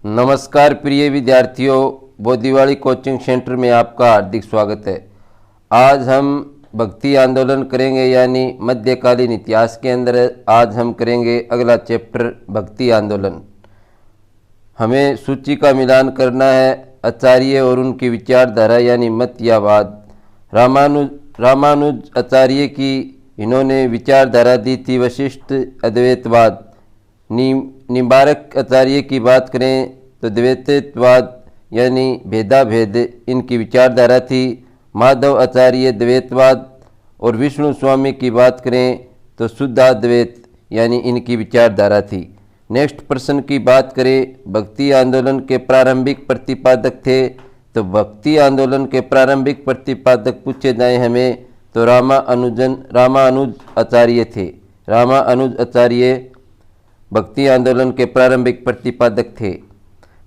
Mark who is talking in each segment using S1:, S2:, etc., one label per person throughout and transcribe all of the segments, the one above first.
S1: नमस्कार प्रिय विद्यार्थियों, बोधिवाड़ी कोचिंग सेंटर में आपका हार्दिक स्वागत है। आज हम भक्ति आंदोलन करेंगे, यानी मध्यकालीन इतिहास के अंदर आज हम करेंगे अगला चैप्टर भक्ति आंदोलन। हमें सूची का मिलान करना है आचार्य और उनकी विचारधारा यानी मत या वाद। रामानुज आचार्य की इन्होंने विचारधारा दी थी वशिष्ठ अद्वैतवाद। निम्बारक आचार्य की बात करें तो द्वैतवाद यानी भेदा भेद इनकी विचारधारा थी। माधव आचार्य द्वैतवाद और विष्णु स्वामी की बात करें तो शुद्धाद्वैत यानी इनकी विचारधारा थी। नेक्स्ट प्रश्न की बात करें, भक्ति आंदोलन के प्रारंभिक प्रतिपादक थे, तो भक्ति आंदोलन के प्रारंभिक प्रतिपादक पूछे जाए हमें तो रामानुज आचार्य थे। रामानुज आचार्य भक्ति आंदोलन के प्रारंभिक प्रतिपादक थे।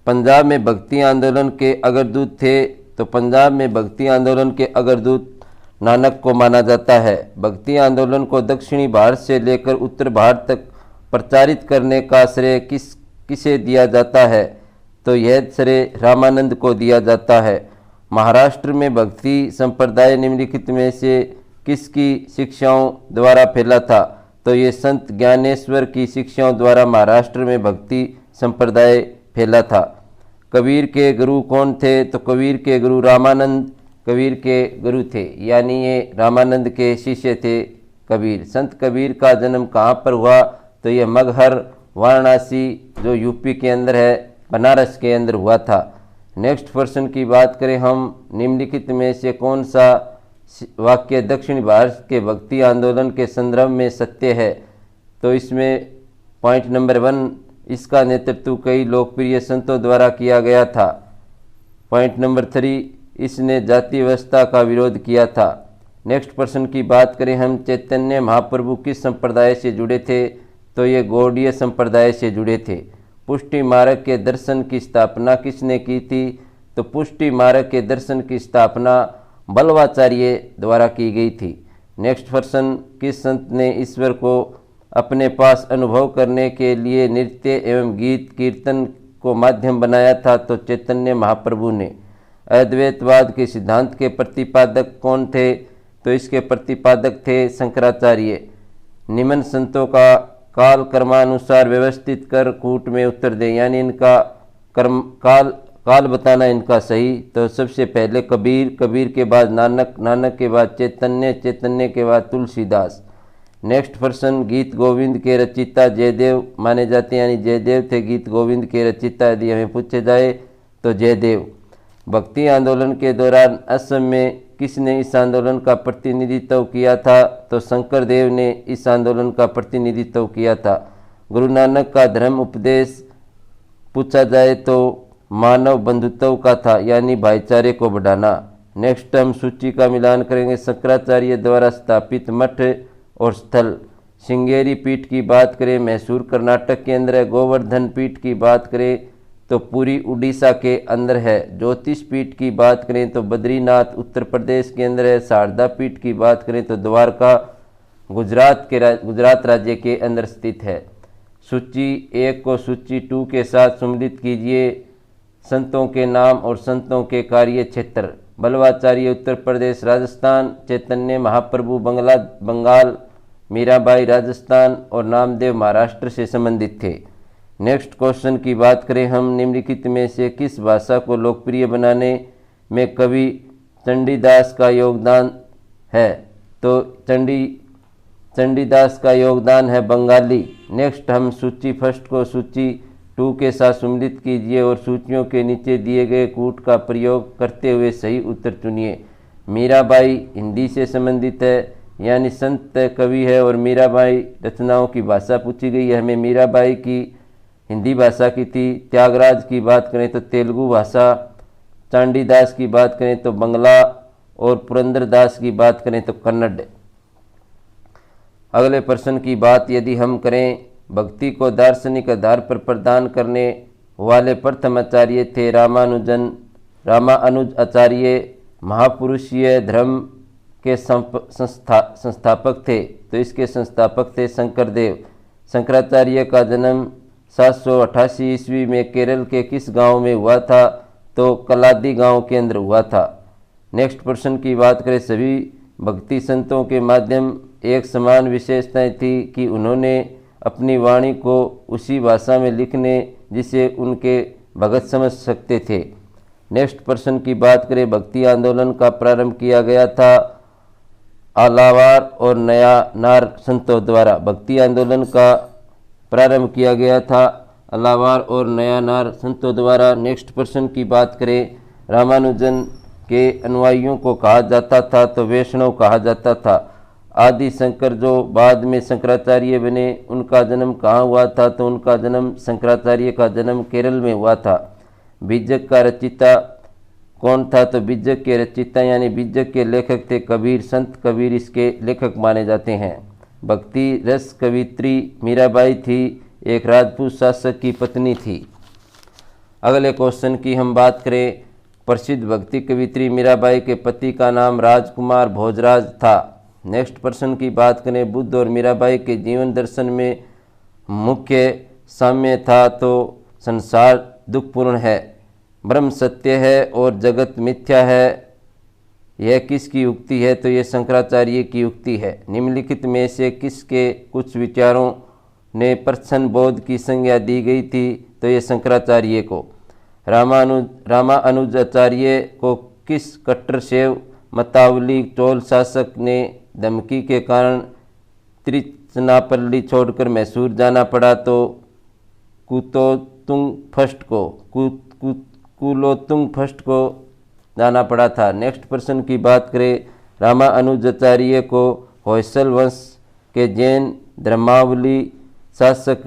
S1: पंजाब में भक्ति आंदोलन के अग्रदूत थे, तो पंजाब में भक्ति आंदोलन के अग्रदूत नानक को माना जाता है। भक्ति आंदोलन को दक्षिणी भारत से लेकर उत्तर भारत तक प्रचारित करने का श्रेय किसे दिया जाता है, तो यह श्रेय रामानंद को दिया जाता है। महाराष्ट्र में भक्ति संप्रदाय निम्नलिखित में से किसकी शिक्षाओं द्वारा फैला था, तो ये संत ज्ञानेश्वर की शिक्षाओं द्वारा महाराष्ट्र में भक्ति संप्रदाय फैला था। कबीर के गुरु कौन थे, तो कबीर के गुरु रामानंद कबीर के गुरु थे, यानी ये रामानंद के शिष्य थे कबीर। संत कबीर का जन्म कहाँ पर हुआ, तो ये मगहर वाराणसी जो यूपी के अंदर है, बनारस के अंदर हुआ था। नेक्स्ट प्रश्न की बात करें हम, निम्नलिखित में से कौन सा वाक्य दक्षिण भारत के भक्ति आंदोलन के संदर्भ में सत्य है, तो इसमें पॉइंट नंबर 1, इसका नेतृत्व कई लोकप्रिय संतों द्वारा किया गया था। पॉइंट नंबर 3, इसने जाति व्यवस्था का विरोध किया था। नेक्स्ट प्रश्न की बात करें हम, चैतन्य महाप्रभु किस संप्रदाय से जुड़े थे, तो ये गौड़ीय संप्रदाय से जुड़े थे। पुष्टि मार्ग के दर्शन की स्थापना किसने की थी, तो पुष्टि मार्ग के दर्शन की स्थापना बल्लवाचार्य द्वारा की गई थी। नेक्स्ट प्रश्न, किस संत ने ईश्वर को अपने पास अनुभव करने के लिए नृत्य एवं गीत कीर्तन को माध्यम बनाया था, तो चैतन्य महाप्रभु ने। अद्वैतवाद के सिद्धांत के प्रतिपादक कौन थे, तो इसके प्रतिपादक थे शंकराचार्य। निम्न संतों का काल कर्मानुसार व्यवस्थित कर कूट में उत्तर दें, यानी इनका काल बताना इनका सही। तो सबसे पहले कबीर के बाद नानक के बाद चैतन्य के बाद तुलसीदास। नेक्स्ट प्रश्न, गीत गोविंद के रचयिता जयदेव माने जाते हैं, यानी जयदेव थे गीत गोविंद के रचयिता, यदि हमें पूछे जाए तो जयदेव। भक्ति आंदोलन के दौरान असम में किसने इस आंदोलन का प्रतिनिधित्व किया था, तो शंकरदेव ने इस आंदोलन का प्रतिनिधित्व किया था। गुरु नानक का धर्म उपदेश पूछा जाए तो मानव बंधुत्व का था, यानी भाईचारे को बढ़ाना। नेक्स्ट हम सूची का मिलान करेंगे। शंकराचार्य द्वारा स्थापित मठ और स्थल, श्रृंगेरी पीठ की बात करें मैसूर कर्नाटक के अंदर है। गोवर्धन पीठ की बात करें तो पुरी उड़ीसा के अंदर है। ज्योतिष पीठ की बात करें तो बद्रीनाथ उत्तर प्रदेश के अंदर है। शारदा पीठ की बात करें तो द्वारका गुजरात राज्य के अंदर स्थित है। सूची 1 को सूची 2 के साथ सम्मिलित कीजिए। संतों के नाम और संतों के कार्य क्षेत्र, बल्लवाचार्य उत्तर प्रदेश राजस्थान, चैतन्य महाप्रभु बंगाल, मीराबाई राजस्थान और नामदेव महाराष्ट्र से संबंधित थे। नेक्स्ट क्वेश्चन की बात करें हम, निम्नलिखित में से किस भाषा को लोकप्रिय बनाने में कवि चंडीदास का योगदान है, तो चंडीदास का योगदान है बंगाली। नेक्स्ट हम सूची 1 को सूची 2 के साथ सम्मिलित कीजिए और सूचियों के नीचे दिए गए कूट का प्रयोग करते हुए सही उत्तर चुनिए। मीराबाई हिंदी से संबंधित है, यानी संत कवि है, और मीराबाई रचनाओं की भाषा पूछी गई है हमें। मीराबाई की हिंदी भाषा की थी। त्यागराज की बात करें तो तेलुगु भाषा, चांडीदास की बात करें तो बंगला और पुरंदरदास की बात करें तो कन्नड़। अगले प्रश्न की बात यदि हम करें, भक्ति को दार्शनिक आधार पर प्रदान करने वाले प्रथम आचार्य थे रामानुज आचार्य। महापुरुषीय धर्म के संस्थापक थे, तो इसके संस्थापक थे शंकरदेव। शंकराचार्य का जन्म 788 ईस्वी में केरल के किस गांव में हुआ था? तो कलादी गांव के अंदर हुआ था। नेक्स्ट प्रश्न की बात करें, सभी भक्ति संतों के माध्यम एक समान विशेषताएं थी कि उन्होंने अपनी वाणी को उसी भाषा में लिखने जिसे उनके भगत समझ सकते थे। नेक्स्ट प्रश्न की बात करें, भक्ति आंदोलन का प्रारंभ किया गया था आलावार और नया नार संतों द्वारा। भक्ति आंदोलन का प्रारंभ किया गया था अलावार और नया नार संतों द्वारा। नेक्स्ट प्रश्न की बात करें, रामानुजन के अनुयायियों को कहा जाता था तो वैष्णव कहा जाता था। आदि शंकर जो बाद में शंकराचार्य बने, उनका जन्म कहाँ हुआ था? तो उनका जन्म, शंकराचार्य का जन्म केरल में हुआ था। बीजक का रचयिता कौन था? तो बीजक के रचयिता यानी बीजक के लेखक थे कबीर। संत कबीर इसके लेखक माने जाते हैं। भक्ति रस कवित्री मीराबाई थी, एक राजपूत शासक की पत्नी थी। अगले क्वेश्चन की हम बात करें, प्रसिद्ध भक्ति कवित्री मीराबाई के पति का नाम राजकुमार भोजराज था। नेक्स्ट प्रश्न की बात करें, बुद्ध और मीराबाई के जीवन दर्शन में मुख्य साम्य था तो संसार दुखपूर्ण है, ब्रह्म सत्य है और जगत मिथ्या है। यह किसकी युक्ति है? तो यह शंकराचार्य की युक्ति है। निम्नलिखित में से किसके कुछ विचारों ने प्रच्छन्न बोध की संज्ञा दी गई थी? तो यह शंकराचार्य को। रामानुजाचार्य को किस कट्टर शैव मतावली चोल शासक ने धमकी के कारण त्रिचनापल्ली छोड़कर मैसूर जाना पड़ा? तो कुलोत्तुंग फर्स्ट को जाना पड़ा था। नेक्स्ट प्रश्न की बात करें, रामानुजाचार्य को होयसल वंश के जैन धर्मावली शासक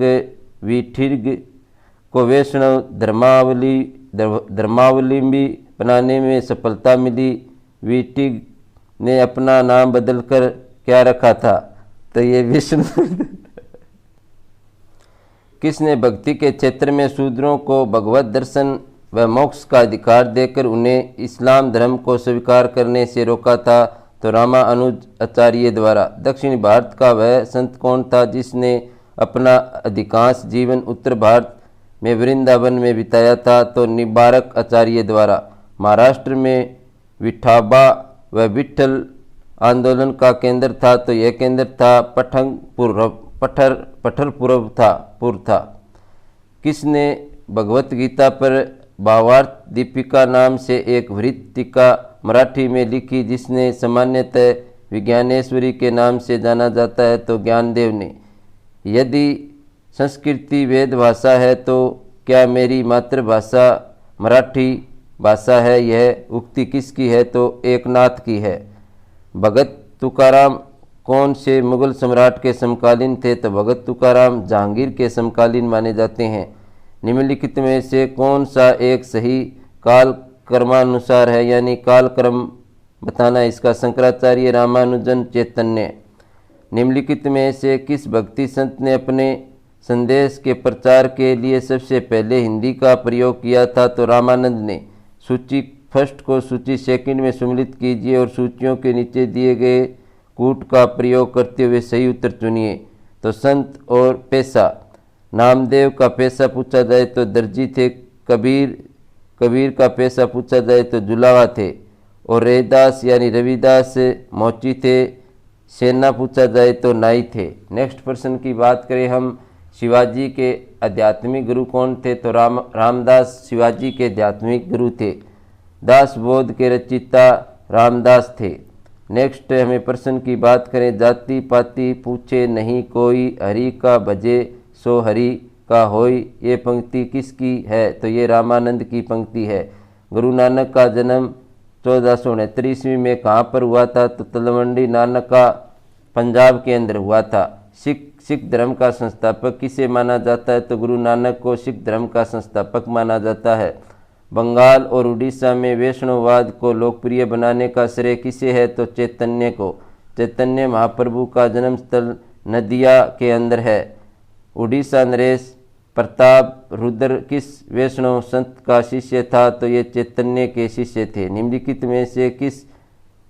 S1: विठिर्ग को वैष्णव धर्मावलंबी बनाने में सफलता मिली। विठिग ने अपना नाम बदलकर क्या रखा था? तो ये विष्णु। किसने भक्ति के क्षेत्र में शूद्रों को भगवत दर्शन व मोक्ष का अधिकार देकर उन्हें इस्लाम धर्म को स्वीकार करने से रोका था? तो रामानुजाचार्य द्वारा। दक्षिण भारत का वह संत कौन था जिसने अपना अधिकांश जीवन उत्तर भारत में वृंदावन में बिताया था? तो निबारक आचार्य द्वारा। महाराष्ट्र में विठाबा व विठल आंदोलन का केंद्र था तो यह केंद्र था पठरपुर था। किसने भगवत गीता पर भावार्थ दीपिका नाम से एक वृत्तिका मराठी में लिखी जिसने सामान्यतः विज्ञानेश्वरी के नाम से जाना जाता है? तो ज्ञानदेव ने। यदि संस्कृति वेद भाषा है तो क्या मेरी मातृभाषा मराठी भाषा है? यह उक्ति किसकी है? तो एकनाथ की है। भगत तुकाराम कौन से मुगल सम्राट के समकालीन थे? तो भगत तुकाराम जहांगीर के समकालीन माने जाते हैं। निम्नलिखित में से कौन सा एक सही काल क्रमानुसार है, यानी काल क्रम बताना इसका? शंकराचार्य, रामानुजन, चैतन्य। निम्नलिखित में से किस भक्ति संत ने अपने संदेश के प्रचार के लिए सबसे पहले हिंदी का प्रयोग किया था? तो रामानंद ने। सूची फर्स्ट को सूची सेकंड में सम्मिलित कीजिए और सूचियों के नीचे दिए गए कूट का प्रयोग करते हुए सही उत्तर चुनिए। तो संत और पेशा, नामदेव का पेशा पूछा जाए तो दर्जी थे। कबीर का पेशा पूछा जाए तो जुलावा थे। और रैदास यानी रविदास मोची थे। सेना पूछा जाए तो नाई थे। नेक्स्ट प्रश्न की बात करें हम, शिवाजी के आध्यात्मिक गुरु कौन थे? तो रामदास शिवाजी के आध्यात्मिक गुरु थे। दास बोध के रचयिता रामदास थे। नेक्स्ट हमें प्रश्न की बात करें, जाति पाति पूछे नहीं कोई, हरि का भजे सो हरि का होई। ये पंक्ति किसकी है? तो ये रामानंद की पंक्ति है। गुरु नानक का जन्म 1469 ईस्वी में कहाँ पर हुआ था? तो तलवंडी नानका पंजाब के अंदर हुआ था। सिख धर्म का संस्थापक किसे माना जाता है? तो गुरु नानक को सिख धर्म का संस्थापक माना जाता है। बंगाल और उड़ीसा में वैष्णववाद को लोकप्रिय बनाने का श्रेय किसे है? तो चैतन्य को। चैतन्य महाप्रभु का जन्म स्थल नदिया के अंदर है। उड़ीसा नरेश प्रताप रुद्र किस वैष्णव संत का शिष्य था? तो ये चैतन्य के शिष्य थे। निम्नलिखित में से किस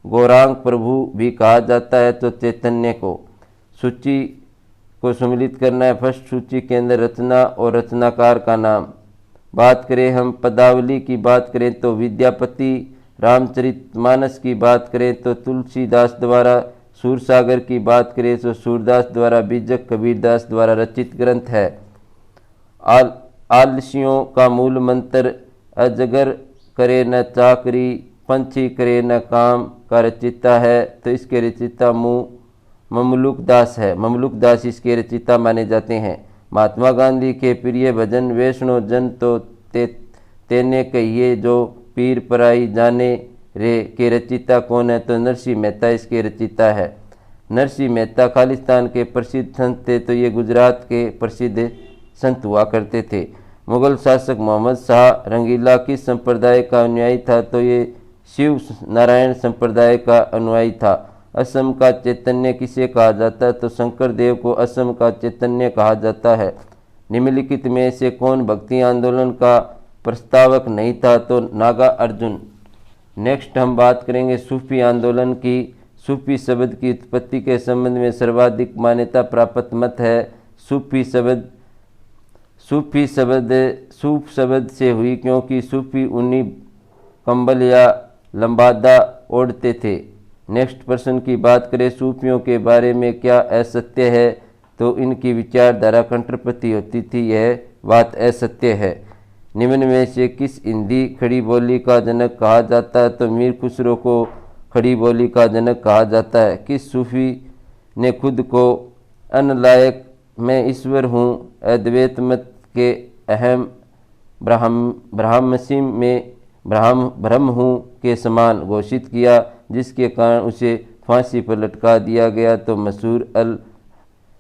S1: गौरांग प्रभु भी कहा जाता है? तो चैतन्य को। सूची को सम्मिलित करना है। फर्स्ट सूची के अंदर रचना और रचनाकार का नाम। बात करें हम पदावली की बात करें तो विद्यापति। रामचरितमानस की बात करें तो तुलसीदास द्वारा। सूरसागर की बात करें तो सूरदास द्वारा। बीजक कबीरदास द्वारा रचित ग्रंथ है। आलसियों का मूल मंत्र अजगर करे न चाकरी पंछी करे न काम का रचिता है, तो इसके रचिता ममलूक दास है। ममलूक दास इसके रचिता माने जाते हैं। महात्मा गांधी के प्रिय भजन वैष्णो जन तो तेने कहिए जो पीर पराई जाने रे के रचिता कौन है, तो नरसिंह मेहता इसके रचिता है। नरसिंह मेहता खालिस्तान के प्रसिद्ध संत थे, तो ये गुजरात के प्रसिद्ध संत हुआ करते थे। मुगल शासक मोहम्मद शाह रंगीला किस संप्रदाय का अनुयायी था, तो ये शिव नारायण संप्रदाय का अनुयायी था। असम का चैतन्य किसे कहा जाता है, तो शंकर देव को असम का चैतन्य कहा जाता है। निम्नलिखित में से कौन भक्ति आंदोलन का प्रस्तावक नहीं था, तो नागा अर्जुन। नेक्स्ट हम बात करेंगे सूफी आंदोलन की। सूफी शब्द की उत्पत्ति के संबंध में सर्वाधिक मान्यता प्राप्त मत है सूफी सूफ शब्द से हुई, क्योंकि सूफी ऊनी कंबल या लंबादा ओढ़ते थे। नेक्स्ट प्रश्न की बात करें सूफियों के बारे में क्या असत्य है, तो इनकी विचारधारा कंट्रपति होती थी, यह बात असत्य है। निम्न में से किस हिंदी खड़ी बोली का जनक कहा जाता है, तो मीर खुसरो को खड़ी बोली का जनक कहा जाता है। किस सूफी ने खुद को अनलायक मैं ईश्वर हूँ, अद्वैत मत के अहम ब्रह्मसिम में ब्रह्म हूँ के समान घोषित किया, जिसके कारण उसे फांसी पर लटका दिया गया, तो मशहूर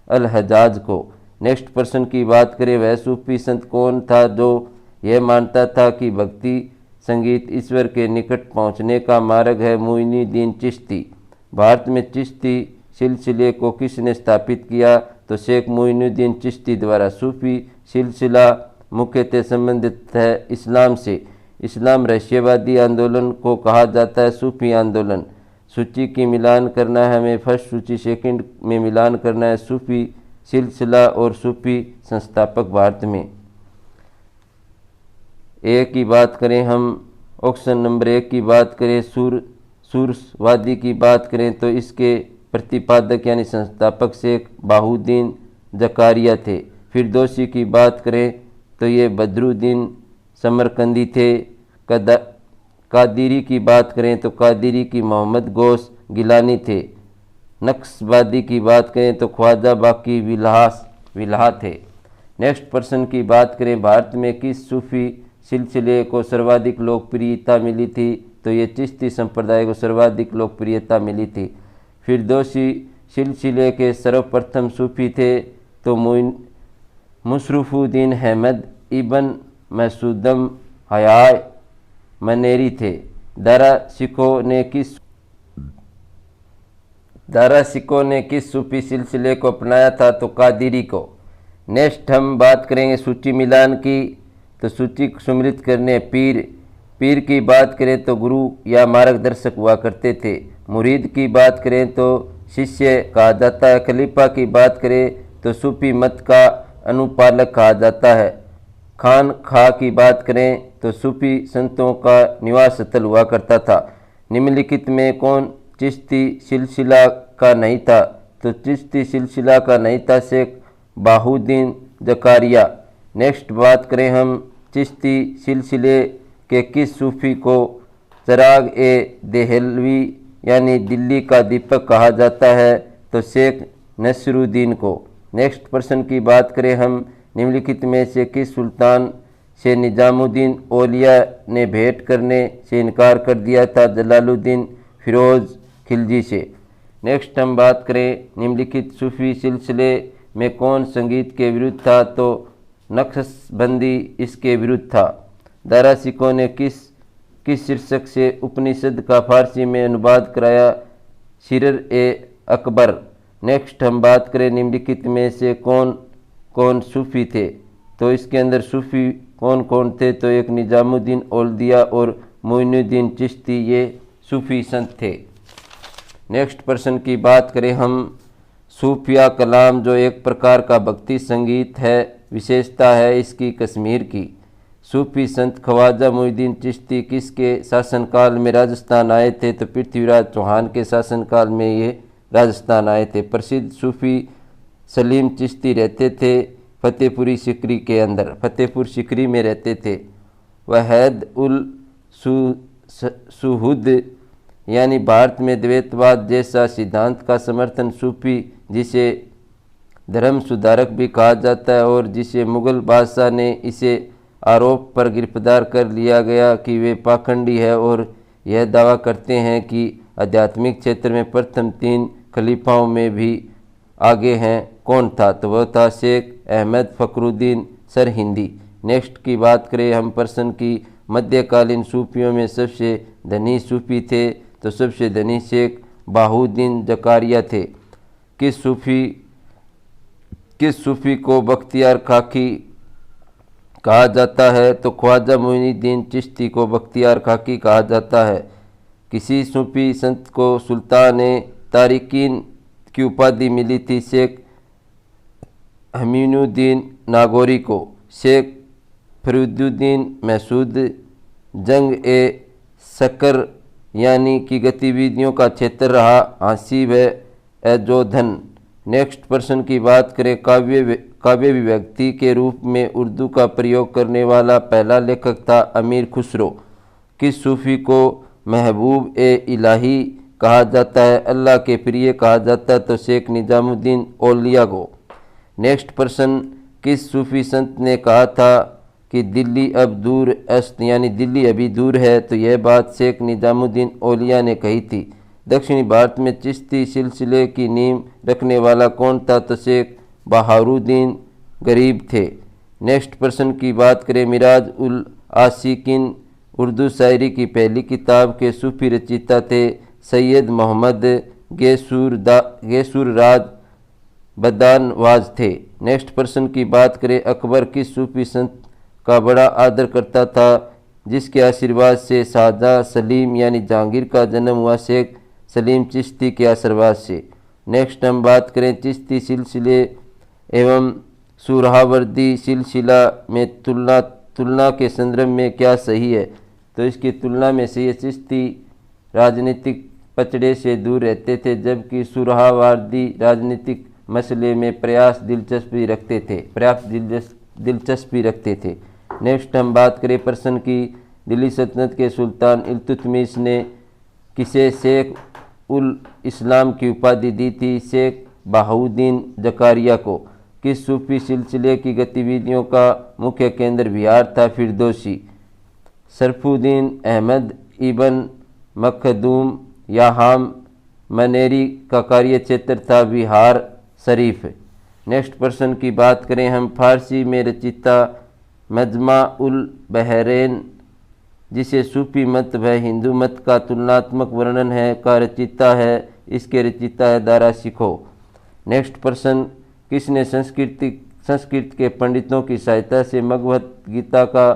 S1: अल हजाज को। नेक्स्ट प्रश्न की बात करें वह सूफी संत कौन था जो यह मानता था कि भक्ति संगीत ईश्वर के निकट पहुँचने का मार्ग है। मोइनुद्दीन चिश्ती। भारत में चिश्ती सिलसिले को किसने स्थापित किया, तो शेख मोइनुद्दीन चिश्ती द्वारा। सूफी सिलसिला मुख्यतः संबंधित है इस्लाम से। इस्लाम रहस्यवादी आंदोलन को कहा जाता है सूफी आंदोलन। सूची की मिलान करना है हमें, फर्स्ट सूची सेकंड में मिलान करना है सूफी सिलसिला और सूफी संस्थापक भारत में। एक की बात करें हम, ऑप्शन नंबर 1 की बात करें सूरवादी की बात करें तो इसके प्रतिपादक यानी संस्थापक शेख बाहुद्दीन जकारिया थे। फिर दोषी की बात करें तो ये बदरुद्दीन समरकंदी थे। कादिरी की बात करें तो कादिरी की मोहम्मद गौस गिलानी थे। नक्शबादी की बात करें तो ख्वाजा बाकी विल्हा थे। नेक्स्ट प्रश्न की बात करें भारत में किस सूफी सिलसिले को सर्वाधिक लोकप्रियता मिली थी, तो ये चिश्ती संप्रदाय को सर्वाधिक लोकप्रियता मिली थी। फिर दोषी सिलसिले के सर्वप्रथम सूफी थे तो मुशर्रफुद्दीन अहमद इबन मसूदम हयाय मनेरी थे। दारा सिखों ने किस सूफी सिलसिले को अपनाया था, तो कादिरी को। नेक्स्ट हम बात करेंगे सूची मिलान की, तो सूची को सम्मिलित करने पीर की बात करें तो गुरु या मार्गदर्शक हुआ करते थे। मुरीद की बात करें तो शिष्य कहा जाता है। खलीफा की बात करें तो सूफी मत का अनुपालक कहा जाता है। खान खा की बात करें तो सूफी संतों का निवास स्थल हुआ करता था। निम्नलिखित में कौन चिश्ती सिलसिला का नहीं था, तो चिश्ती सिलसिला का नहीं था शेख बाहुद्दीन जकारिया। नेक्स्ट बात करें हम चिश्ती सिलसिले के किस सूफी को चिराग ए देहलवी यानी दिल्ली का दीपक कहा जाता है, तो शेख नसरुद्दीन को। नेक्स्ट प्रश्न की बात करें हम, निम्नलिखित में से किस सुल्तान से निजामुद्दीन औलिया ने भेंट करने से इनकार कर दिया था, जलालुद्दीन फिरोज खिलजी से। नेक्स्ट हम बात करें निम्नलिखित सूफी सिलसिले में कौन संगीत के विरुद्ध था, तो नक्शबंदी इसके विरुद्ध था। दारा सिखों ने किस शीर्षक से उपनिषद का फारसी में अनुवाद कराया, सिरर ए अकबर। नेक्स्ट हम बात करें निम्नलिखित में से कौन कौन सूफी थे, तो इसके अंदर सूफी कौन कौन थे, तो एक निजामुद्दीन औलिया और मोइनुद्दीन चिश्ती ये सूफी संत थे। नेक्स्ट प्रश्न की बात करें हम, सूफिया कलाम जो एक प्रकार का भक्ति संगीत है, विशेषता है इसकी कश्मीर की। सूफी संत ख्वाजा मोइनुद्दीन चिश्ती किसके शासनकाल में राजस्थान आए थे? तो पृथ्वीराज चौहान के शासनकाल में ये राजस्थान आए थे। प्रसिद्ध सूफी सलीम चिश्ती रहते थे फतेहपुरी सिकरी के अंदर, फतेहपुर सिकरी में रहते थे। वहद उल सुहुद यानी भारत में द्वैतवाद जैसा सिद्धांत का समर्थन सूफी, जिसे धर्म सुधारक भी कहा जाता है और जिसे मुगल बादशाह ने इसे आरोप पर गिरफ्तार कर लिया गया कि वे पाखंडी है और यह दावा करते हैं कि आध्यात्मिक क्षेत्र में प्रथम 3 खलीफाओं में भी आगे हैं। कौन था? तो वह था शेख अहमद फखरुद्दीन सरहिंदी। नेक्स्ट की बात करें हम प्रश्न की, मध्यकालीन सूफियों में सबसे धनी सूफी थे? तो सबसे धनी शेख बहाउद्दीन जकारिया थे। किस सूफी को बख्तियार खाकी कहा जाता है? तो ख्वाजा मोइनुद्दीन चिश्ती को बख्तियार खाकी कहा जाता है। किसी सूफी संत को सुल्तान तारिकीन की उपाधि मिली थी? शेख अमीनुद्दीन नागौरी को। शेख फरीदुद्दीन महसूद जंग ए शकर यानी कि गतिविधियों का क्षेत्र रहा हाँसी व अजोधन। नेक्स्ट प्रश्न की बात करें, काव्य विभक्ति के रूप में उर्दू का प्रयोग करने वाला पहला लेखक था अमीर खुसरो। किस सूफी को महबूब ए इलाही कहा जाता है? अल्लाह के प्रिय कहा जाता है। तो शेख निजामुद्दीन औलिया को। नेक्स्ट प्रश्न, किस सूफी संत ने कहा था कि दिल्ली अब दूर अस्त यानी दिल्ली अभी दूर है? तो यह बात शेख निजामुद्दीन औलिया ने कही थी। दक्षिणी भारत में चिश्ती सिलसिले की नींव रखने वाला कौन था? तो शेख बहाउद्दीन गरीब थे। नेक्स्ट प्रश्न की बात करें, मिराज उल आशिकीन उर्दू शायरी की पहली किताब के सूफी रचयिता थे सैयद मोहम्मद गेसुर राज बदानवाज थे। नेक्स्ट प्रश्न की बात करें, अकबर किस सूफी संत का बड़ा आदर करता था जिसके आशीर्वाद से शाहजहां सलीम यानी जहांगीर का जन्म हुआ? शेख सलीम चिश्ती के आशीर्वाद से। नेक्स्ट हम बात करें चिश्ती सिलसिले एवं सुहरावर्दी सिलसिला में तुलना के संदर्भ में क्या सही है? तो इसकी तुलना में सही है, चिश्ती राजनीतिक पचड़े से दूर रहते थे जबकि सुहरावर्दी राजनीतिक मसले में पर्याप्त दिलचस्पी रखते थे। नेक्स्ट हम बात करें प्रश्न की, दिल्ली सल्तनत के सुल्तान इल्तुतमिश ने किसे शेख उल इस्लाम की उपाधि दी थी? शेख बहाउद्दीन जकारिया को। किस सूफी सिलसिले की गतिविधियों का मुख्य केंद्र बिहार था? फिरदौसी। शरफुद्दीन अहमद इबन मखदूम या हाम मनेरी का कार्य क्षेत्र था बिहार शरीफ। नेक्स्ट प्रश्न की बात करें हम, फारसी में रचिता मजमा उल बहरैन जिसे सूफी मत व हिंदू मत का तुलनात्मक वर्णन है का रचिता है, इसके रचिता है दारा शिकोह। नेक्स्ट प्रश्न, किसने संस्कृत के पंडितों की सहायता से भगवत गीता का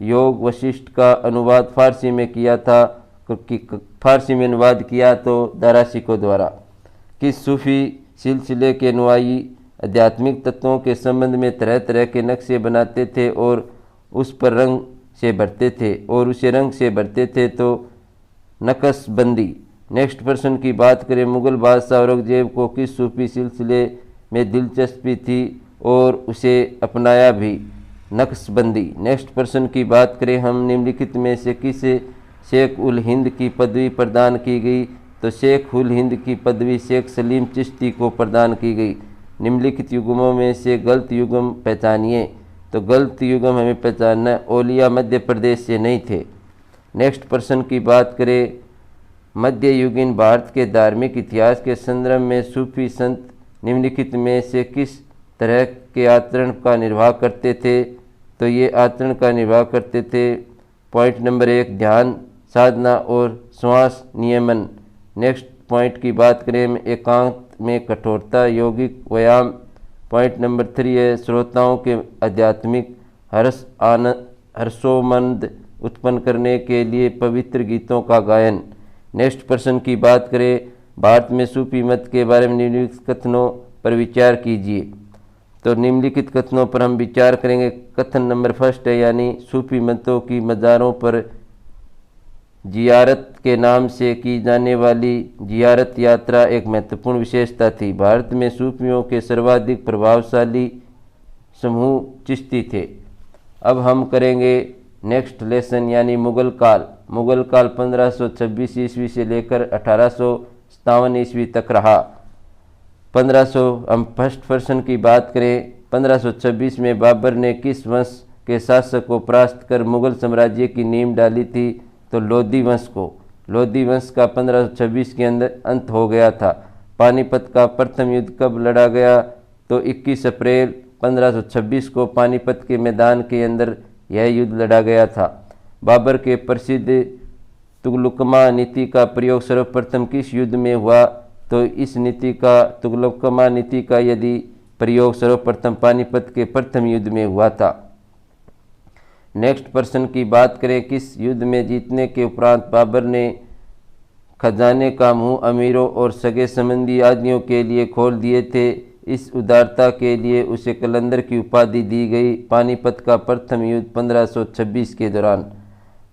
S1: योग वशिष्ठ का अनुवाद फारसी में किया था? फारसी में अनुवाद किया तो दारा शिकोह द्वारा। किस सूफी सिलसिले के नुआई आध्यात्मिक तत्वों के संबंध में तरह तरह के नक्शे बनाते थे और उसे रंग से भरते थे तो नक्शबंदी। नेक्स्ट प्रश्न की बात करें, मुगल बादशाह औरंगजेब को किस सूफी सिलसिले में दिलचस्पी थी और उसे अपनाया भी? नक्शबंदी। नेक्स्ट प्रश्न की बात करें हम, निम्नलिखित में से किसे शेख उल हिंद की पदवी प्रदान की गई? तो शेख उल हिंद की पदवी शेख सलीम चिश्ती को प्रदान की गई। निम्नलिखित युग्मों में से गलत युग्म पहचानिए। तो गलत युग्म हमें पहचानना, औलिया मध्य प्रदेश से नहीं थे। नेक्स्ट प्रश्न की बात करें, मध्ययुगीन भारत के धार्मिक इतिहास के संदर्भ में सूफी संत निम्नलिखित में से किस तरह के आचरण का निर्वाह करते थे? तो ये आचरण का निर्वाह करते थे, पॉइंट नंबर 1 ध्यान साधना और श्वास नियमन। नेक्स्ट पॉइंट की बात करें, एकांत में कठोरता यौगिक व्यायाम। पॉइंट नंबर 3 है श्रोताओं के आध्यात्मिक हर्षोमंद उत्पन्न करने के लिए पवित्र गीतों का गायन। नेक्स्ट प्रश्न की बात करें, भारत में सूफी मत के बारे में निम्नलिखित कथनों पर विचार कीजिए। तो निम्नलिखित कथनों पर हम विचार करेंगे। कथन नंबर फर्स्ट है, यानी सूफी मतों की मज़ारों पर जियारत के नाम से की जाने वाली जियारत यात्रा एक महत्वपूर्ण विशेषता थी। भारत में सूफियों के सर्वाधिक प्रभावशाली समूह चिश्ती थे। अब हम करेंगे नेक्स्ट लेसन, यानी मुगल काल। मुगल काल 1526 ईस्वी से लेकर 1857 ईस्वी तक रहा। 1500 हम फर्स्ट पर्सन की बात करें, 1526 में बाबर ने किस वंश के शासक को परास्त कर मुगल साम्राज्य की नींव डाली थी? तो लोधी वंश को। लोधी वंश का 1526 के अंदर अंत हो गया था। पानीपत का प्रथम युद्ध कब लड़ा गया? तो 21 अप्रैल 1526 को पानीपत के मैदान के अंदर यह युद्ध लड़ा गया था। बाबर के प्रसिद्ध तुगलकमा नीति का प्रयोग सर्वप्रथम किस युद्ध में हुआ? तो इस नीति का, तुगलकमा नीति का यदि प्रयोग सर्वप्रथम पानीपत के प्रथम युद्ध में हुआ था। नेक्स्ट पर्सन की बात करें, किस युद्ध में जीतने के उपरांत बाबर ने खजाने का मुंह अमीरों और सगे संबंधी आदियों के लिए खोल दिए थे? इस उदारता के लिए उसे कलंदर की उपाधि दी गई। पानीपत का प्रथम युद्ध 1526 के दौरान।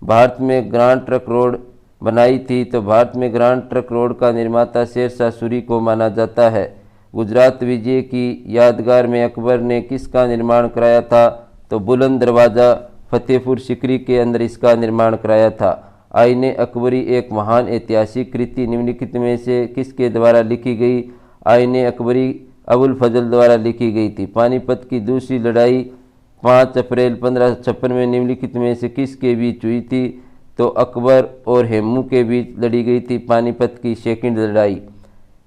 S1: भारत में ग्रांड ट्रंक रोड बनाई थी। तो भारत में ग्रांड ट्रंक रोड का निर्माता शेरशाह सूरी को माना जाता है। गुजरात विजय की यादगार में अकबर ने किसका निर्माण कराया था? तो बुलंद दरवाज़ा फतेहपुर सिकरी के अंदर इसका निर्माण कराया था। आईने अकबरी एक महान ऐतिहासिक कृति निम्नलिखित में से किसके द्वारा लिखी गई? आईने अकबरी अबुल फजल द्वारा लिखी गई थी। पानीपत की दूसरी लड़ाई 5 अप्रैल 1556 में निम्नलिखित में से किसके बीच हुई थी? तो अकबर और हेमू के बीच लड़ी गई थी पानीपत की सेकंड लड़ाई।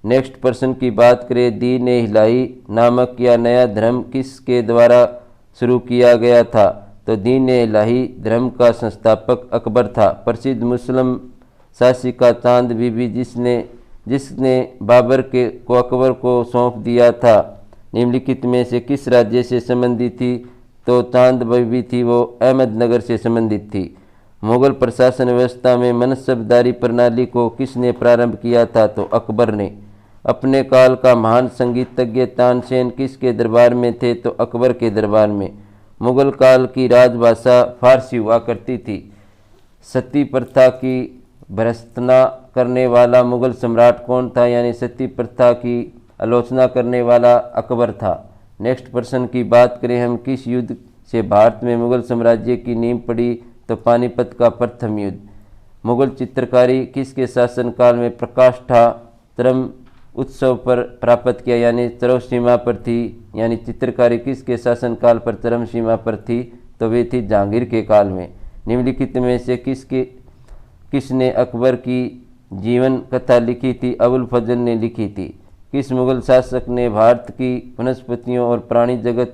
S1: नेक्स्ट पर्सन की बात करें, दीन ए इलाही नामक यह नया धर्म किसके द्वारा शुरू किया गया था? तो दीन ए इलाही धर्म का संस्थापक अकबर था। प्रसिद्ध मुस्लिम शासिका चांद बीबी जिसने बाबर को अकबर को सौंप दिया था, निम्नलिखित में से किस राज्य से संबंधित थी? तो चांद बीबी थी वो अहमदनगर से संबंधित थी। मुगल प्रशासन व्यवस्था में मनसबदारी प्रणाली को किसने प्रारंभ किया था? तो अकबर ने। अपने काल का महान संगीतज्ञ तानसेन किसके दरबार में थे? तो अकबर के दरबार में। मुगल काल की राजभाषा फारसी हुआ करती थी। सती प्रथा की भर्त्सना करने वाला मुगल सम्राट कौन था? यानी सती प्रथा की आलोचना करने वाला अकबर था। नेक्स्ट पर्सन की बात करें हम, किस युद्ध से भारत में मुगल साम्राज्य की नींव पड़ी? तो पानीपत का प्रथम युद्ध। मुगल चित्रकारी किसके शासनकाल में प्रकाष्ठा चरम उत्सव पर प्राप्त किया, यानी चरम सीमा पर थी? यानी चित्रकारी किसके शासनकाल पर चरम सीमा पर थी? तो वे थी जहांगीर के काल में। निम्नलिखित में से किसने अकबर की जीवन कथा लिखी थी? अबुल फजल ने लिखी थी। किस मुगल शासक ने भारत की वनस्पतियों और प्राणी जगत,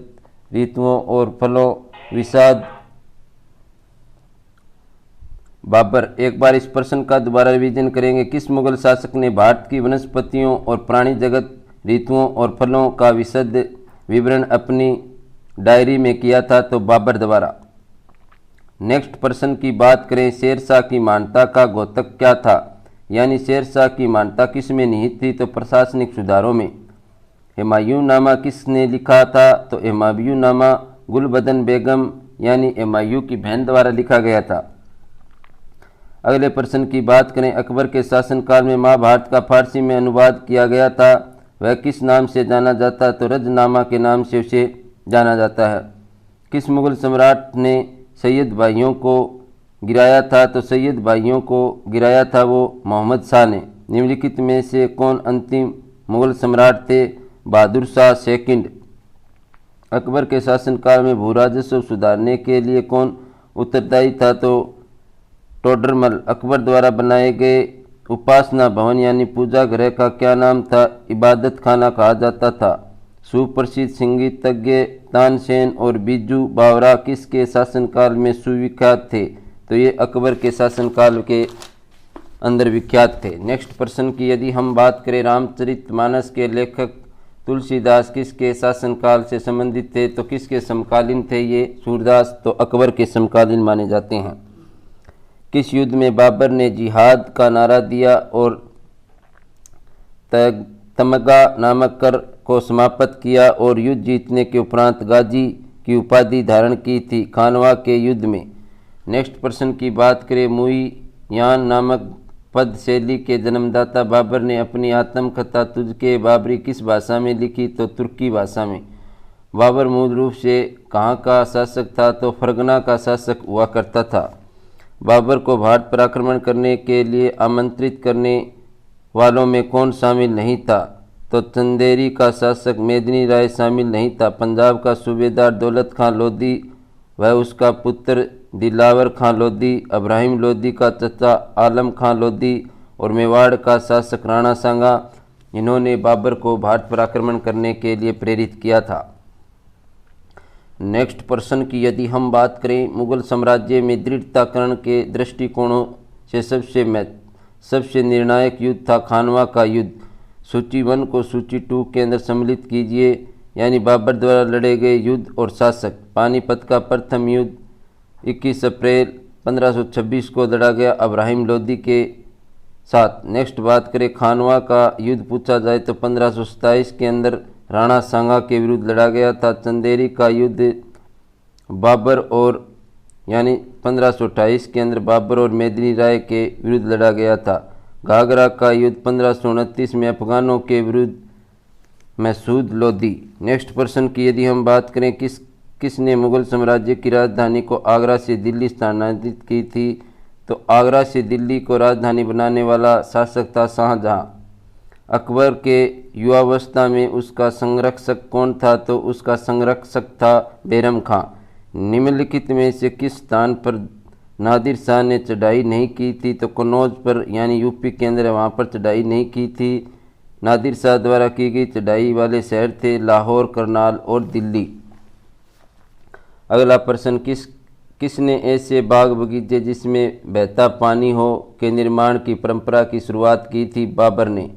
S1: ऋतुओं और फलों विषाद? बाबर। एक बार इस प्रश्न का दोबारा रिवीजन करेंगे। किस मुगल शासक ने भारत की वनस्पतियों और प्राणी जगत, ऋतुओं और फलों का विशद विवरण अपनी डायरी में किया था? तो बाबर द्वारा। नेक्स्ट प्रश्न की बात करें, शेरशाह की महानता का द्योतक क्या था? यानी शेरशाह की महानता किस में निहित थी? तो प्रशासनिक सुधारों में। हुमायूं नामा किसने लिखा था? तो हुमायूं नामा गुलबदन बेगम यानी हुमायूं की बहन द्वारा लिखा गया था। अगले प्रश्न की बात करें, अकबर के शासनकाल में महाभारत का फारसी में अनुवाद किया गया था, वह किस नाम से जाना जाता है? तो रजनामा के नाम से उसे जाना जाता है। किस मुगल सम्राट ने सैयद भाइयों को गिराया था? तो सैयद भाइयों को गिराया था वो मोहम्मद शाह ने। निम्नलिखित में से कौन अंतिम मुगल सम्राट थे? बहादुर शाह सेकंड। अकबर के शासनकाल में भू राजस्व सुधारने के लिए कौन उत्तरदायी था? तो टोडरमल। अकबर द्वारा बनाए गए उपासना भवन यानी पूजा गृह का क्या नाम था? इबादत खाना कहा जाता था। सुप्रसिद्ध संगीतज्ञ तानसेन और बीजू बावरा किसके शासनकाल में सुविख्यात थे? तो ये अकबर के शासनकाल के अंदर विख्यात थे। नेक्स्ट प्रश्न की यदि हम बात करें, रामचरितमानस के लेखक तुलसीदास किसके शासनकाल से संबंधित थे? तो किसके समकालीन थे ये? सूरदास। तो अकबर के समकालीन माने जाते हैं। किस युद्ध में बाबर ने जिहाद का नारा दिया और तमगा नामक कर को समाप्त किया और युद्ध जीतने के उपरांत गाजी की उपाधि धारण की थी खानवा के युद्ध में। नेक्स्ट प्रश्न की बात करें, मुइयान नामक पद शैली के जन्मदाता बाबर ने अपनी आत्मकथा तुझके बाबरी किस भाषा में लिखी? तो तुर्की भाषा में। बाबर मूल रूप से कहाँ का शासक था? तो फरगना का शासक हुआ करता था। बाबर को भारत पर आक्रमण करने के लिए आमंत्रित करने वालों में कौन शामिल नहीं था? तो चंदेरी का शासक मेदिनी राय शामिल नहीं था। पंजाब का सूबेदार दौलत खां लोधी व उसका पुत्र दिलावर खां लोधी, इब्राहिम लोधी का चचा आलम खां लोधी और मेवाड़ का शासक राणा सांगा, इन्होंने बाबर को भारत पर आक्रमण करने के लिए प्रेरित किया था। नेक्स्ट प्रश्न की यदि हम बात करें, मुगल साम्राज्य में दृढ़ताकरण के दृष्टिकोणों से सबसे निर्णायक युद्ध था खानवा का युद्ध। सूची 1 को सूची 2 के अंदर सम्मिलित कीजिए, यानी बाबर द्वारा लड़े गए युद्ध और शासक। पानीपत का प्रथम युद्ध 21 अप्रैल 1526 को लड़ा गया इब्राहिम लोधी के साथ। नेक्स्ट बात करें, खानवा का युद्ध पूछा जाए तो 1527 के अंदर राणा सांगा के विरुद्ध लड़ा गया था। चंदेरी का युद्ध बाबर और यानी 1528 के अंदर बाबर और मेदिनी राय के विरुद्ध लड़ा गया था। घाघरा का युद्ध 1529 में अफगानों के विरुद्ध मसूद लोधी। नेक्स्ट प्रश्न की यदि हम बात करें, किसने मुगल साम्राज्य की राजधानी को आगरा से दिल्ली स्थानांतरित की थी? तो आगरा से दिल्ली को राजधानी बनाने वाला शासक था शाहजहां। अकबर के युवावस्था में उसका संरक्षक कौन था? तो उसका संरक्षक था बैरम खां। निम्नलिखित में से किस स्थान पर नादिर शाह ने चढ़ाई नहीं की थी? तो कन्नौज पर, यानी यूपी के अंदर, वहाँ पर चढ़ाई नहीं की थी। नादिर शाह द्वारा की गई चढ़ाई वाले शहर थे लाहौर, करनाल और दिल्ली। अगला प्रश्न, किसने ऐसे बाग बगीचे जिसमें बहता पानी हो के निर्माण की परंपरा की शुरुआत की थी? बाबर ने।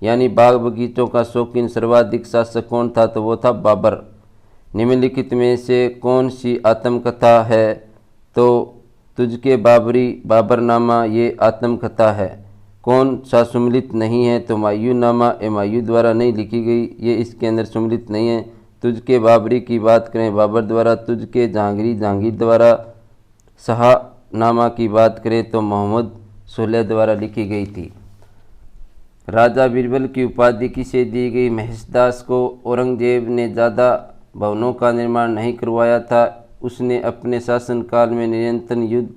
S1: यानी बाग बगीचों का शौकीन सर्वाधिक शासक कौन था? तो वो था बाबर। निम्नलिखित में से कौन सी आत्मकथा है? तो तुझके बाबरी बाबरनामा ये आत्मकथा है। कौन सा सम्मिलित नहीं है? तो हुमायूं नामा हुमायूं द्वारा नहीं लिखी गई, ये इसके अंदर सम्मिलित नहीं है। तुझके बाबरी की बात करें बाबर द्वारा, तुझके जहांगीरी जहांगीर द्वारा, शाहनामा की बात करें तो मोहम्मद सुलह द्वारा लिखी गई थी। राजा बीरबल की उपाधि किसे दी गई? महेशदास को। औरंगजेब ने ज़्यादा भवनों का निर्माण नहीं करवाया था। उसने अपने शासनकाल में निरंतर युद्ध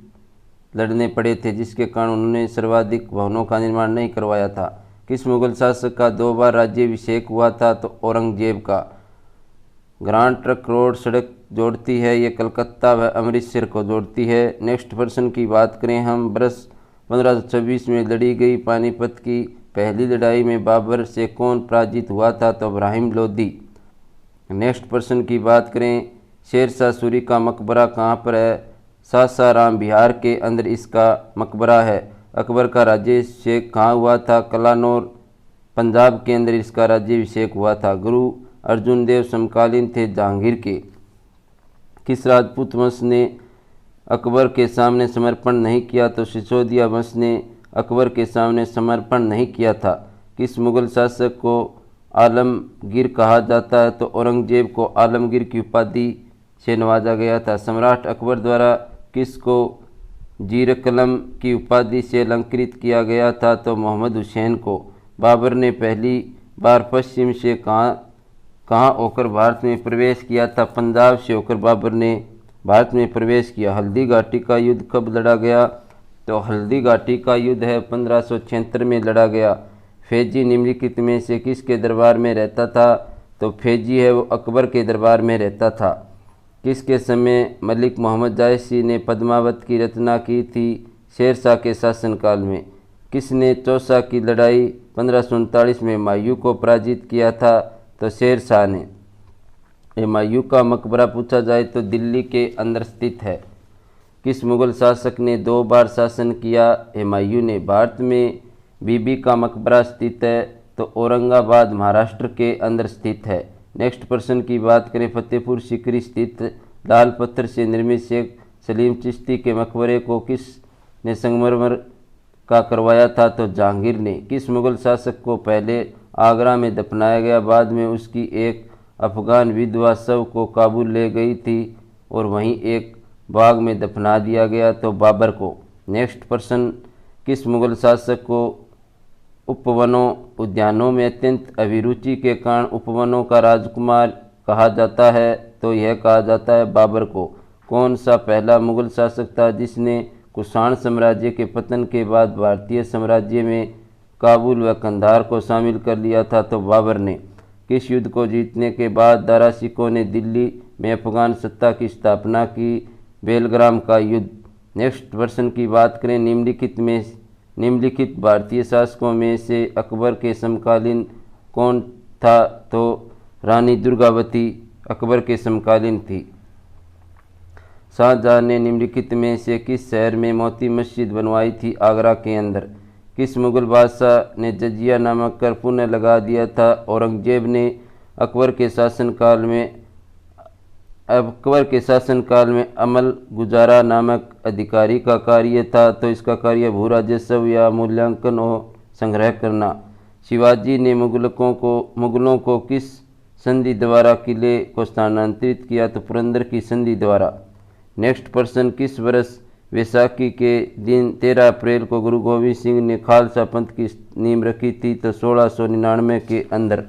S1: लड़ने पड़े थे, जिसके कारण उन्होंने सर्वाधिक भवनों का निर्माण नहीं करवाया था। किस मुगल शासक का 2 बार राज्याभिषेक हुआ था? तो औरंगजेब का। ग्रांड ट्रंक रोड सड़क जोड़ती है, ये कलकत्ता व अमृतसर को जोड़ती है। नेक्स्ट प्रश्न की बात करें हम, वर्ष 1526 में लड़ी गई पानीपत की पहली लड़ाई में बाबर से कौन पराजित हुआ था? तो इब्राहिम लोधी। नेक्स्ट प्रश्न की बात करें, शेरशाह सूरी का मकबरा कहाँ पर है? सासाराम बिहार के अंदर इसका मकबरा है। अकबर का राज्याभिषेक कहाँ हुआ था? कलानौर पंजाब के अंदर इसका राज्याभिषेक हुआ था। गुरु अर्जुन देव समकालीन थे जहांगीर के। किस राजपूत वंश ने अकबर के सामने समर्पण नहीं किया? तो सिसोदिया वंश ने अकबर के सामने समर्पण नहीं किया था। किस मुगल शासक को आलमगीर कहा जाता है? तो औरंगजेब को आलमगीर की उपाधि से नवाजा गया था। सम्राट अकबर द्वारा किसको जीर कलम की उपाधि से अलंकृत किया गया था? तो मोहम्मद हुसैन को। बाबर ने पहली बार पश्चिम से कहाँ होकर भारत में प्रवेश किया था? पंजाब से होकर बाबर ने भारत में प्रवेश किया। हल्दी घाटी का युद्ध कब लड़ा गया? तो हल्दी घाटी का युद्ध है 1576 में लड़ा गया। फैजी निम्नलिखित में से किसके दरबार में रहता था? तो फैजी है वो अकबर के दरबार में रहता था। किसके समय मलिक मोहम्मद जायसी ने पद्मावत की रचना की थी? शेरशाह के शासनकाल में। किसने चौसा की लड़ाई 1539 में हुमायूं को पराजित किया था? तो शेरशाह ने। हुमायूं का मकबरा पूछा जाए तो दिल्ली के अंदर स्थित है। किस मुगल शासक ने 2 बार शासन किया? हुमायूं ने। भारत में बीबी का मकबरा स्थित है, तो औरंगाबाद महाराष्ट्र के अंदर स्थित है। नेक्स्ट प्रश्न की बात करें, फतेहपुर सीकरी स्थित लाल पत्थर से निर्मित शेख सलीम चिश्ती के मकबरे को किसने संगमरमर का करवाया था? तो जहांगीर ने। किस मुगल शासक को पहले आगरा में दफनाया गया। बाद में उसकी एक अफगान विधवा शव को काबुल ले गई थी और वहीं एक बाग में दफना दिया गया। तो बाबर को। नेक्स्ट प्रश्न, किस मुगल शासक को उपवनों उद्यानों में अत्यंत अभिरुचि के कारण उपवनों का राजकुमार कहा जाता है? तो यह कहा जाता है बाबर को। कौन सा पहला मुगल शासक था जिसने कुषाण साम्राज्य के पतन के बाद भारतीय साम्राज्य में काबुल व कंधार को शामिल कर लिया था? तो बाबर ने। किस युद्ध को जीतने के बाद दारा शिकोह ने दिल्ली में अफगान सत्ता की स्थापना की? बेलग्राम का युद्ध। नेक्स्ट प्रश्न की बात करें, निम्नलिखित भारतीय शासकों में से अकबर के समकालीन कौन था? तो रानी दुर्गावती अकबर के समकालीन थी। शाहजहां ने निम्नलिखित में से किस शहर में मोती मस्जिद बनवाई थी? आगरा के अंदर। किस मुगल बादशाह ने जजिया नामक कर पुनः लगा दिया था? औरंगजेब ने। अकबर के शासनकाल में अमल गुजारा नामक अधिकारी का कार्य था। तो इसका कार्य भू राजस्व या मूल्यांकन और संग्रह करना। शिवाजी ने मुगलों को किस संधि द्वारा किले को स्थानांतरित किया? तो पुरंदर की संधि द्वारा। नेक्स्ट प्रश्न, किस वर्ष वैसाखी के दिन 13 अप्रैल को गुरु गोविंद सिंह ने खालसा पंथ की नींव रखी थी? तो 1699 के अंदर।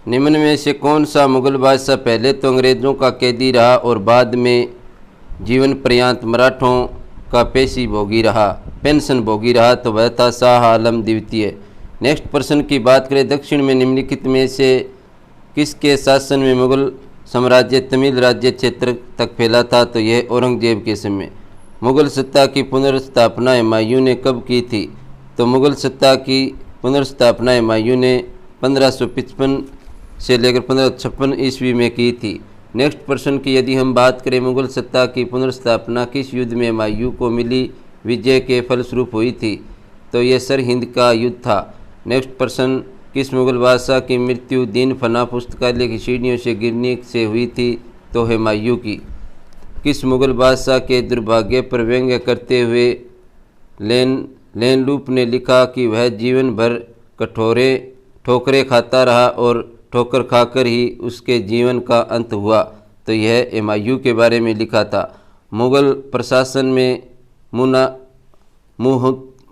S1: निम्न में से कौन सा मुगल बादशाह पहले तो अंग्रेज़ों का कैदी रहा और बाद में जीवन पर्यंत मराठों का पेंशन भोगी रहा? तो वह था शाह आलम द्वितीय। नेक्स्ट प्रश्न की बात करें, दक्षिण में निम्नलिखित में से किसके शासन में मुगल साम्राज्य तमिल राज्य क्षेत्र तक फैला था? तो यह औरंगजेब के समय। मुगल सत्ता की पुनर्स्थापना हुमायूं ने कब की थी? तो मुगल सत्ता की पुनर्स्थापना हुमायूं ने 1555 से लेकर 1556 ईस्वी में की थी। नेक्स्ट प्रश्न की यदि हम बात करें, मुगल सत्ता की पुनर्स्थापना किस युद्ध में हुमायूं को मिली विजय के फलस्वरूप हुई थी? तो यह सरहिंद का युद्ध था। नेक्स्ट प्रश्न, किस मुगल बादशाह की मृत्यु दीन फना पुस्तकालय की सीढ़ियों से गिरने से हुई थी? तो हुमायूं की। किस मुगल बादशाह के दुर्भाग्य पर व्यंग्य करते हुए लेनलूप ने लिखा कि वह जीवन भर ठोकरें खाता रहा और ठोकर खाकर ही उसके जीवन का अंत हुआ? तो यह हुमायूं के बारे में लिखा था। मुगल प्रशासन में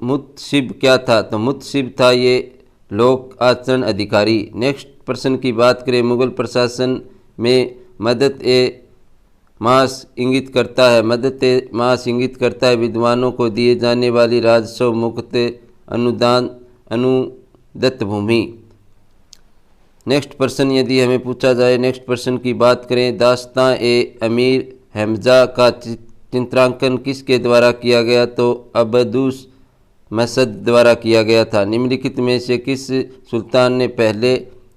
S1: मुत्सिब क्या था? तो मुत्सिब था ये लोक आचरण अधिकारी। नेक्स्ट प्रश्न की बात करें, मुगल प्रशासन में मदद ए मास इंगित करता है विद्वानों को दिए जाने वाली राजस्व मुक्त अनुदत्त भूमि। नेक्स्ट प्रश्न यदि हमें पूछा जाए, नेक्स्ट प्रश्न की बात करें, दास्तां ए अमीर हमजा का चित्रांकन किसके द्वारा किया गया? तो अबदूस मसद द्वारा किया गया था। निम्नलिखित में से किस सुल्तान ने पहले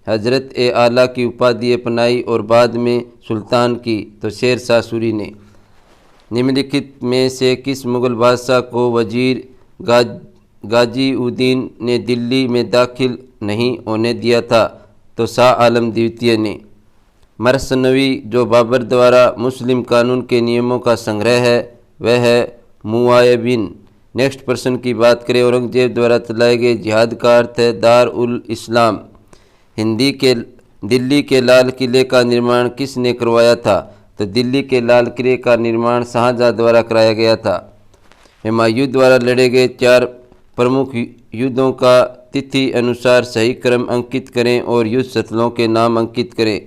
S1: हजरत ए आला की उपाधि अपनाई और बाद में सुल्तान की? तो शेर शाह सूरी ने। निम्नलिखित में से किस मुगल बादशाह को वजीर गाजी उद्दीन ने दिल्ली में दाखिल नहीं होने दिया था? तो शाह आलम द्वितीय ने। मरसनवी जो बाबर द्वारा मुस्लिम कानून के नियमों का संग्रह है वह है मुआयबिन। नेक्स्ट प्रश्न की बात करें, औरंगजेब द्वारा चलाए गए जिहाद का अर्थ है दार उल इस्लाम। दिल्ली के लाल किले का निर्माण किसने करवाया था? तो दिल्ली के लाल किले का निर्माण शाहजहां द्वारा कराया गया था। हुमायूं द्वारा लड़े गए 4 प्रमुख युद्धों का तिथि अनुसार सही क्रम अंकित करें और युद्ध स्थलों के नाम अंकित करें।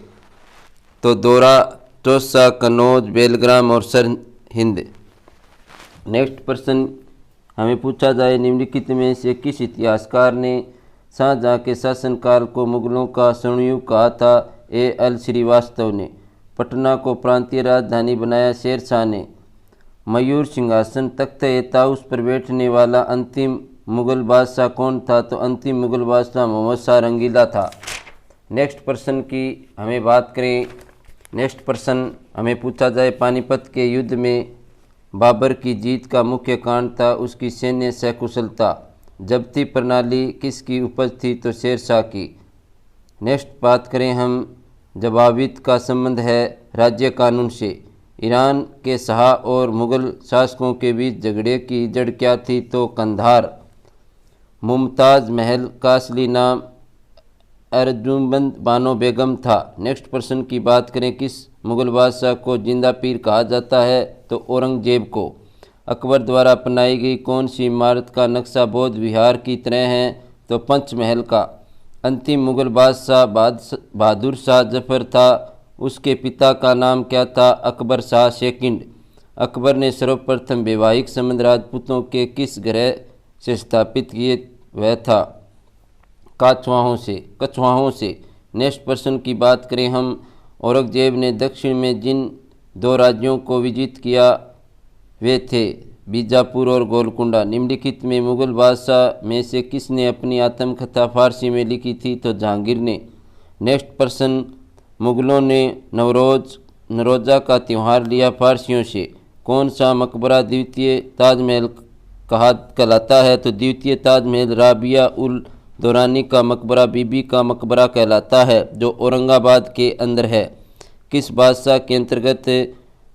S1: तो दौरा, तोसा, कन्नौज, बेलग्राम और सरहिंद। नेक्स्ट प्रश्न हमें पूछा जाए, निम्नलिखित में से किस इतिहासकार ने शाहजहां के शासनकाल को मुगलों का स्वर्णयुग कहा था? एल श्रीवास्तव ने। पटना को प्रांतीय राजधानी बनाया शेरशाह ने। मयूर सिंहासन तख्त ए ताउस पर बैठने वाला अंतिम मुगल बादशाह कौन था? तो अंतिम मुगल बादशाह मोहम्मद शाह रंगीला था। नेक्स्ट प्रश्न की हमें बात करें, नेक्स्ट प्रश्न हमें पूछा जाए, पानीपत के युद्ध में बाबर की जीत का मुख्य कारण था उसकी सैन्य सकुशलता। जब्ती प्रणाली किसकी उपज थी? तो शेरशाह की। नेक्स्ट बात करें हम, जवाबित का संबंध है राज्य कानून से। ईरान के शाह और मुग़ल शासकों के बीच झगड़े की जड़ क्या थी? तो कंधार। मुमताज़ महल का असली नाम अर्जुमंद बानो बेगम था। नेक्स्ट प्रश्न की बात करें, किस मुग़ल बादशाह को जिंदा पीर कहा जाता है? तो औरंगजेब को। अकबर द्वारा अपनाई गई कौन सी इमारत का नक्शा बौद्ध विहार की तरह है? तो पंचमहल का। अंतिम मुग़ल बादशाह बहादुर शाह जफ़र था, उसके पिता का नाम क्या था? अकबर शाह सेकंड। अकबर ने सर्वप्रथम वैवाहिक संबंध राजपूतों के किस ग्रह से स्थापित किए? वह था कछवाहों से। नेक्स्ट प्रश्न की बात करें हम, औरंगजेब ने दक्षिण में जिन दो राज्यों को विजित किया वे थे बीजापुर और गोलकुंडा। निम्नलिखित में मुग़ल बादशाह में से किसने अपनी आत्मकथा फारसी में लिखी थी? तो जहांगीर ने। नेक्स्ट प्रश्न, मुग़लों ने नरोजा का त्यौहार लिया फारसियों से। कौन सा मकबरा द्वितीय ताजमहल कहलाता है? तो द्वितीय ताजमहल राबिया उल दौरानी का मकबरा बीबी का मकबरा कहलाता है, जो औरंगाबाद के अंदर है। किस बादशाह के अंतर्गत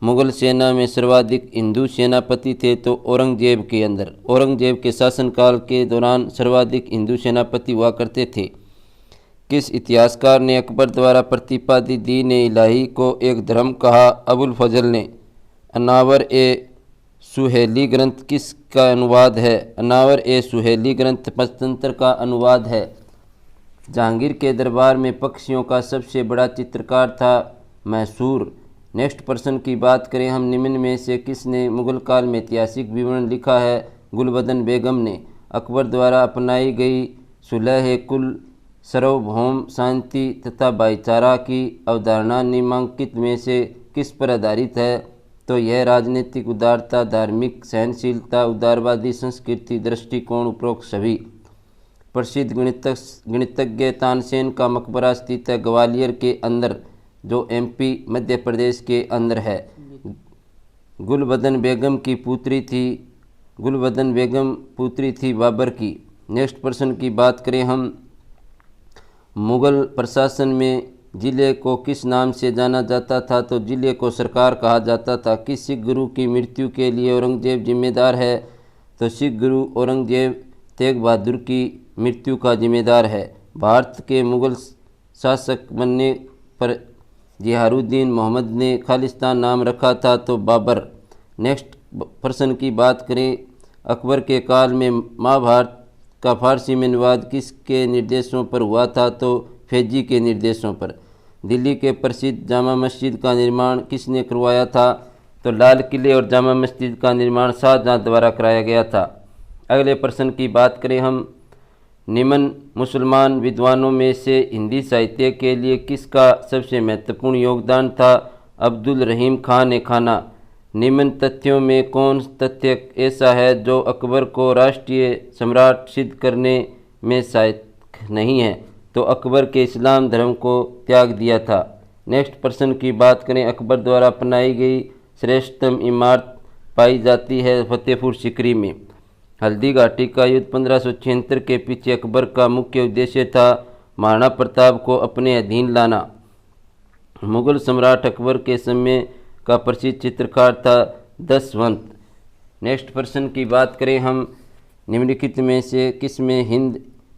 S1: मुग़ल सेना में सर्वाधिक हिंदू सेनापति थे? तो औरंगजेब के अंदर। औरंगजेब के शासनकाल के दौरान सर्वाधिक हिंदू सेनापति हुआ करते थे। किस इतिहासकार ने अकबर द्वारा प्रतिपादित दीन इलाही को एक धर्म कहा? अबुल फजल ने। अनावर ए सुहेली ग्रंथ किसका अनुवाद है? अनावर ए सुहेली ग्रंथ पंचतंत्र का अनुवाद है। जहांगीर के दरबार में पक्षियों का सबसे बड़ा चित्रकार था मैसूर। नेक्स्ट प्रश्न की बात करें हम, निम्न में से किसने मुग़ल काल में ऐतिहासिक विवरण लिखा है? गुलबदन बेगम ने। अकबर द्वारा अपनाई गई सुलह कुल सार्वभौम शांति तथा भाईचारा की अवधारणा निम्नलिखित में से किस पर आधारित है? तो यह राजनीतिक उदारता, धार्मिक सहनशीलता, उदारवादी संस्कृति, दृष्टिकोण, उपरोक्त सभी। प्रसिद्ध गणितज्ञ तानसेन का मकबरा स्थित है ग्वालियर के अंदर, जो एमपी मध्य प्रदेश के अंदर है। गुलबदन बेगम पुत्री थी बाबर की। नेक्स्ट प्रश्न की बात करें हम, मुग़ल प्रशासन में जिले को किस नाम से जाना जाता था? तो जिले को सरकार कहा जाता था। किस सिख गुरु की मृत्यु के लिए औरंगजेब जिम्मेदार है? तो सिख गुरु औरंगजेब तेग बहादुर की मृत्यु का जिम्मेदार है। भारत के मुग़ल शासक बनने पर जिहारुद्दीन मोहम्मद ने खालिस्तान नाम रखा था, तो बाबर। नेक्स्ट प्रश्न की बात करें, अकबर के काल में महाभारत का फारसी में अनुवाद किसके निर्देशों पर हुआ था? तो फैजी के निर्देशों पर। दिल्ली के प्रसिद्ध जामा मस्जिद का निर्माण किसने करवाया था? तो लाल किले और जामा मस्जिद का निर्माण शाहजहां द्वारा कराया गया था। अगले प्रश्न की बात करें हम, निम्न मुसलमान विद्वानों में से हिंदी साहित्य के लिए किसका सबसे महत्वपूर्ण योगदान था? अब्दुल रहीम खान ए खाना। निम्न तथ्यों में कौन तथ्य ऐसा है जो अकबर को राष्ट्रीय सम्राट सिद्ध करने में सहायक नहीं है? तो अकबर के इस्लाम धर्म को त्याग दिया था। नेक्स्ट प्रश्न की बात करें, अकबर द्वारा अपनाई गई श्रेष्ठतम इमारत पाई जाती है फतेहपुर सीकरी में। हल्दी घाटी का युद्ध 1576 के पीछे अकबर का मुख्य उद्देश्य था महाराणा प्रताप को अपने अधीन लाना। मुग़ल सम्राट अकबर के समय का प्रसिद्ध चित्रकार था दशवंत। नेक्स्ट प्रश्न की बात करें हम, निम्नलिखित में से किसमें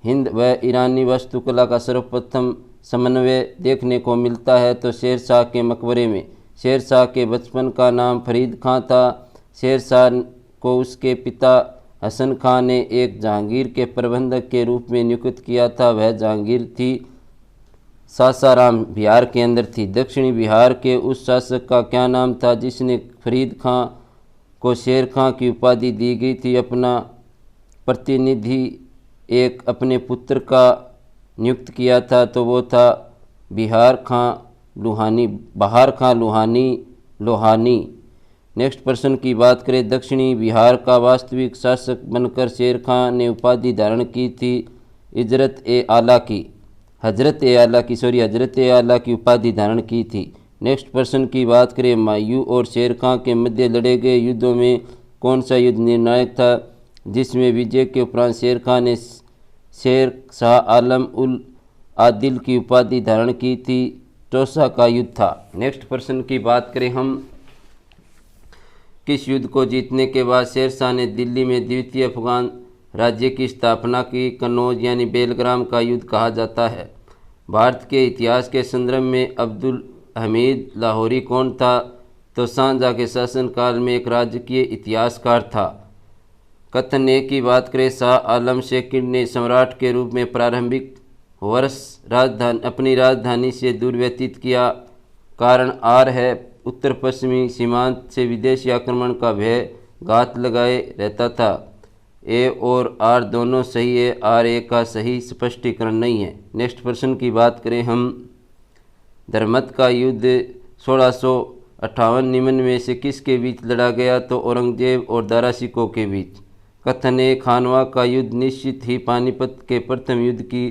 S1: हिंद व ईरानी वास्तुकला का सर्वप्रथम समन्वय देखने को मिलता है? तो शेरशाह के मकबरे में। शेरशाह के बचपन का नाम फरीद खां था। शेरशाह को उसके पिता हसन खां ने एक जहांगीर के प्रबंधक के रूप में नियुक्त किया था। वह जहांगीर थी सासाराम बिहार के अंदर थी। दक्षिणी बिहार के उस शासक का क्या नाम था जिसने फरीद खां को शेर खां की उपाधि दी गई थी? अपना प्रतिनिधि एक अपने पुत्र का नियुक्त किया था, तो वो था बहार खां लोहानी। नेक्स्ट प्रश्न की बात करें, दक्षिणी बिहार का वास्तविक शासक बनकर शेर खां ने उपाधि धारण की थी हजरत ए आला की उपाधि धारण की थी। नेक्स्ट प्रश्न की बात करें, हुमायूं और शेर खां के मध्य लड़े गए युद्धों में कौन सा युद्ध निर्णायक था जिसमें विजय के उपरांत शेर खां ने शेर शाह आलम उल आदिल की उपाधि धारण की थी? टोसा का युद्ध था। नेक्स्ट प्रश्न की बात करें हम, किस युद्ध को जीतने के बाद शेर शाह ने दिल्ली में द्वितीय अफगान राज्य की स्थापना की कन्नौज यानी बेलग्राम का युद्ध कहा जाता है। भारत के इतिहास के संदर्भ में अब्दुल हमीद लाहौरी कौन था? तो शाहजहाँ के शासनकाल में एक राजकीय इतिहासकार था। कथन ए की बात करें, शाह आलम सेकंड ने सम्राट के रूप में प्रारंभिक वर्ष अपनी राजधानी से दूर व्यतीत किया। कारण आर है, उत्तर पश्चिमी सीमांत से विदेशी आक्रमण का भय घात लगाए रहता था। ए और आर दोनों सही है, आर ए का सही स्पष्टीकरण नहीं है। नेक्स्ट प्रश्न की बात करें हम, धर्मत का युद्ध 1658 निम्न में से किसके बीच लड़ा गया? तो औरंगजेब और दारा सिकों के बीच। कथन ए, खानवा का युद्ध निश्चित ही पानीपत के प्रथम युद्ध की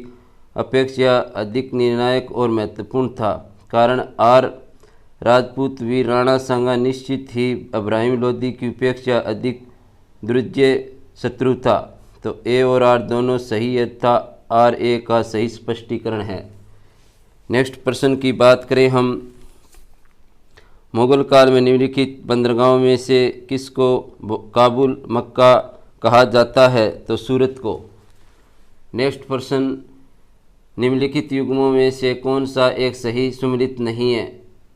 S1: अपेक्षा अधिक निर्णायक और महत्वपूर्ण था। कारण आर, राजपूत वीर राणा सांगा निश्चित ही इब्राहिम लोदी की अपेक्षा अधिक द्रुज्य शत्रु था। तो ए और आर दोनों सही है था, आर ए का सही स्पष्टीकरण है। नेक्स्ट प्रश्न की बात करें हम, मुगल काल में निम्नलिखित बंदरगाहों में से किसको काबुल मक्का कहा जाता है? तो सूरत को। नेक्स्ट प्रश्न, निम्नलिखित युग्मों में से कौन सा एक सही सुमेलित नहीं है?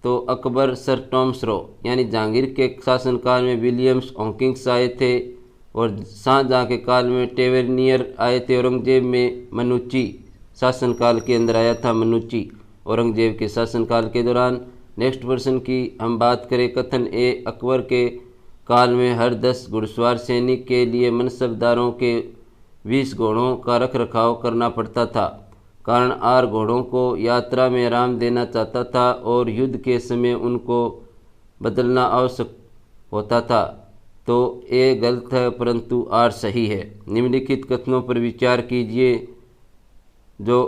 S1: तो अकबर सर टॉमस रो यानी जहांगीर के शासनकाल में विलियम्स हॉकिंग्स आए थे और शाहजहाँ के काल में टेवेर्नियर आए थे। औरंगजेब में मनुची शासनकाल के अंदर आया था, मनुची औरंगजेब के शासनकाल के दौरान। नेक्स्ट प्रश्न की हम बात करें, कथन ए, अकबर के काल में हर 10 घुड़सवार सैनिक के लिए मनसबदारों के 20 घोड़ों का रख रखाव करना पड़ता था। कारण आर, घोड़ों को यात्रा में आराम देना चाहता था और युद्ध के समय उनको बदलना आवश्यक होता था। तो ए गलत है परंतु आर सही है। निम्नलिखित कथनों पर विचार कीजिए। जो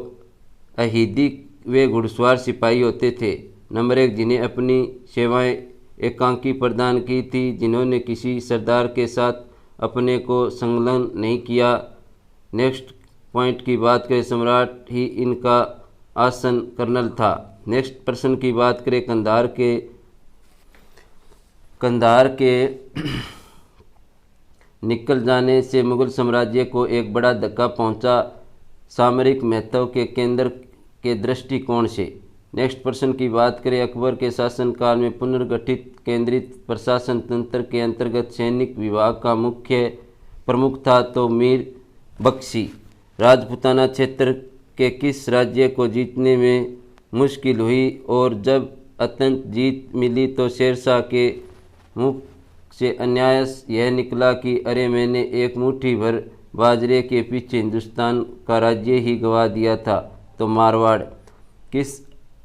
S1: अहीदी वे घुड़सवार सिपाही होते थे। नंबर 1, जिन्हें अपनी सेवाएं एकांकी प्रदान की थी, जिन्होंने किसी सरदार के साथ अपने को संलग्न नहीं किया। नेक्स्ट पॉइंट की बात करें, सम्राट ही इनका आसन कर्नल था। नेक्स्ट प्रश्न की बात करें, कंधार के निकल जाने से मुगल साम्राज्य को एक बड़ा धक्का पहुंचा, सामरिक महत्व के केंद्र के दृष्टिकोण से। नेक्स्ट प्रश्न की बात करें, अकबर के शासनकाल में पुनर्गठित केंद्रित प्रशासन तंत्र के अंतर्गत सैनिक विभाग का मुख्य प्रमुख था। तो मीर बख्शी। राजपूताना क्षेत्र के किस राज्य को जीतने में मुश्किल हुई और जब अत्यंत जीत मिली तो शेरशाह के मुख से अन्यायस यह निकला कि अरे मैंने एक मुट्ठी भर बाजरे के पीछे हिंदुस्तान का राज्य ही गंवा दिया था। तो मारवाड़। किस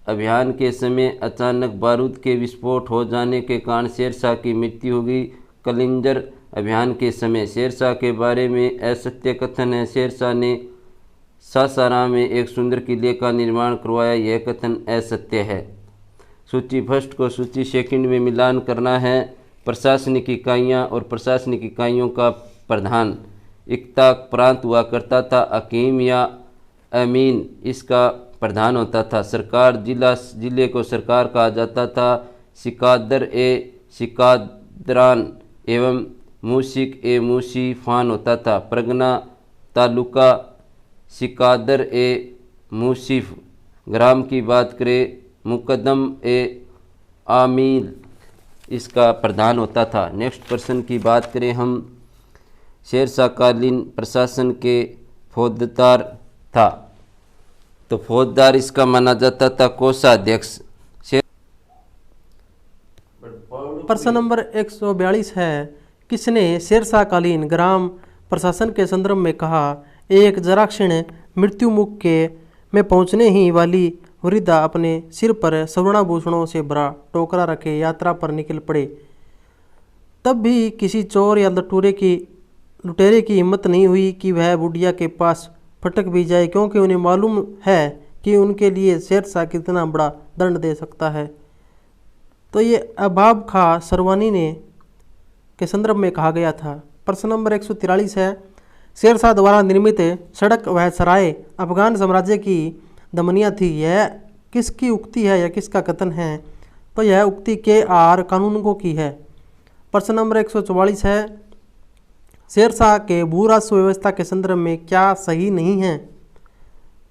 S1: अभियान के समय अचानक बारूद के विस्फोट हो जाने के कारण शेरशाह की मृत्यु हो गई? कलिंजर अभियान के समय। शेरशाह के बारे में असत्य कथन है, शेरशाह ने सासाराम में एक सुंदर किले का निर्माण करवाया, यह कथन असत्य है। सूची फर्स्ट को सूची सेकंड में मिलान करना है। प्रशासनिक इकाइयाँ और प्रशासनिक इकाइयों का प्रधान इकता प्रांत हुआ करता था, हकीम या अमीन इसका प्रधान होता था। सरकार जिले को सरकार कहा जाता था। सिकादर ए सिकादरान एवं मूसिक ए मूसीफान होता था। परगना तालुका सिकादर ए मूसिफ। ग्राम की बात करें, मुकदम ए आमील इसका प्रधान होता था। नेक्स्ट प्रश्न की बात करें हम, शेरशाहकालीन प्रशासन के फौजदार था। तो फौजदार इसका माना जाता था कोषाध्यक्ष।
S2: प्रश्न नंबर 142 है, किसने शेरशाहकालीन ग्राम प्रशासन के संदर्भ में कहा? एक जराक्षिण मृत्यु मुख के में पहुंचने ही वाली वृद्धा अपने सिर पर स्वर्णाभूषणों से भरा टोकरा रखे यात्रा पर निकल पड़े। तब भी किसी चोर या लुटेरे की हिम्मत नहीं हुई कि वह बुढ़िया के पास फटक भी जाए, क्योंकि उन्हें मालूम है कि उनके लिए शेरशाह कितना बड़ा दंड दे सकता है। तो ये अबाब खां सरवानी ने के संदर्भ में कहा गया था। प्रश्न नंबर 143 है, शेरशाह द्वारा निर्मित सड़क वह सराय अफगान साम्राज्य की दमनिया थी, यह किसकी उक्ति है या किसका कथन है? तो यह उक्ति के आर कानूनगो की है। प्रश्न नंबर 144 है, शेरशाह के भू राजस्व व्यवस्था के संदर्भ में क्या सही नहीं है?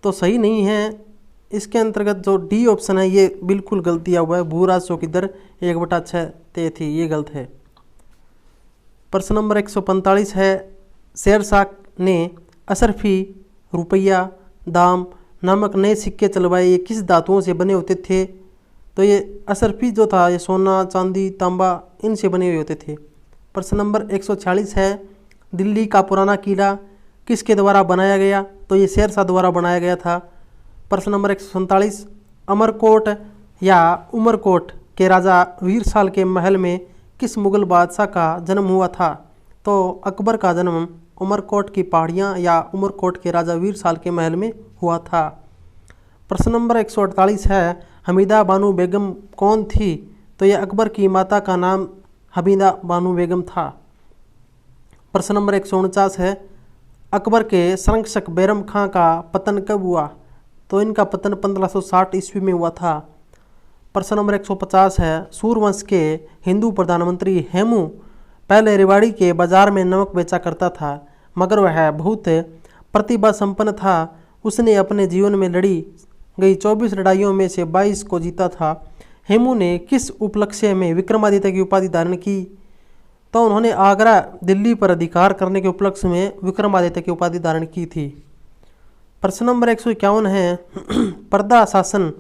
S2: तो सही नहीं है। इसके अंतर्गत जो डी ऑप्शन है ये बिल्कुल गलत दिया हुआ है। भू राजस्व की दर 1/6 तय थी, ये गलत है। प्रश्न नंबर 145 है, शेरशाह ने असरफी, रुपया, दाम नामक नए सिक्के चलवाए, ये किस धातुओं से बने होते थे? तो ये असरफी जो था ये सोना, चांदी, तांबा इनसे बने हुए होते थे। प्रश्न नंबर 146 है, दिल्ली का पुराना किला किसके द्वारा बनाया गया? तो ये शेरशाह द्वारा बनाया गया था। प्रश्न नंबर 147, अमरकोट या उमरकोट के राजा वीरसाल के महल में किस मुगल बादशाह का जन्म हुआ था? तो अकबर का जन्म उमरकोट की पहाड़ियाँ या उमरकोट के राजा वीरसाल के महल में हुआ था। प्रश्न नंबर 148 है, हमीदा बानो बेगम कौन थी? तो यह अकबर की माता का नाम हमीदा बानो बेगम था। प्रश्न नंबर 149 है, अकबर के संरक्षक बैरम खां का पतन कब हुआ? तो इनका पतन 1560 ईस्वी में हुआ था। प्रश्न नंबर 150 है, सूर्यवंश के हिंदू प्रधानमंत्री हेमू पहले रेवाड़ी के बाजार में नमक बेचा करता था, मगर वह बहुत प्रतिभा संपन्न था। उसने अपने जीवन में लड़ी गई 24 लड़ाइयों में से 22 को जीता था। हेमू ने किस उपलक्ष्य में विक्रमादित्य की उपाधि धारण की? तो उन्होंने आगरा दिल्ली पर अधिकार करने के उपलक्ष्य में विक्रमादित्य की उपाधि धारण की थी। प्रश्न नंबर 151 है, पर्दा शासन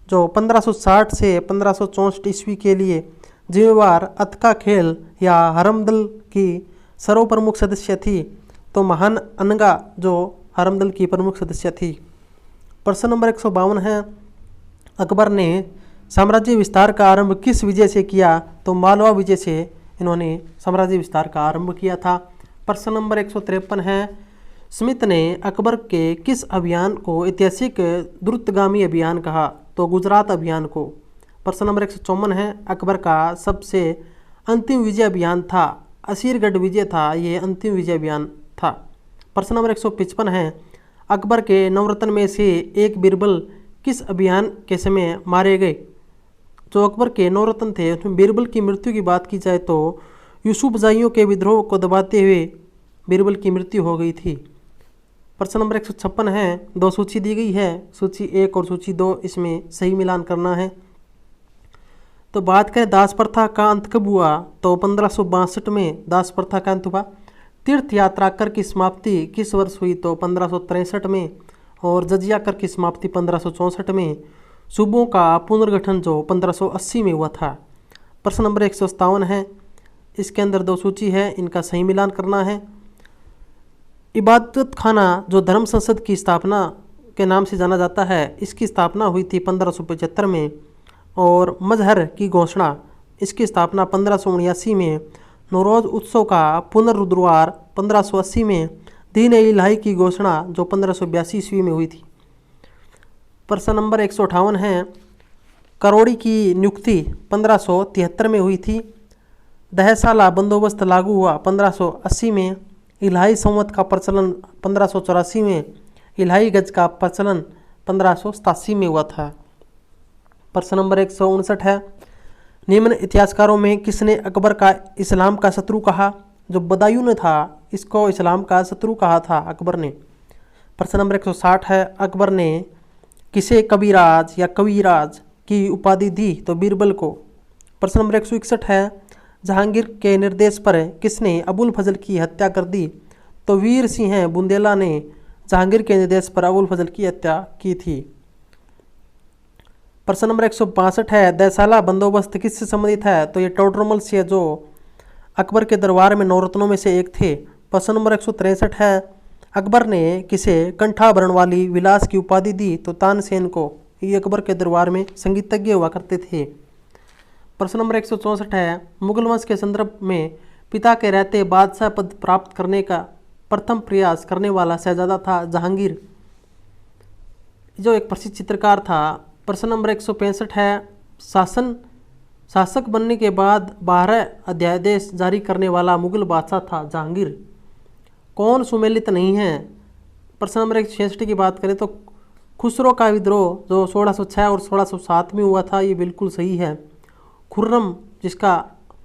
S2: जो 1560 से 1564 ईस्वी के लिए जिम्मेवार अतका खेल या हरमदल की सर्वप्रमुख सदस्य थी? तो महान अनगा जो हरमदल की प्रमुख सदस्य थी। प्रश्न नंबर 152 है, अकबर ने साम्राज्य विस्तार का आरंभ किस विजय से किया? तो मालवा विजय से इन्होंने साम्राज्य विस्तार का आरंभ किया था। प्रश्न नंबर 153 है, स्मिथ ने अकबर के किस अभियान को ऐतिहासिक द्रुतगामी अभियान कहा? तो गुजरात अभियान को। प्रश्न नंबर 154 है, अकबर का सबसे अंतिम विजय अभियान था असीरगढ़ विजय था, ये अंतिम विजय अभियान था। प्रश्न नंबर 155 है, अकबर के नवरत्न में से एक बीरबल किस अभियान के समय मारे गए? जो अकबर के नवरत्न थे उसमें बीरबल की मृत्यु की बात की जाए तो यूसुफजाइयों के विद्रोह को दबाते हुए बीरबल की मृत्यु हो गई थी। प्रश्न नंबर 156 है, दो सूची दी गई है, सूची 1 और सूची 2, इसमें सही मिलान करना है। तो बात करें दास प्रथा का अंत कब हुआ? तो 1562 में दास प्रथा का अंत हुआ। तीर्थ यात्रा कर की समाप्ति किस वर्ष हुई? तो 1563 में। और जजिया कर की समाप्ति 1564 में। सूबों का पुनर्गठन जो 1580 में हुआ था। प्रश्न नंबर 157 है, इसके अंदर 2 सूची है, इनका सही मिलान करना है। इबादत खाना जो धर्म संसद की स्थापना के नाम से जाना जाता है, इसकी स्थापना हुई थी 1575 में। और मजहर की घोषणा, इसकी स्थापना 1579 में। नौरोज उत्सव का पुनरुद्वार 1580 में। दीन इलाही की घोषणा जो 1582 ईस्वी में हुई थी। प्रश्न नंबर 158 है, करोड़ी की नियुक्ति 1573 में हुई थी। 10 साला बंदोबस्त लागू हुआ 1580 में। इलाही संवत का प्रचलन 1584 में। इलाही गज का प्रचलन 1587 में हुआ था। प्रश्न नंबर 159 है, निम्न इतिहासकारों में किसने अकबर का इस्लाम का शत्रु कहा? जो बदायूं था इसको इस्लाम का शत्रु कहा था अकबर ने। प्रश्न नंबर 160 है, अकबर ने किसे कविराज या कविराज की उपाधि दी? तो बीरबल को। प्रश्न नंबर 161 है, जहांगीर के निर्देश पर किसने अबुल फजल की हत्या कर दी? तो वीर सिंह बुंदेला ने जहांगीर के निर्देश पर अबुल फजल की हत्या की थी। प्रश्न नंबर 162 है, दहसाला बंदोबस्त किससे संबंधित है? तो ये टोडरमल से जो अकबर के दरबार में नौरत्नों में से एक थे। प्रश्न नंबर 163 है, अकबर ने किसे कंठाभरण वाली विलास की उपाधि दी? तो तानसेन को। ये अकबर के दरबार में संगीतज्ञ हुआ करते थे। प्रश्न नंबर 164 है, मुगल वंश के संदर्भ में पिता के रहते बादशाह पद प्राप्त करने का प्रथम प्रयास करने वाला शहजादा था जहांगीर, जो एक प्रसिद्ध चित्रकार था। प्रश्न नंबर 165 है, शासक बनने के बाद 12 अध्यादेश जारी करने वाला मुगल बादशाह था जहांगीर। कौन सुमेलित नहीं है? प्रश्न नंबर 166 की बात करें तो खुसरो का विद्रोह जो 1606 और 1607 में हुआ था, ये बिल्कुल सही है। खुर्रम जिसका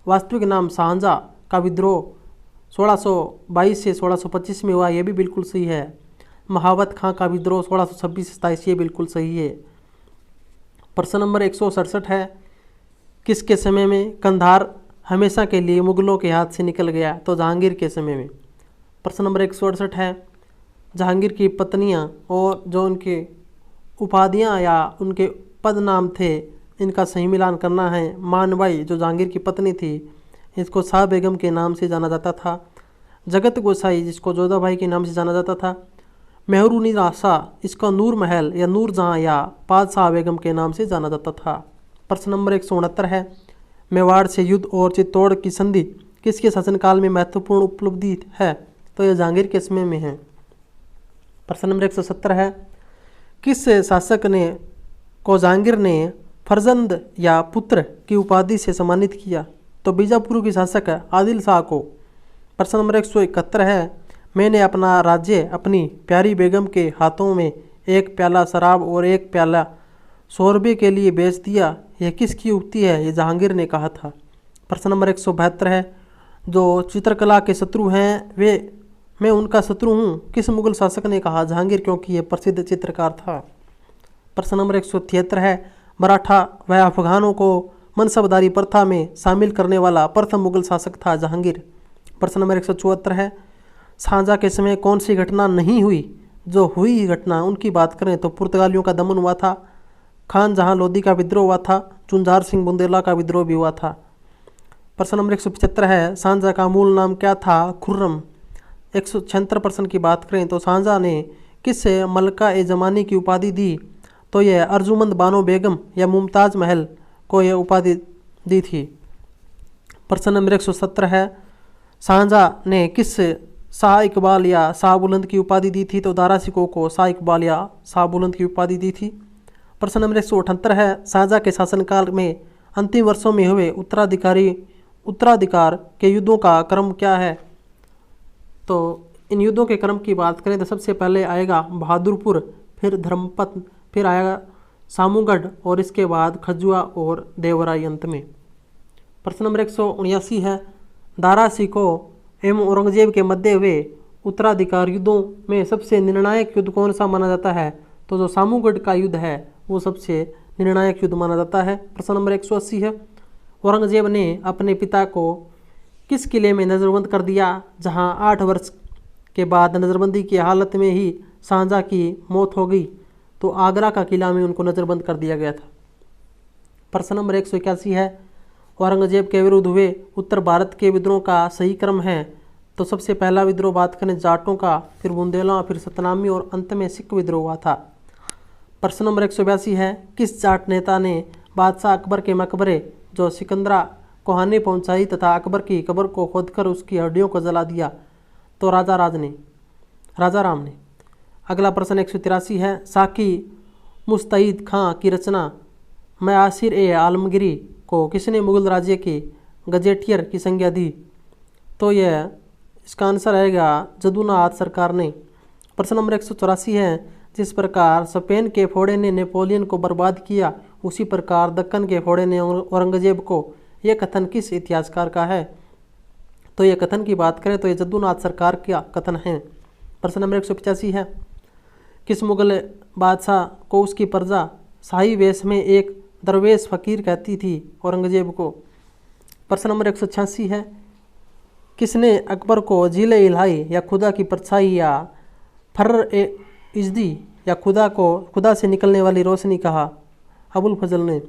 S2: वास्तविक नाम शाहजहाँ का विद्रोह 1622 से 1625 में हुआ, ये भी बिल्कुल सही है। महावत खां का विद्रोह 1626 से 27, ये बिल्कुल सही है। प्रश्न नंबर 167 है, किसके समय में कंधार हमेशा के लिए मुगलों के हाथ से निकल गया? तो जहांगीर के समय में। प्रश्न नंबर 168 है, जहांगीर की पत्नियां और जो उनके उपाधियां या उनके पद नाम थे, इनका सही मिलान करना है। मानबाई जो जहांगीर की पत्नी थी, इसको शाह बेगम के नाम से जाना जाता था। जगत गोसाई जिसको जोधाबाई के नाम से जाना जाता था। मेहरुनिसा इसको नूर महल या नूर जहाँ या पादशाह बेगम के नाम से जाना जाता था। प्रश्न नंबर 169 है, मेवाड़ से युद्ध और चित्तौड़ की संधि किसके शासनकाल में महत्वपूर्ण उपलब्धि है? तो यह जहांगीर के समय में है। प्रश्न नंबर 170 है, किस शासक ने को जहांगीर ने फर्जंद या पुत्र की उपाधि से सम्मानित किया? तो बीजापुर के शासक आदिल शाह को। प्रश्न नंबर 171 है, मैंने अपना राज्य अपनी प्यारी बेगम के हाथों में एक प्याला शराब और एक प्याला शोरबे के लिए बेच दिया, यह किसकी उक्ति है? ये जहांगीर ने कहा था। प्रश्न नंबर 172 है, जो चित्रकला के शत्रु हैं वे मैं उनका शत्रु हूँ, किस मुगल शासक ने कहा? जहांगीर, क्योंकि यह प्रसिद्ध चित्रकार था। प्रश्न नंबर 173 है, मराठा व अफगानों को मनसबदारी प्रथा में शामिल करने वाला प्रथम मुगल शासक था जहांगीर। प्रश्न नंबर 174 है, शाहजहाँ के समय कौन सी घटना नहीं हुई? जो हुई घटना उनकी बात करें तो पुर्तगालियों का दमन हुआ था, खान जहां लोधी का विद्रोह हुआ था, चुंजार सिंह बुंदेला का विद्रोह भी हुआ था। प्रश्न नंबर 175 है, शाहजहाँ का मूल नाम क्या था? खुर्रम। 176 प्रश्न की बात करें तो शाहजहाँ ने किस मलका ए जमानी की उपाधि दी? तो यह अर्जुमंद बानो बेगम या मुमताज़ महल को यह उपाधि दी थी। प्रश्न नंबर 170 है, शाहजहाँ ने किस शाह इकबाल या शाह बुलंद की उपाधि दी थी? तो दारा सिकोह को शाह इकबाल या शाह बुलंद की उपाधि दी थी। प्रश्न नंबर 178 है, शाहजहाँ के शासनकाल में अंतिम वर्षों में हुए उत्तराधिकार के युद्धों का क्रम क्या है? तो इन युद्धों के क्रम की बात करें तो सबसे पहले आएगा बहादुरपुर, फिर धर्मपत, फिर आएगा सामूगढ़ और इसके बाद खजुआ और देवराई अंत में। प्रश्न नंबर 179 है, दारा सिकोह एवं औरंगजेब के मध्य हुए उत्तराधिकार युद्धों में सबसे निर्णायक युद्ध कौन सा माना जाता है? तो जो सामूगढ़ का युद्ध है वो सबसे निर्णायक युद्ध माना जाता है। प्रश्न नंबर 180 है, औरंगजेब ने अपने पिता को किस किले में नज़रबंद कर दिया? जहां 8 वर्ष के बाद नज़रबंदी की हालत में ही शाहजहाँ की मौत हो गई, तो आगरा का किला में उनको नज़रबंद कर दिया गया था। प्रश्न नंबर 181 है, औरंगजेब के विरुद्ध हुए उत्तर भारत के विद्रोह का सही क्रम है? तो सबसे पहला विद्रोह बात करें जाटों का, फिर बुंदेला, फिर सतनामी और अंत में सिख विद्रोह हुआ था। प्रश्न नंबर 182 है, किस जाट नेता ने बादशाह अकबर के मकबरे जो सिकंदरा को हानि पहुंचाई तथा अकबर की कब्र को खोदकर उसकी हड्डियों को जला दिया? तो राजा राम ने। अगला प्रश्न 183 है, साकी मुस्तईद खां की रचना मयासिर ए आलमगिरी को किसने मुगल राज्य के गजेटियर की संज्ञा दी? तो यह इसका आंसर आएगा जदुनाथ सरकार ने। प्रश्न नंबर 184 है, जिस प्रकार स्पेन के फोड़े ने नेपोलियन को बर्बाद किया, उसी प्रकार दक्कन के फोड़े ने औरंगजेब को, यह कथन किस इतिहासकार का है? तो यह कथन की बात करें तो यह जद्दूनाथ सरकार का कथन है। प्रश्न नंबर 185 है, किस मुगल बादशाह को उसकी प्रजा शाही वेश में एक दरवेश फकीर कहती थी? औरंगजेब को। प्रश्न नंबर 186 है, किसने अकबर को जिले इलाही या खुदा की परछाई या फर्र ए इज्दी या खुदा से निकलने वाली रोशनी कहा? अबुल फजल ने।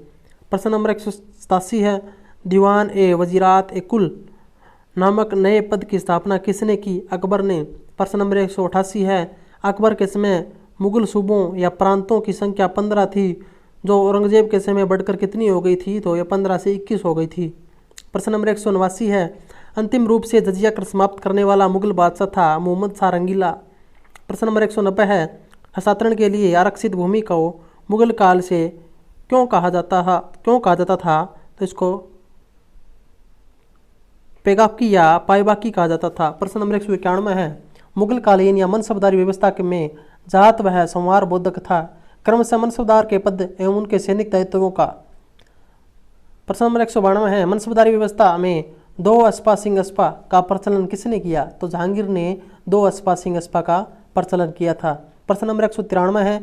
S2: प्रश्न नंबर 187 है, दीवान ए वजीरात ए कुल नामक नए पद की स्थापना किसने की? अकबर ने। प्रश्न नंबर 188 है, अकबर के समय मुगल सूबों या प्रांतों की संख्या 15 थी, जो औरंगजेब के समय बढ़कर कितनी हो गई थी? तो यह 15 से 21 हो गई थी। प्रश्न नंबर 189 है, अंतिम रूप से जजिया कर समाप्त करने वाला मुगल बादशाह था मोहम्मद शाह रंगीला। प्रश्न नंबर 190 है, हस्तांतरण के लिए आरक्षित भूमि को मुगल काल से क्यों कहा जाता था? तो इसको पेगाकी या पाईबाकी कहा जाता था। प्रश्न नंबर 191 है, मुगल कालीन या मनसबदारी व्यवस्था में जात वह संवार बोधक था, क्रमशः मनसबदार के पद एवं उनके सैनिक दायित्वों का। प्रश्न नंबर 192 है, मनसबदारी व्यवस्था में दो अस्पा सिंह अस्पा का प्रचलन किसने किया? तो जहांगीर ने दो अस्पा सिंह अस्पा का प्रचलन किया था। प्रश्न नंबर 193 है,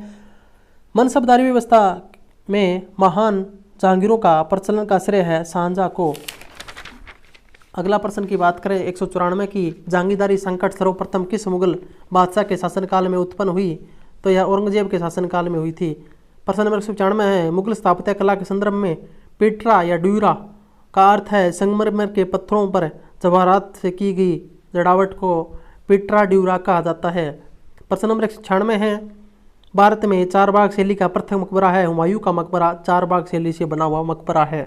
S2: मनसबदारी व्यवस्था में महान जहांगीरों का प्रचलन का श्रेय है शाहजहां को। अगला प्रश्न की बात करें 194 की, जहांगीरदारी संकट सर्वप्रथम किस मुगल बादशाह के शासनकाल में उत्पन्न हुई? तो यह औरंगजेब के शासनकाल में हुई थी। प्रश्न नंबर 195 है, मुगल स्थापत्य कला के संदर्भ में पेट्रा या ड्यूरा का अर्थ है संगमरमर के पत्थरों पर जवाहरात से की गई जड़ावट को पेट्रा ड्यूरा कहा जाता है। प्रश्न नंबर 196 है, भारत में चार बाग शैली का प्रथम मकबरा है हुमायूं का मकबरा चार बाग शैली से बना हुआ मकबरा है।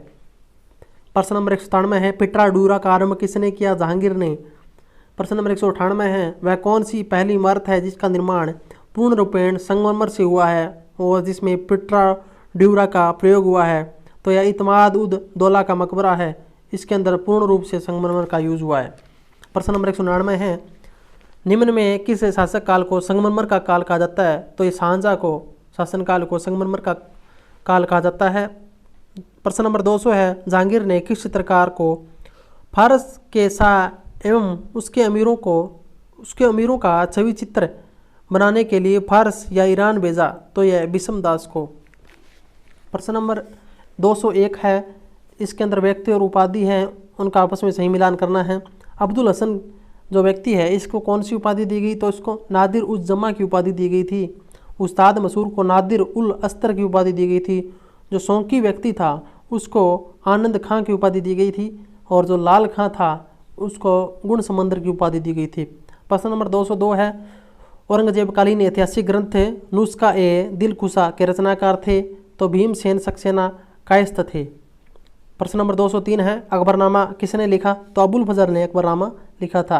S2: प्रश्न नंबर 197 है, पेट्रा ड्यूरा का आरंभ किसने किया? जहांगीर ने। प्रश्न नंबर 198 है, वह कौन सी पहली इमारत है जिसका निर्माण पूर्ण रूपेण संगमरमर से हुआ है और जिसमें पेट्रा ड्यूरा का प्रयोग हुआ है? तो यह इतमाद उद दौला का मकबरा है, इसके अंदर पूर्ण रूप से संगमरमर का यूज हुआ है। प्रश्न नंबर 199 है, निम्न में किस शासक काल को संगमरमर का काल कहा जाता है? तो ये शाहजहां को शासनकाल को संगमरमर का काल कहा जाता है। प्रश्न नंबर 200 है, जहांगीर ने किस चित्रकार को फारस के शाह एवं उसके अमीरों का छवि चित्र बनाने के लिए फारस या ईरान भेजा? तो यह बिशम दास को। प्रश्न नंबर 201 है, इसके अंदर व्यक्ति और उपाधि है उनका आपस में सही मिलान करना है। अब्दुल हसन जो व्यक्ति है इसको कौन सी उपाधि दी गई? तो इसको नादिर उज जमा की उपाधि दी गई थी। उस्ताद मसूर को नादिर उल अस्तर की उपाधि दी गई थी। जो सौंकी व्यक्ति था उसको आनंद खां की उपाधि दी गई थी और जो लाल खां था उसको गुण समंदर की उपाधि दी गई थी। प्रश्न नंबर 202 है, औरंगजेबकालीन ऐतिहासिक ग्रंथ थे नुस्खा ए दिलकुशा के रचनाकार थे? तो भीमसेन सक्सेना कायस्थ थे। प्रश्न नंबर 203 है, अकबरनामा किसने लिखा? तो अबुल फजल ने अकबरनामा लिखा था।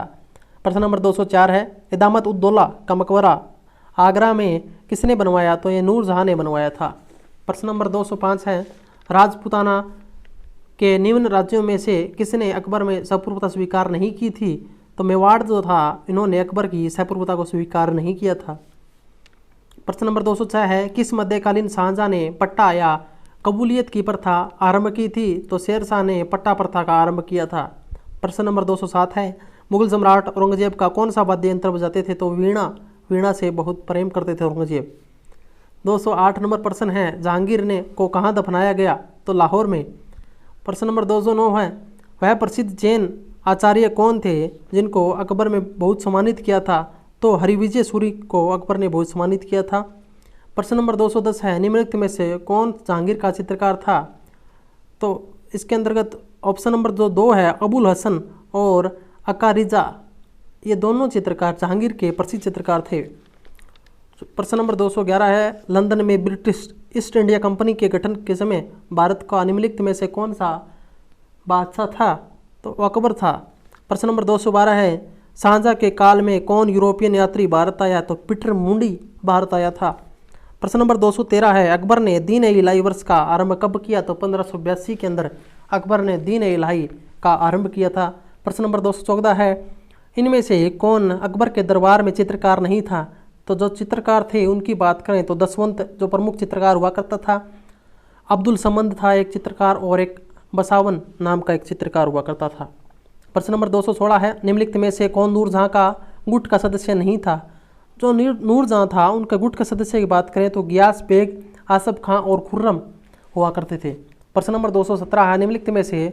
S2: प्रश्न नंबर 204 है, इदामत उद दौला का मकबरा आगरा में किसने बनवाया? तो ये नूरजहां ने बनवाया था। प्रश्न नंबर 205 है, राजपूताना के निम्न राज्यों में से किसने अकबर में सपुर्दता स्वीकार नहीं की थी? तो मेवाड़ जो था इन्होंने अकबर की सपुर्दता को स्वीकार नहीं किया था। प्रश्न नंबर 206 है, किस मध्यकालीन शाहजहां ने पट्टा या कबूलियत की प्रथा आरंभ की थी? तो शेरशाह ने पट्टा प्रथा का आरंभ किया था। प्रश्न नंबर 207 है, मुगल सम्राट औरंगजेब का कौन सा वाद्य यंत्र बजाते थे? तो वीणा से बहुत प्रेम करते थे औरंगजेब। 208 नंबर प्रश्न है, जहांगीर ने को कहाँ दफनाया गया? तो लाहौर में। प्रश्न नंबर 209 है, वह प्रसिद्ध जैन आचार्य कौन थे जिनको अकबर में बहुत सम्मानित किया था? तो हरिविजय सूरी को अकबर ने बहुत सम्मानित किया था। प्रश्न नंबर 210 है, निम्नलिखित में से कौन जहांगीर का चित्रकार था? तो इसके अंतर्गत ऑप्शन नंबर जो 2 है अबुल हसन और अकारिजा, ये दोनों चित्रकार जहांगीर के प्रसिद्ध चित्रकार थे। प्रश्न नंबर 211 है, लंदन में ब्रिटिश ईस्ट इंडिया कंपनी के गठन के समय भारत का निम्नलिखित में से कौन सा बादशाह था? तो अकबर था। प्रश्न नंबर 212 है, शाहजहां के काल में कौन यूरोपियन यात्री भारत आया? तो पीटर मुंडी भारत आया था। प्रश्न नंबर 213 है, अकबर ने दीन ए इलाही वर्ष का आरंभ कब किया? तो 1582 के अंदर अकबर ने दीन ए इलाही का आरंभ किया था। प्रश्न नंबर 214 है, इनमें से कौन अकबर के दरबार में चित्रकार नहीं था? तो जो चित्रकार थे उनकी बात करें तो दसवंत जो प्रमुख चित्रकार हुआ करता था, अब्दुल समद था एक चित्रकार और एक बसावन नाम का एक चित्रकार हुआ करता था। प्रश्न नंबर 216 है, निम्नलिखित में से कौन नूरजहां का गुट का सदस्य नहीं था? जो नूरजहां था उनका गुट का सदस्य की बात करें तो गियास बेग, आसफ खां और खुर्रम हुआ करते थे। प्रश्न नंबर 217 है, निम्नलिखित में से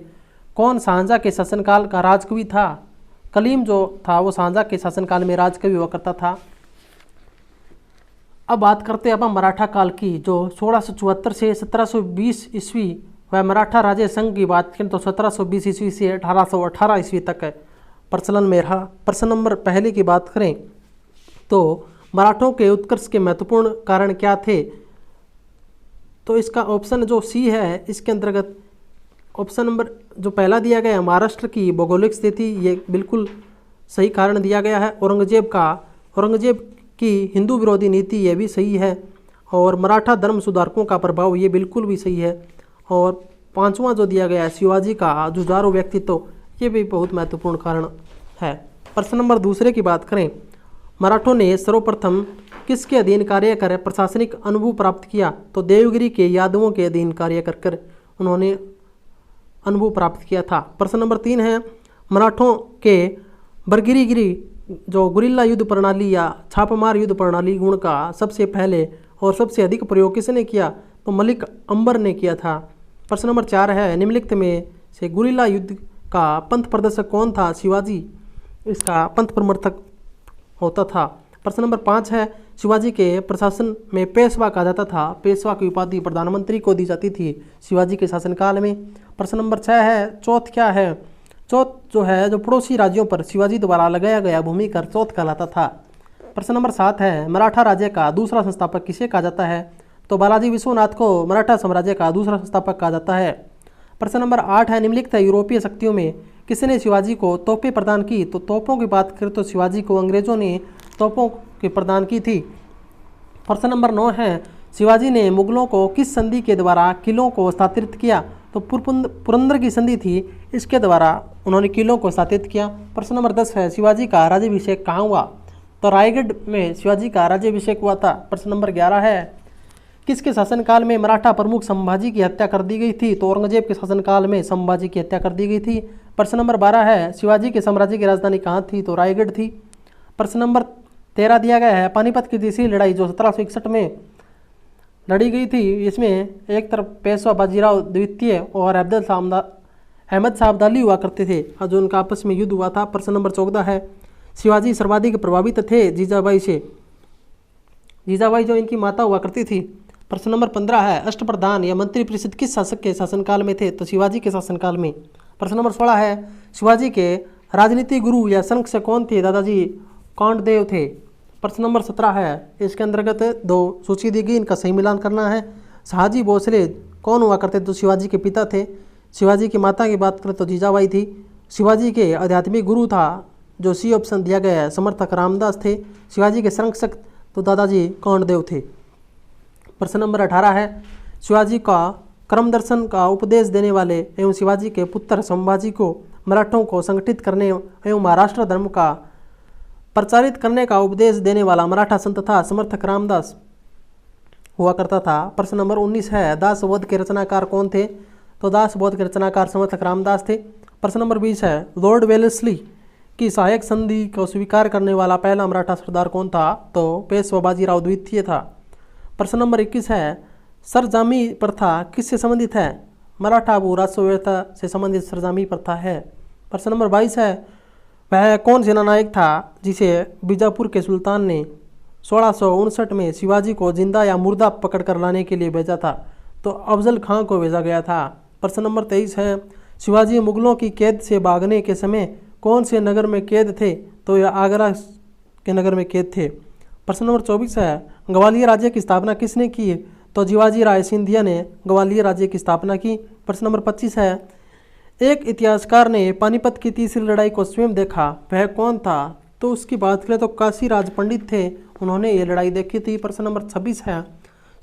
S2: कौन शाहजहां के शासनकाल का राजकवि था? कलीम जो था वो शाहजहां के शासनकाल में राजकवि हुआ करता था। अब बात करते हैं अपन मराठा काल की, जो 1674 से 1720 ईस्वी वह मराठा राज्य संघ की बात करें तो 1720 ईस्वी से 1818 ईस्वी तक प्रचलन में रहा। प्रश्न नंबर पहले की बात करें तो मराठों के उत्कर्ष के महत्वपूर्ण कारण क्या थे? तो इसका ऑप्शन जो सी है, इसके अंतर्गत ऑप्शन नंबर जो पहला दिया गया है महाराष्ट्र की भौगोलिक स्थिति, ये बिल्कुल सही कारण दिया गया है। औरंगजेब की हिंदू विरोधी नीति, ये भी सही है। और मराठा धर्म सुधारकों का प्रभाव, ये बिल्कुल भी सही है। और पांचवा जो दिया गया है शिवाजी का जुझारू व्यक्तित्व, ये भी बहुत महत्वपूर्ण कारण है। प्रश्न नंबर दूसरे की बात करें, मराठों ने सर्वप्रथम किसके अधीन कार्य कर प्रशासनिक अनुभव प्राप्त किया? तो देवगिरी के यादवों के अधीन कार्य कर उन्होंने अनुभव प्राप्त किया था। प्रश्न नंबर 3 है, मराठों के बरगिरीगिरी जो गुरिल्ला युद्ध प्रणाली या छापामार युद्ध प्रणाली गुण का सबसे पहले और सबसे अधिक प्रयोग किसने किया? तो मलिक अंबर ने किया था। प्रश्न नंबर 4 है, निम्नलिखित में से गुरिल्ला युद्ध का पंथ प्रदर्शक कौन था? शिवाजी इसका पंथ प्रवर्तक होता था। प्रश्न नंबर 5 है, शिवाजी के प्रशासन में पेशवा कहा जाता था। पेशवा की उपाधि प्रधानमंत्री को दी जाती थी शिवाजी के शासनकाल में। प्रश्न नंबर 6 है, चौथ क्या है? चौथ जो है जो पड़ोसी राज्यों पर शिवाजी द्वारा लगाया गया भूमि कर चौथ कहलाता था। प्रश्न नंबर 7 है, मराठा राज्य का दूसरा संस्थापक किसे कहा जाता है? तो बालाजी विश्वनाथ को मराठा साम्राज्य का दूसरा संस्थापक कहा जाता है। प्रश्न नंबर 8 है, निम्नलिखित यूरोपीय शक्तियों में किसने शिवाजी को तोपें प्रदान की? तो तोपों की बात करें तो शिवाजी को अंग्रेजों ने तोपों की प्रदान की थी। प्रश्न नंबर 9 है, शिवाजी ने मुगलों को किस संधि के द्वारा किलों को स्थापित किया? तो पुरंदर की संधि थी, इसके द्वारा उन्होंने किलों को स्थापित किया। प्रश्न नंबर 10 है, शिवाजी का राज्याभिषेक कहाँ हुआ? तो रायगढ़ में शिवाजी का राज्याभिषेक हुआ था। प्रश्न नंबर 11 है, किसके शासनकाल में मराठा प्रमुख संभाजी की हत्या कर दी गई थी? तो औरंगजेब के शासनकाल में संभाजी की हत्या कर दी गई थी। प्रश्न नंबर 12 है, शिवाजी के साम्राज्य की राजधानी कहाँ थी? तो रायगढ़ थी। प्रश्न नंबर 13 दिया गया है, पानीपत की तीसरी लड़ाई जो 1761 में लड़ी गई थी, इसमें एक तरफ पेशवा बाजीराव द्वितीय और अहमद शाह अब्दाली हुआ करते थे और जो उनका आपस में युद्ध हुआ था। प्रश्न नंबर 14 है, शिवाजी सर्वाधिक प्रभावित थे जीजाबाई से। जीजाबाई जो इनकी माता हुआ करती थी। प्रश्न नंबर 15 है, अष्टप्रधान या मंत्री परिषद किस शासक के शासनकाल में थे? तो शिवाजी के शासनकाल में। प्रश्न नंबर 16 है, शिवाजी के राजनीतिक गुरु या संरक्षक कौन थे? दादाजी कांडदेव थे। प्रश्न नंबर 17 है, इसके अंतर्गत 2 सूची दी गई, इनका सही मिलान करना है। शहाजी भोसले कौन हुआ करते? तो शिवाजी के पिता थे। शिवाजी की माता की बात करें तो जीजाबाई थी। शिवाजी के आध्यात्मिक गुरु था जो सी ऑप्शन दिया गया है, समर्थक रामदास थे। शिवाजी के संरक्षक तो दादाजी कांडदेव थे। प्रश्न नंबर 18 है, शिवाजी का क्रम दर्शन का उपदेश देने वाले एवं शिवाजी के पुत्र संभाजी को मराठों को संगठित करने एवं महाराष्ट्र धर्म का प्रचारित करने का उपदेश देने वाला मराठा संत था समर्थक रामदास हुआ करता था। प्रश्न नंबर 19 है, दासबोध के रचनाकार कौन थे? तो दासबोध के रचनाकार समर्थक रामदास थे। प्रश्न नंबर 20 है, लॉर्ड वेलेस्ली की सहायक संधि को स्वीकार करने वाला पहला मराठा सरदार कौन था? तो पेशवा बाजीराव द्वितीय था। प्रश्न नंबर 21 है, सरजामी प्रथा किससे संबंधित है? मराठा भू राजस्व व्यवस्था से संबंधित सरजामी प्रथा है। प्रश्न नंबर 22 है, वह कौन सेनानायक था जिसे बीजापुर के सुल्तान ने 1659 में शिवाजी को जिंदा या मुर्दा पकड़ कर लाने के लिए भेजा था? तो अफजल खां को भेजा गया था। प्रश्न नंबर 23 है, शिवाजी मुगलों की कैद से भागने के समय कौन से नगर में कैद थे? तो यह आगरा के नगर में कैद थे। प्रश्न नंबर 24 है, ग्वालियर राज्य की स्थापना किसने की? तो जीवाजी राय सिंधिया ने ग्वालियर राज्य की स्थापना की। प्रश्न नंबर 25 है, एक इतिहासकार ने पानीपत की तीसरी लड़ाई को स्वयं देखा, वह कौन था? तो उसकी बात करें तो काशीराज पंडित थे, उन्होंने ये लड़ाई देखी थी। प्रश्न नंबर 26 है,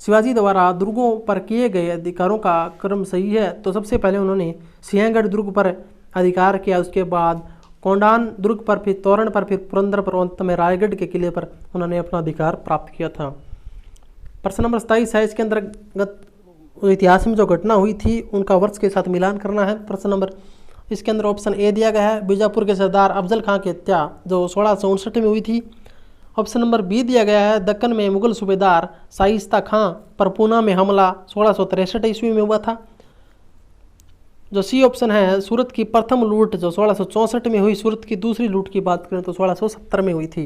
S2: शिवाजी द्वारा दुर्गों पर किए गए अधिकारों का क्रम सही है? तो सबसे पहले उन्होंने सिंहगढ़ दुर्ग पर अधिकार किया, उसके बाद कोंडान दुर्ग पर, फिर तोरण पर, फिर पुरंदर पर, अंत में रायगढ़ के किले पर उन्होंने अपना अधिकार प्राप्त किया था। प्रश्न नंबर 27 है, इसके अंतर्गत इतिहास में जो घटना हुई थी उनका वर्ष के साथ मिलान करना है। प्रश्न नंबर इसके अंदर ऑप्शन ए दिया गया है, बीजापुर के सरदार अफजल खां की हत्या जो 1659 में हुई थी। ऑप्शन नंबर बी दिया गया है, दक्कन में मुगल सूबेदार शाइस्ता खां पर पूना में हमला 1663 ईस्वी में हुआ था। जो सी ऑप्शन है, सूरत की प्रथम लूट जो 1664 में हुई, सूरत की दूसरी लूट की बात करें तो 1670 में हुई थी।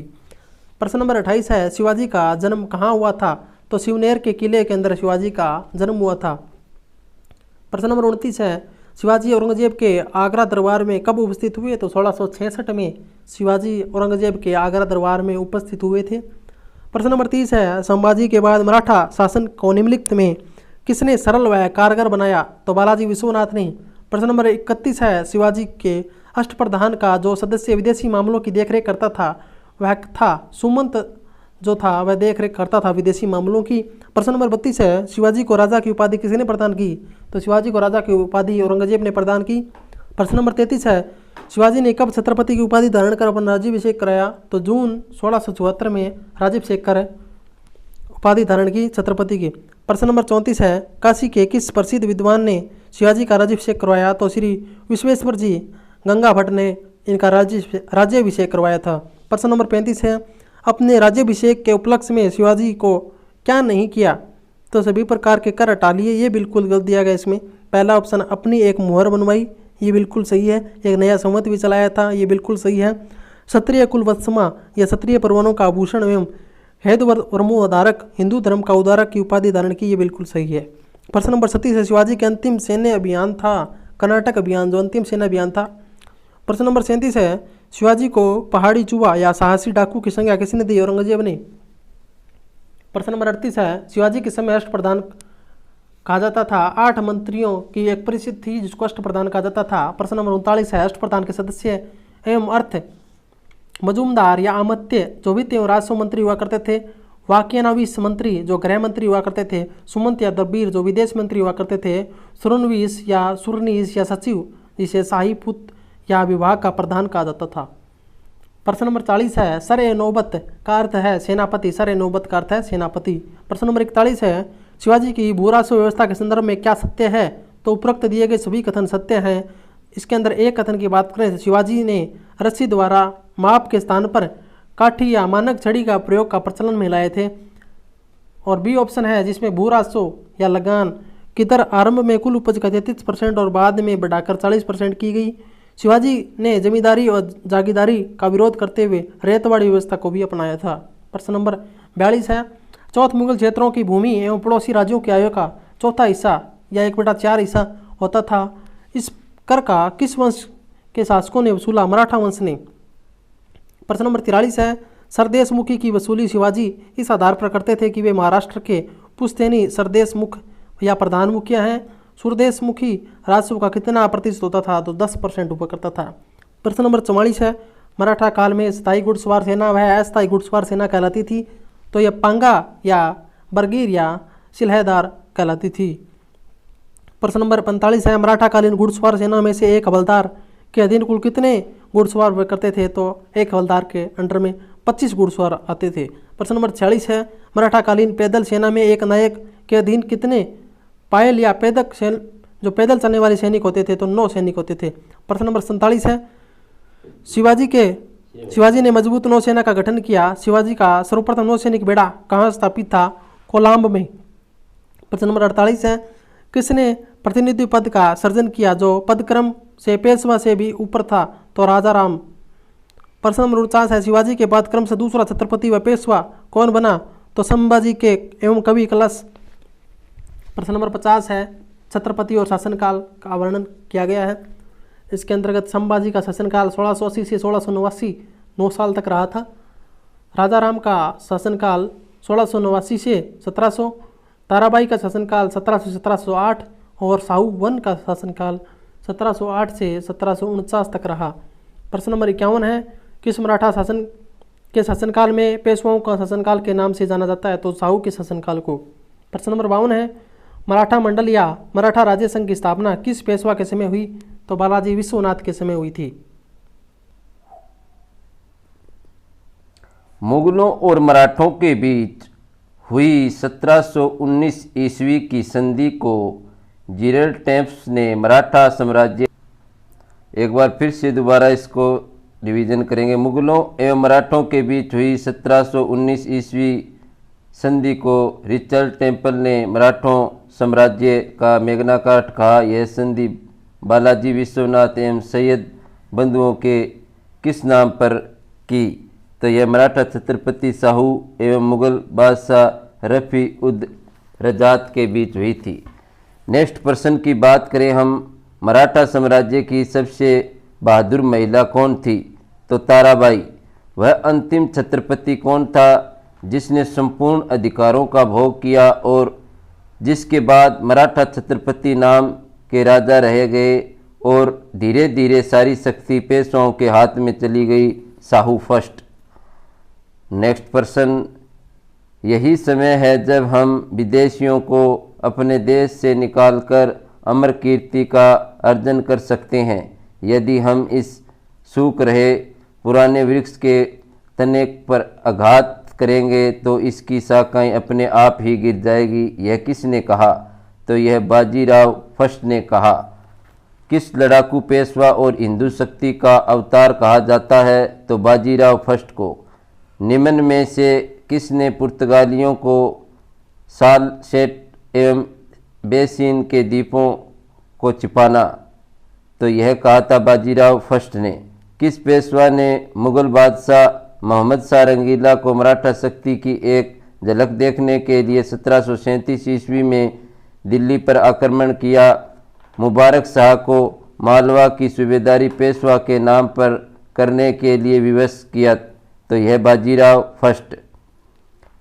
S2: प्रश्न नंबर 28 है, शिवाजी का जन्म कहाँ हुआ था? तो शिवनेर के किले के अंदर शिवाजी का जन्म हुआ था। प्रश्न नंबर 29 है, शिवाजी औरंगजेब के आगरा दरबार में कब उपस्थित हुए? तो 1666 में शिवाजी औरंगजेब के आगरा दरबार में उपस्थित हुए थे। प्रश्न नंबर 30 है, संभाजी के बाद मराठा शासन को निम्नलिखित में किसने सरल व कारगर बनाया? तो बालाजी विश्वनाथ ने। प्रश्न नंबर 31 है, शिवाजी के अष्टप्रधान का जो सदस्य विदेशी मामलों की देखरेख करता था वह था सुमंत, जो था वह देखरेख करता था विदेशी मामलों की। प्रश्न नंबर 32 है, शिवाजी को राजा की उपाधि किसने प्रदान की? तो शिवाजी को राजा की उपाधि औरंगजेब ने प्रदान की। प्रश्न नंबर 33 है, शिवाजी ने कब छत्रपति की उपाधि धारण कर अपना राज्याभिषेक कराया? तो जून 1674 में राज्याभिषेक कर उपाधि धारण की छत्रपति की। प्रश्न नंबर 34 है, काशी के किस प्रसिद्ध विद्वान ने शिवाजी का राज्याभिषेक करवाया? तो श्री विश्वेश्वर जी गंगा भट्ट ने इनका राज्याभिषेक करवाया था। प्रश्न नंबर 35 है, अपने राज्याभिषेक के उपलक्ष्य में शिवाजी को क्या नहीं किया? तो सभी प्रकार के कर हटा लिए, ये बिल्कुल गलत दिया गया इसमें। पहला ऑप्शन, अपनी एक मुहर बनवाई, ये बिल्कुल सही है। एक नया संवत भी चलाया था, ये बिल्कुल सही है। क्षत्रिय कुल वत्समा या क्षत्रिय परवानों का आभूषण एवं वर्मोद्धारक, हिंदू धर्म का उद्धारक की उपाधि धारण की, ये बिल्कुल सही है। प्रश्न नंबर 36 है, शिवाजी के अंतिम सैन्य अभियान था कर्नाटक अभियान, जो अंतिम सैन्य अभियान था। प्रश्न नंबर 37 है, शिवाजी को पहाड़ी चूहा या साहसी डाकू की संज्ञा किसने दी? औरंगजेब ने। प्रश्न नंबर 38 है, शिवाजी के समय अष्टप्रधान कहा जाता था। 8 मंत्रियों की एक परिषद थी जिसको अष्टप्रधान कहा जाता था। प्रश्न नंबर 39 है, अष्टप्रधान के सदस्य एवं अर्थ मजूमदार या अमात्य जो वित्त एवं राजस्व मंत्री हुआ करते थे। वाक्यनावीस मंत्री जो गृह मंत्री हुआ करते थे। सुमंत या दरबीर जो विदेश मंत्री हुआ करते थे। सुरनवीस या सुरनीस या सचिव जिसे शाही पुत या विभाग का प्रधान कहा जाता था। प्रश्न नंबर 40 है, सर ए नौबत का अर्थ है सेनापति। सर ए नौबत का अर्थ है सेनापति। प्रश्न नंबर 41 है, शिवाजी की भूराजस्व व्यवस्था के संदर्भ में क्या सत्य है? तो उपरोक्त दिए गए सभी कथन सत्य हैं। इसके अंदर एक कथन की बात करें, शिवाजी ने रस्सी द्वारा माप के स्थान पर काठी या मानक छड़ी का प्रयोग का प्रचलन में लाए थे। और बी ऑप्शन है जिसमें भूराजस्व या लगान की दर आरंभ में कुल उपज का 33% और बाद में बढ़ाकर 40% की गई। शिवाजी ने जमींदारी और जागीरदारी का विरोध करते हुए रेतवाड़ी व्यवस्था को भी अपनाया था। प्रश्न नंबर 42 है, चौथ मुगल क्षेत्रों की भूमि एवं पड़ोसी राज्यों के आय का चौथा हिस्सा या 1/4 हिस्सा होता था। इस कर का किस वंश के शासकों ने वसूला? मराठा वंश ने। प्रश्न नंबर 43 है, सरदेशमुखी की वसूली शिवाजी इस आधार पर करते थे कि वे महाराष्ट्र के पुश्तैनी सरदेशमुख या प्रधान मुखिया हैं। सुरदेशमुखी राजस्व का कितना प्रतिशत होता था? तो 10% हुआ करता था। प्रश्न नंबर 44 है, मराठा काल में स्थायी घुड़सवार सेना व अस्थायी घुड़सवार सेना कहलाती थी। तो यह पांगा या बरगीर या सिलहदार कहलाती थी। प्रश्न नंबर 45 है, मराठा कालीन घुड़सवार सेना में से एक हवलदार के अधीन कुल कितने घुड़सवार हुआ करते थे? तो एक हवलदार के अंडर में 25 घुड़सवार आते थे। प्रश्न नंबर 46 है, मराठा कालीन पैदल सेना में एक नायक के अधीन कितने पायल या पैदक जो पैदल चलने वाले सैनिक होते थे? तो 9 सैनिक होते थे। प्रश्न नंबर 47 है, शिवाजी ने मजबूत नौसेना का गठन किया। शिवाजी का सर्वप्रथम नौसैनिक बेड़ा कहाँ स्थापित था? कोलंब में। प्रश्न नंबर 48 है, किसने प्रतिनिधि पद का सर्जन किया जो पदक्रम से पेशवा से भी ऊपर था? तो राजा राम। प्रश्न नंबर 49 है, शिवाजी के बाद क्रम से दूसरा छत्रपति व पेशवा कौन बना? तो संभाजी के एवं कवि कलश। प्रश्न नंबर 50 है, छत्रपति और शासनकाल का वर्णन किया गया है। इसके अंतर्गत संभाजी का शासनकाल 1680 से 1689 9 साल तक रहा था। राजा राम का शासनकाल 1689 से 1700, ताराबाई का शासनकाल 1700 से 1708 और शाहू वन का शासनकाल 1708 से 1749 तक रहा। प्रश्न नंबर 51 है, किस मराठा शासन के शासनकाल में पेशवाओं का शासनकाल के नाम से जाना जाता है? तो शाहू के शासनकाल को। प्रश्न नंबर 52 है, मराठा मंडल या मराठा राज्य संघ की स्थापना किस पेशवा के समय हुई? तो बालाजी विश्वनाथ के समय हुई थी।
S1: मुगलों और मराठों के बीच हुई 1719 ईस्वी की संधि को जिरल टेम्प्स ने मराठा साम्राज्य, एक बार फिर से दोबारा इसको रिवीजन करेंगे। मुगलों एवं मराठों के बीच हुई 1719 ईस्वी संधि को रिचर्ड टेम्पल ने मराठों साम्राज्य का मेघना कार्ट कहा। यह संधि बालाजी विश्वनाथ एवं सैयद बंधुओं के किस नाम पर की? तो यह मराठा छत्रपति शाहू एवं मुगल बादशाह रफ़ी उद रजात के बीच हुई थी। नेक्स्ट प्रश्न की बात करें हम, मराठा साम्राज्य की सबसे बहादुर महिला कौन थी? तो ताराबाई। वह अंतिम छत्रपति कौन था जिसने संपूर्ण अधिकारों का भोग किया और जिसके बाद मराठा छत्रपति नाम के राजा रह गए और धीरे धीरे सारी शक्ति पेशवाओं के हाथ में चली गई? शाहू फर्स्ट। नेक्स्ट प्रश्न, यही समय है जब हम विदेशियों को अपने देश से निकालकर अमर कीर्ति का अर्जन कर सकते हैं। यदि हम इस सूख रहे पुराने वृक्ष के तने पर आघात करेंगे तो इसकी शाखाएं अपने आप ही गिर जाएगी। यह किसने कहा? तो यह बाजीराव फर्स्ट ने कहा। किस लड़ाकू पेशवा और हिंदू शक्ति का अवतार कहा जाता है? तो बाजीराव फर्स्ट को। निम्न में से किसने पुर्तगालियों को सालसेट एवं बेसिन के द्वीपों को छिपाना? तो यह कहा था बाजीराव फर्स्ट ने। किस पेशवा ने मुगल बादशाह मोहम्मद शाह रंगीला को मराठा शक्ति की एक झलक देखने के लिए 1737 ईस्वी में दिल्ली पर आक्रमण किया? मुबारक शाह को मालवा की सूबेदारी पेशवा के नाम पर करने के लिए विवश किया? तो यह बाजीराव फर्स्ट।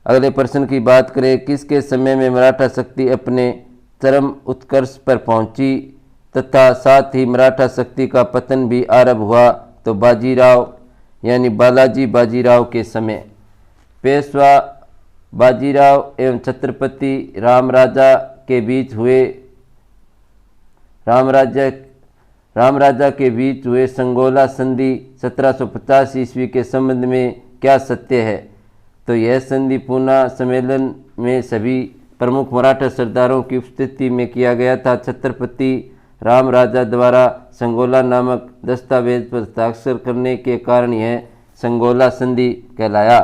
S1: अगले प्रश्न की बात करें, किसके समय में मराठा शक्ति अपने चरम उत्कर्ष पर पहुंची तथा साथ ही मराठा शक्ति का पतन भी आरंभ हुआ? तो बाजीराव यानी बालाजी बाजीराव के समय। पेशवा बाजीराव एवं छत्रपति रामराजा के बीच हुए रामराजा के बीच हुए संगोला संधि 1750 ईस्वी के संबंध में क्या सत्य है? तो यह संधि पूना सम्मेलन में सभी प्रमुख मराठा सरदारों की उपस्थिति में किया गया था। छत्रपति रामराजा द्वारा संगोला नामक दस्तावेज पर हस्ताक्षर करने के कारण यह संगोला संधि कहलाया।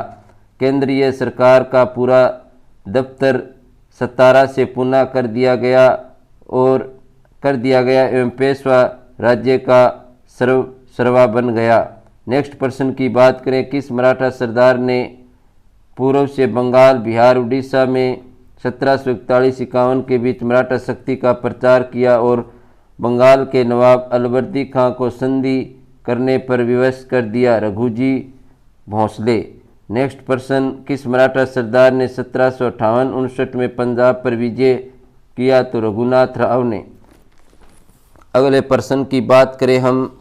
S1: केंद्रीय सरकार का पूरा दफ्तर सतारा से पूना कर दिया गया एवं पेशवा राज्य का सर्वा बन गया। नेक्स्ट प्रश्न की बात करें, किस मराठा सरदार ने पूर्व से बंगाल, बिहार, उड़ीसा में 1741-51 के बीच मराठा शक्ति का प्रचार किया और बंगाल के नवाब अलवर्दी खां को संधि करने पर विवश कर दिया? रघुजी भोंसले। नेक्स्ट प्रश्न, किस मराठा सरदार ने 1758-59 में पंजाब पर विजय किया? तो रघुनाथ राव ने। अगले प्रश्न की बात करें हम,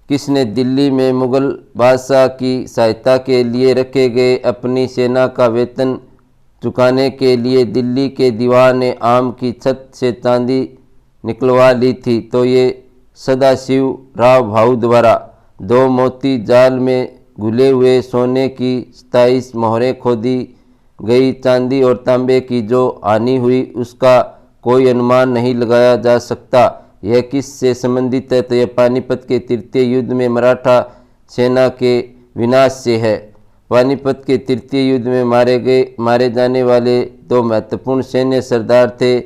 S1: किसने दिल्ली में मुगल बादशाह की सहायता के लिए रखे गए अपनी सेना का वेतन चुकाने के लिए दिल्ली के दीवान आम की छत से चांदी निकलवा ली थी? तो ये सदाशिव राव भाऊ द्वारा। 2 मोती जाल में घुले हुए सोने की 27 मोहरें खोदी गई। चांदी और तांबे की जो हानि हुई उसका कोई अनुमान नहीं लगाया जा सकता। यह किस से संबंधित है? तो यह पानीपत के तृतीय युद्ध में मराठा सेना के विनाश से है। पानीपत के तृतीय युद्ध में मारे जाने वाले 2 महत्वपूर्ण सैन्य सरदार थे,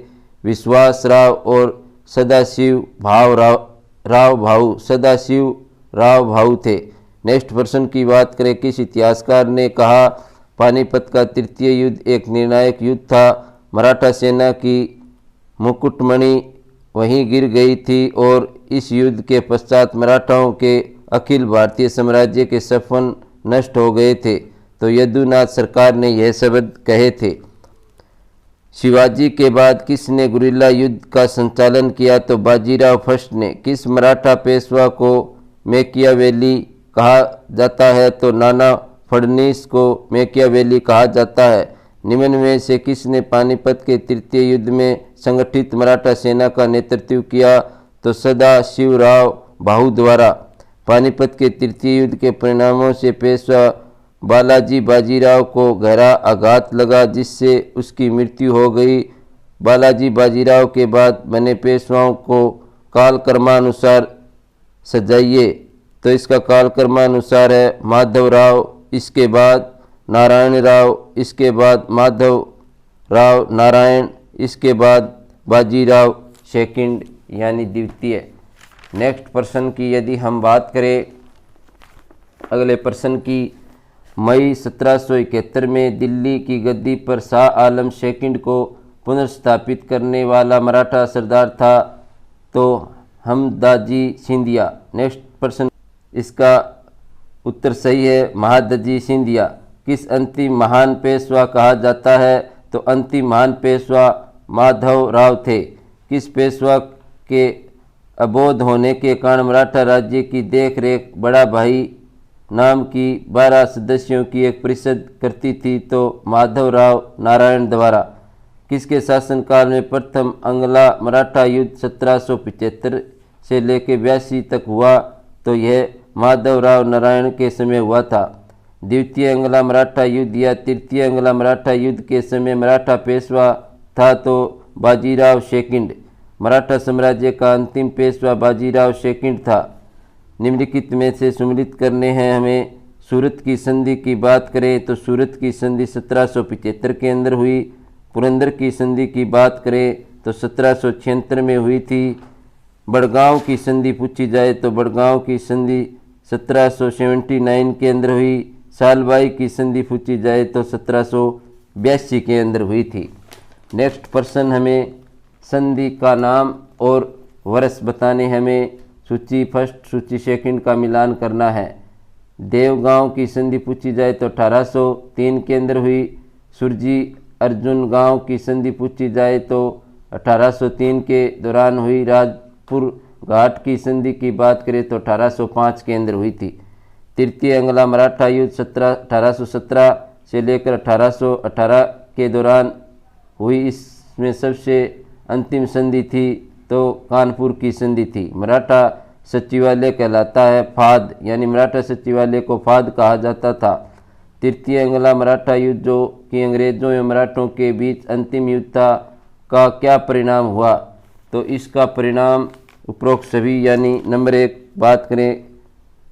S1: विश्वास राव और सदाशिव राव भाऊ। सदाशिव राव भाऊ थे। नेक्स्ट प्रश्न की बात करें, किस इतिहासकार ने कहा पानीपत का तृतीय युद्ध एक निर्णायक युद्ध था? मराठा सेना की मुकुटमणि वहीं गिर गई थी और इस युद्ध के पश्चात मराठाओं के अखिल भारतीय साम्राज्य के सपन नष्ट हो गए थे। तो यदुनाथ सरकार ने यह शब्द कहे थे। शिवाजी के बाद किसने गुरिल्ला युद्ध का संचालन किया? तो बाजीराव फर्स्ट ने। किस मराठा पेशवा को मैकियावेली कहा जाता है? तो नाना फडणवीस को मैकियावेली कहा जाता है। निम्न में से किसने पानीपत के तृतीय युद्ध में संगठित मराठा सेना का नेतृत्व किया? तो सदाशिवराव भाऊ द्वारा। पानीपत के तृतीय युद्ध के परिणामों से पेशवा बालाजी बाजीराव को गहरा आघात लगा जिससे उसकी मृत्यु हो गई। बालाजी बाजीराव के बाद बने पेशवाओं को कालक्रमानुसार सजाइए। तो इसका कालक्रमानुसार है माधव राव, इसके बाद नारायण राव, इसके बाद माधव राव नारायण, इसके बाद बाजीराव सेकंड यानी द्वितीय। नेक्स्ट प्रश्न की यदि हम बात करें, अगले प्रश्न की, मई 1771 में दिल्ली की गद्दी पर शाह आलम सेकंड को पुनर्स्थापित करने वाला मराठा सरदार था? तो हमदाजी सिंधिया। नेक्स्ट प्रश्न, इसका उत्तर सही है महादजी सिंधिया। किस अंतिम महान पेशवा कहा जाता है? तो अंतिम महान पेशवा माधव राव थे। किस पेशवा के अबोध होने के कारण मराठा राज्य की देखरेख बड़ा भाई नाम की 12 सदस्यों की एक परिषद करती थी? तो माधव राव नारायण द्वारा। किसके शासनकाल में प्रथम अंगला मराठा युद्ध 1775 से लेकर 82 तक हुआ? तो यह माधव राव नारायण के समय हुआ था। द्वितीय अंगला मराठा युद्ध या तृतीय अंगला मराठा युद्ध के समय मराठा पेशवा था तो बाजीराव सेकंड। मराठा साम्राज्य का अंतिम पेशवा बाजीराव सेकंड था। निम्नलिखित में से सम्मिलित करने हैं हमें। सूरत की संधि की बात करें तो सूरत की संधि 1775 के अंदर हुई। पुरंदर की संधि की बात करें तो 1776 में हुई थी। बड़गांव की संधि पूछी जाए तो बड़गांव की संधि 1779 के अंदर हुई। सालबाई की संधि पूछी जाए तो 1782 के अंदर हुई थी। नेक्स्ट प्रश्न, हमें संधि का नाम और वर्ष बताने, हमें सूची फर्स्ट सूची सेकंड का मिलान करना है। देवगांव की संधि पूछी जाए तो 1803 के अंदर हुई। सुरजी अर्जुन गांव की संधि पूछी जाए तो 1803 के दौरान हुई। राजपुर घाट की संधि की बात करें तो 1805 के अंदर हुई थी। तृतीय अंग्ला मराठा युद्ध 1817 से लेकर 1818 के दौरान हुई। इसमें सबसे अंतिम संधि थी तो कानपुर की संधि थी। मराठा सचिवालय कहलाता है फाद, यानी मराठा सचिवालय को फाद कहा जाता था। तृतीय अंग्ला मराठा युद्ध जो कि अंग्रेजों एवं मराठों के बीच अंतिम युद्ध था का क्या परिणाम हुआ, तो इसका परिणाम उपरोक्त सभी, यानी नंबर 1 बात करें,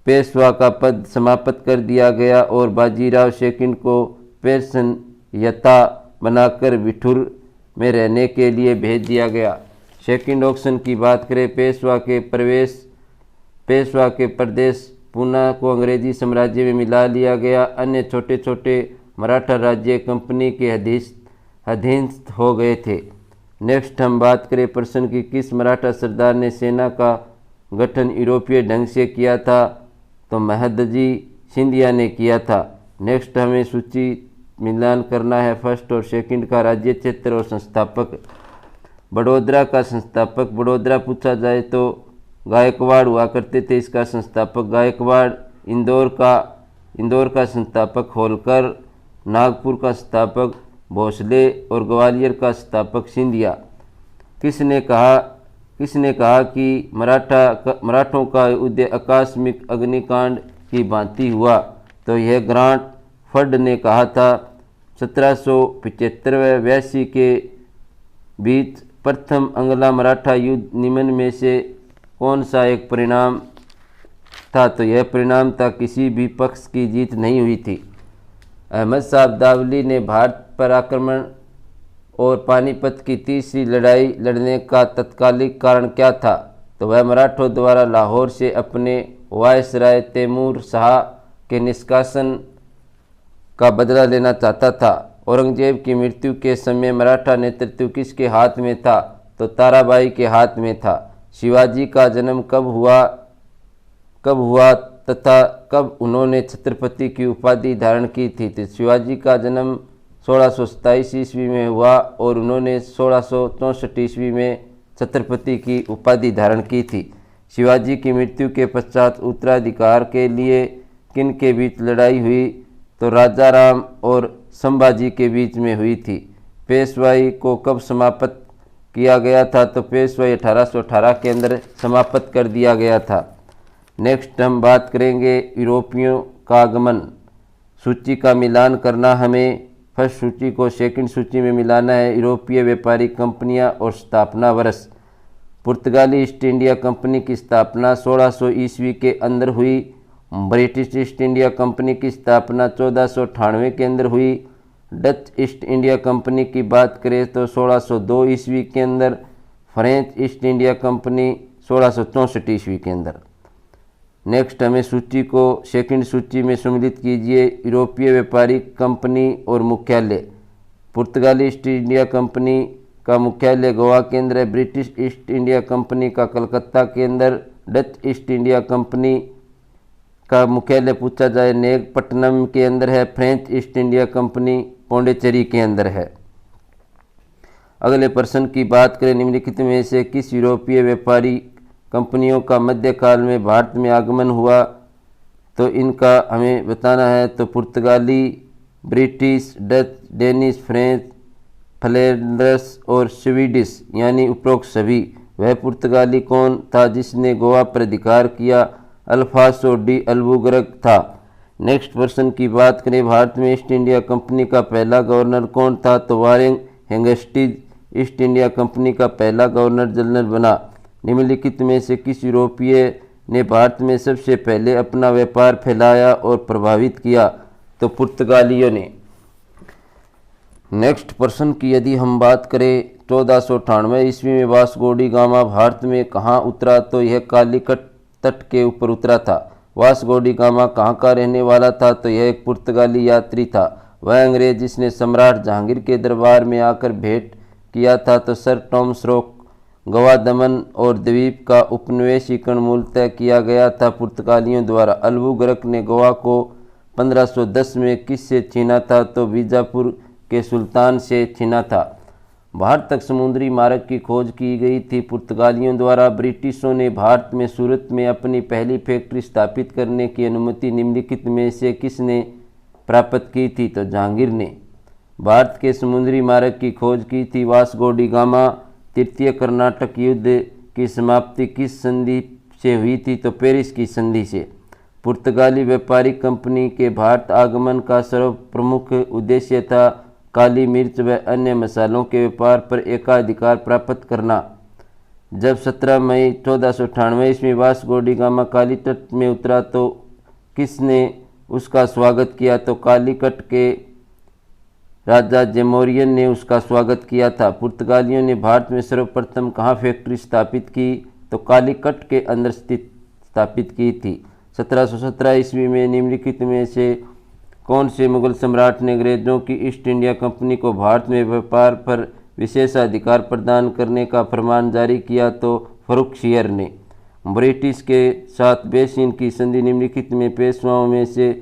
S1: पेशवा का पद समाप्त कर दिया गया और बाजीराव सेकंड को पेंशन यता बनाकर बिठूर में रहने के लिए भेज दिया गया। सेकंड ऑप्शन की बात करें, पेशवा के प्रदेश पूना को अंग्रेजी साम्राज्य में मिला लिया गया। अन्य छोटे छोटे मराठा राज्य कंपनी के अधीन हो गए थे। नेक्स्ट हम बात करें प्रश्न की, किस मराठा सरदार ने सेना का गठन यूरोपीय ढंग से किया था, तो महदजी सिंधिया ने किया था। नेक्स्ट हमें सूची मिलान करना है फर्स्ट और सेकंड का, राज्य क्षेत्र और संस्थापक। बड़ौदा का संस्थापक बड़ौदा पूछा जाए तो गायकवाड़ हुआ करते थे, इसका संस्थापक गायकवाड़। इंदौर का संस्थापक होलकर। नागपुर का संस्थापक भोसले और ग्वालियर का संस्थापक सिंधिया। किसने कहा कि मराठों का उदय आकस्मिक अग्निकांड की भांति हुआ, तो यह ग्रांट फर्ड ने कहा था। 1775-82 के बीच प्रथम अंग्ला मराठा युद्ध निम्न में से कौन सा एक परिणाम था, तो यह परिणाम था किसी भी पक्ष की जीत नहीं हुई थी। अहमद शाह अब्दाली ने भारत पर आक्रमण और पानीपत की तीसरी लड़ाई लड़ने का तत्कालिक कारण क्या था, तो वह मराठों द्वारा लाहौर से अपने वायसराय तैमूर शाह के निष्कासन का बदला लेना चाहता था। औरंगजेब की मृत्यु के समय मराठा नेतृत्व किसके हाथ में था, तो ताराबाई के हाथ में था। शिवाजी का जन्म कब हुआ तथा कब उन्होंने छत्रपति की उपाधि धारण की थी, तो शिवाजी का जन्म 1627 ईस्वी में हुआ और उन्होंने 1664 ईस्वी में छत्रपति की उपाधि धारण की थी। शिवाजी की मृत्यु के पश्चात उत्तराधिकार के लिए किन के बीच लड़ाई हुई, तो राजा राम और संभाजी के बीच में हुई थी। पेशवाई को कब समाप्त किया गया था, तो पेशवाई 1818 के अंदर समाप्त कर दिया गया था। नेक्स्ट हम बात करेंगे यूरोपियों का आगमन। सूची का मिलान करना, हमें फर्स्ट सूची को सेकंड सूची में मिलाना है। यूरोपीय व्यापारी कंपनियां और स्थापना वर्ष। पुर्तगाली ईस्ट इंडिया कंपनी की स्थापना 1600 ईस्वी के अंदर हुई। ब्रिटिश ईस्ट इंडिया कंपनी की स्थापना 1498 के अंदर हुई। डच ईस्ट इंडिया कंपनी की बात करें तो 1602 ईस्वी के अंदर। फ्रेंच ईस्ट इंडिया कंपनी 1664 ईस्वी के अंदर। नेक्स्ट हमें सूची को सेकंड सूची में सम्मिलित कीजिए। यूरोपीय व्यापारी कंपनी और मुख्यालय। पुर्तगाली ईस्ट इंडिया कंपनी का मुख्यालय गोवा के अंदर है। ब्रिटिश ईस्ट इंडिया कंपनी का कलकत्ता के अंदर। डच ईस्ट इंडिया कंपनी का मुख्यालय पूछा जाए नेगपट्टनम के अंदर है। French east India company Pondicherry के अंदर है। अगले प्रश्न की बात करें, निम्नलिखित में से किस यूरोपीय व्यापारी कंपनियों का मध्यकाल में भारत में आगमन हुआ, तो इनका हमें बताना है। तो पुर्तगाली, British, Dutch, Danish, French, Flanders और स्वीडिश, यानी उपरोक्त सभी। वह पुर्तगाली कौन था जिसने गोवा पर अधिकार किया, अल्फांसो डी अल्बुकर्क था। नेक्स्ट प्रश्न की बात करें, भारत में ईस्ट इंडिया कंपनी का पहला गवर्नर कौन था, तो Warren Hastings east India Company का पहला गवर्नर जनरल बना? निम्नलिखित में से किस यूरोपीय ने भारत में सबसे पहले अपना व्यापार फैलाया और प्रभावित किया? तो पुर्तगालियों ने। नेक्स्ट प्रश्न की यदि हम बात करें 1498 ईस्वी में वास्को डी गामा भारत में कहाँ उतरा? तो यह कालीकट तट के ऊपर उतरा था। वास्को डी गामा कहाँ का रहने वाला था? तो यह एक पुर्तगाली यात्री था। वह अंग्रेज जिसने सम्राट जहांगीर के दरबार में आकर भेंट किया था। तो सर टॉमस रॉक। गोवा, दमन और द्वीप का उपनिवेशीकरण मूलतः किया गया था पुर्तगालियों द्वारा। अलबुकर्क ने गोवा को 1510 में किससे छीना था? तो बीजापुर के सुल्तान से छीना था। भारत तक समुद्री मार्ग की खोज की गई थी पुर्तगालियों द्वारा। ब्रिटिशों ने भारत में सूरत में अपनी पहली फैक्ट्री स्थापित करने की अनुमति निम्नलिखित में से किसने प्राप्त की थी? तो जहांगीर ने। भारत के समुद्री मार्ग की खोज की थी वास्को डी गामा। तृतीय कर्नाटक युद्ध की समाप्ति किस संधि से हुई थी? तो पेरिस की संधि से। पुर्तगाली व्यापारिक कंपनी के भारत आगमन का सर्वप्रमुख उद्देश्य था काली मिर्च व अन्य मसालों के व्यापार पर एकाधिकार प्राप्त करना। जब 17 मई 1498 ईस्वी वास्को डी गामा कालीकट में उतरा तो किसने उसका स्वागत किया? तो कालीकट के राजा जेमोरियन ने उसका स्वागत किया था। पुर्तगालियों ने भारत में सर्वप्रथम कहाँ फैक्ट्री स्थापित की? तो कालीकट के अंदर स्थित स्थापित की थी। 1717 ईस्वी में निम्नलिखित में से कौन से मुगल सम्राट ने अंग्रेजों की ईस्ट इंडिया कंपनी को भारत में व्यापार पर विशेषाधिकार प्रदान करने का फरमान जारी किया? तो फर्रुखशियर ने। ब्रिटिश के साथ बेसिन की संधि निम्नलिखित में पेशवाओं में से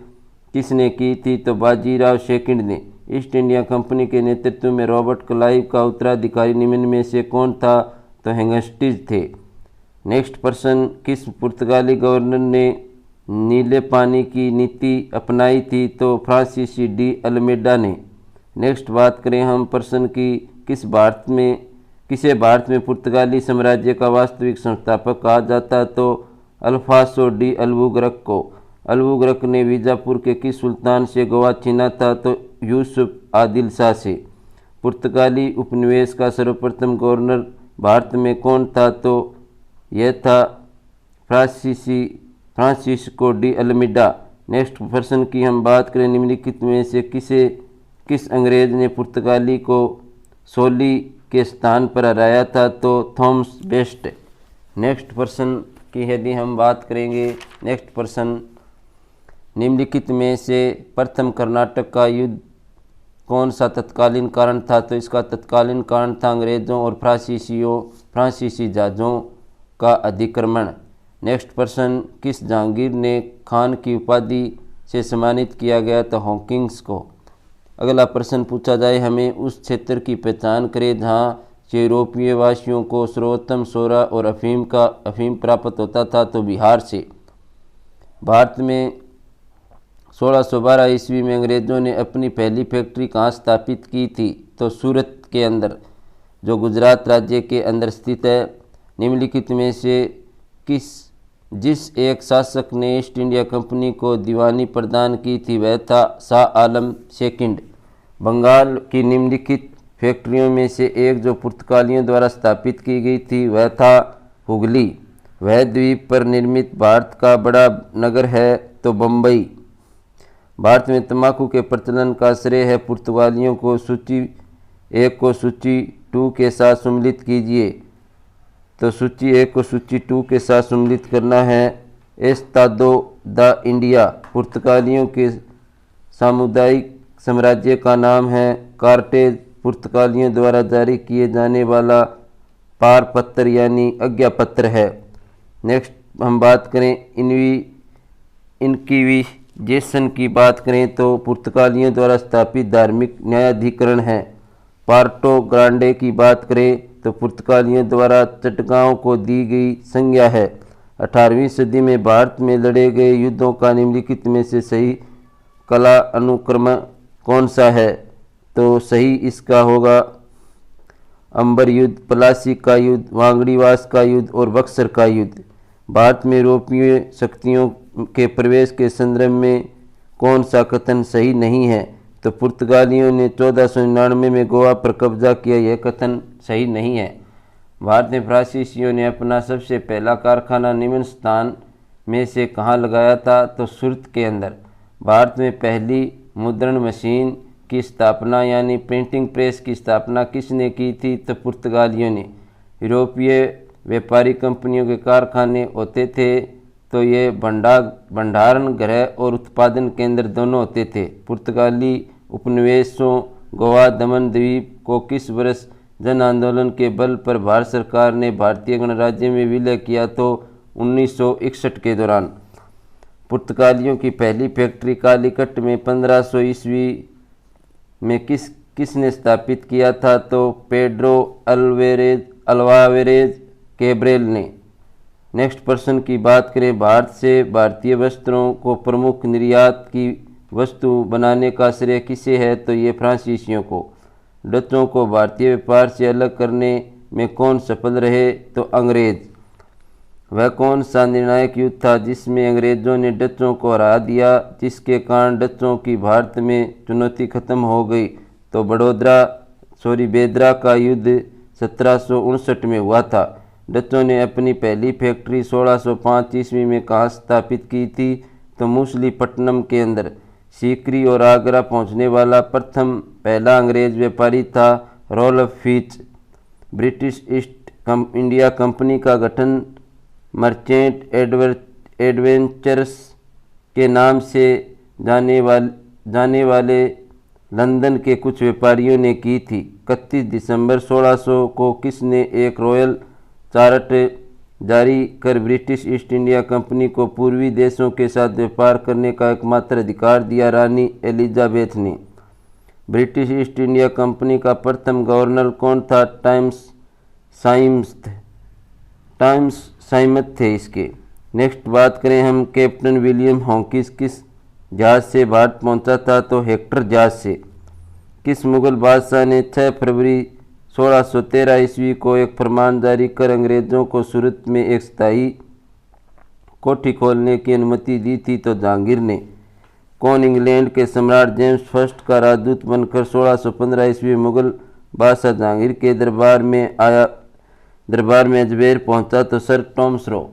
S1: किसने की थी? तो बाजीराव सेकंड ने। ईस्ट इंडिया कंपनी के नेतृत्व में रॉबर्ट क्लाइव का उत्तराधिकारी निम्न में से कौन था? तो हेंगस्टीज थे। नेक्स्ट प्रश्न, किस पुर्तगाली गवर्नर ने नीले पानी की नीति अपनाई थी? तो फ्रांसीसी डी अल्मेडा ने। नेक्स्ट बात करें हम प्रश्न की, किसे भारत में पुर्तगाली साम्राज्य का वास्तविक संस्थापक कहा जाता? तो अल्फांसो डी अल्बुकर्क को। अल्बुकर्क ने बीजापुर के किस सुल्तान से गोवा छीना था? तो यूसुफ आदिल शाह से। पुर्तगाली उपनिवेश का सर्वप्रथम गवर्नर भारत में कौन था? तो यह था फ्रांसिस्को डी अल्मीडा। नेक्स्ट प्रश्न की हम बात करें, निम्नलिखित में से किस अंग्रेज ने पुर्तगाली को सोली के स्थान पर हराया था? तो थॉमस बेस्ट। नेक्स्ट प्रश्न की यदि हम बात करेंगे, नेक्स्ट प्रश्न, निम्नलिखित में से प्रथम कर्नाटक का युद्ध कौन सा तत्कालीन कारण था? तो इसका तत्कालीन कारण था अंग्रेज़ों और फ्रांसीसी जहाज़ों का अधिक्रमण। नेक्स्ट प्रश्न, किस जहांगीर ने खान की उपाधि से सम्मानित किया गया? तो हॉकिंस को। अगला प्रश्न पूछा जाए हमें, उस क्षेत्र की पहचान करें जहाँ यूरोपीय वासियों को सर्वोत्तम सोरा और अफीम प्राप्त होता था? तो बिहार से। भारत में 1612 ईस्वी में अंग्रेज़ों ने अपनी पहली फैक्ट्री कहाँ स्थापित की थी? तो सूरत के अंदर, जो गुजरात राज्य के अंदर स्थित है। निम्नलिखित में से जिस एक शासक ने ईस्ट इंडिया कंपनी को दीवानी प्रदान की थी वह था शाह आलम सेकंड। बंगाल की निम्नलिखित फैक्ट्रियों में से एक जो पुर्तगालियों द्वारा स्थापित की गई थी वह था हुगली। वह द्वीप पर निर्मित भारत का बड़ा नगर है तो बम्बई। भारत में तंबाकू के प्रचलन का श्रेय है पुर्तगालियों को। सूची 1 को सूची 2 के साथ सम्मिलित कीजिए। तो सूची 1 को सूची 2 के साथ सम्मिलित करना है। एस्तादो द इंडिया पुर्तगालियों के सामुदायिक साम्राज्य का नाम है। कार्टेज पुर्तगालियों द्वारा जारी किए जाने वाला पारपत्र यानी आज्ञापत्र है। नेक्स्ट हम बात करें इनक्विजिशन की बात करें तो पुर्तगालियों द्वारा स्थापित धार्मिक न्यायाधिकरण है। पार्टो ग्रांडे की बात करें तो पुर्तगालियों द्वारा चटगांव को दी गई संज्ञा है। 18वीं सदी में भारत में लड़े गए युद्धों का निम्नलिखित में से सही कला अनुक्रम कौन सा है? तो सही इसका होगा अंबर युद्ध, प्लासी का युद्ध, वांगड़ीवास का युद्ध और बक्सर का युद्ध। भारत में यूरोपीय शक्तियों के प्रवेश के संदर्भ में कौन सा कथन सही नहीं है? तो पुर्तगालियों ने 1499 में गोवा पर कब्जा किया, यह कथन सही नहीं है। भारत में फ्रांसीसियों ने अपना सबसे पहला कारखाना निम्न स्थान में से कहाँ लगाया था, तो सूरत के अंदर। भारत में पहली मुद्रण मशीन की स्थापना यानी प्रिंटिंग प्रेस की स्थापना किसने की थी, तो पुर्तगालियों ने। यूरोपीय व्यापारी कंपनियों के कारखाने होते थे, तो ये भंडारण गृह और उत्पादन केंद्र दोनों होते थे। पुर्तगाली उपनिवेशों गोवा दमन द्वीप को किस वर्ष जन आंदोलन के बल पर भारत सरकार ने भारतीय गणराज्य में विलय किया, तो 1961 के दौरान। पुर्तगालियों की पहली फैक्ट्री कालीकट में 1500 ईस्वी में किसने स्थापित किया था, तो पेड्रो अल्वारेज कैब्रेल ने। नेक्स्ट प्रश्न की बात करें, भारत से भारतीय वस्त्रों को प्रमुख निर्यात की वस्तु बनाने का श्रेय किसे है, तो ये फ्रांसीसियों को। डचों को भारतीय व्यापार से अलग करने में कौन सफल रहे, तो अंग्रेज। वह कौन सा निर्णायक युद्ध था जिसमें अंग्रेजों ने डचों को हरा दिया, जिसके कारण डचों की भारत में चुनौती खत्म हो गई, तो बेदरा का युद्ध 1759 में हुआ था। डचों ने अपनी पहली फैक्ट्री 1605 ईस्वी में कहाँ स्थापित की थी, तो मूसलीपट्टनम के अंदर। सीकरी और आगरा पहुंचने वाला पहला अंग्रेज व्यापारी था Ralph Fitch. British East India Company का गठन मर्चेंट एडवेंचर्स के नाम से जाने वाले लंदन के कुछ व्यापारियों ने की थी। 31 दिसंबर 1600 को किसने एक रॉयल चार्ट जारी कर ब्रिटिश ईस्ट इंडिया कंपनी को पूर्वी देशों के साथ व्यापार करने का एकमात्र अधिकार दिया, रानी एलिजाबेथ ने। ब्रिटिश ईस्ट इंडिया कंपनी का प्रथम गवर्नर कौन था, टाइम्स साइमथ थे इसके। नेक्स्ट बात करें हम, कैप्टन विलियम हॉकिंस किस जहाज से भारत पहुंचा था, तो हेक्टर जहाज से। किस मुगल बादशाह ने 6 फरवरी 1613 ईस्वी को एक फरमान जारी कर अंग्रेजों को सूरत में एक स्थायी कोठी खोलने की अनुमति दी थी, तो जहांगीर ने। कौन इंग्लैंड के सम्राट जेम्स फर्स्ट का राजदूत बनकर 1615 ईस्वी मुगल बादशाह जहांगीर के दरबार में अजमेर पहुंचा, तो सर टॉमस रो।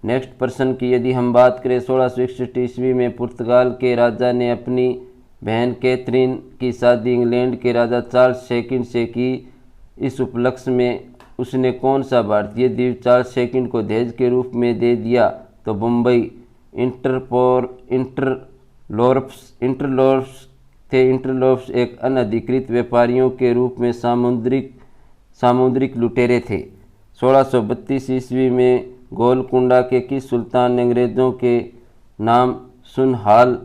S1: नेक्स्ट प्रश्न की यदि हम बात करें, 1661 ईस्वी में पुर्तगाल के राजा ने अपनी बहन कैथरीन की शादी इंग्लैंड के राजा चार्ल्स सेकंड से की। इस उपलक्ष्य में उसने कौन सा भारतीय द्वीप चार्ल्स सेकंड को दहेज के रूप में दे दिया, तो बम्बई। इंटरलोर्प्स एक अनधिकृत व्यापारियों के रूप में सामुद्रिक लुटेरे थे। 1632 ईस्वी में गोलकुंडा के किस सुल्तान ने अंग्रेजों के नाम सुनहाल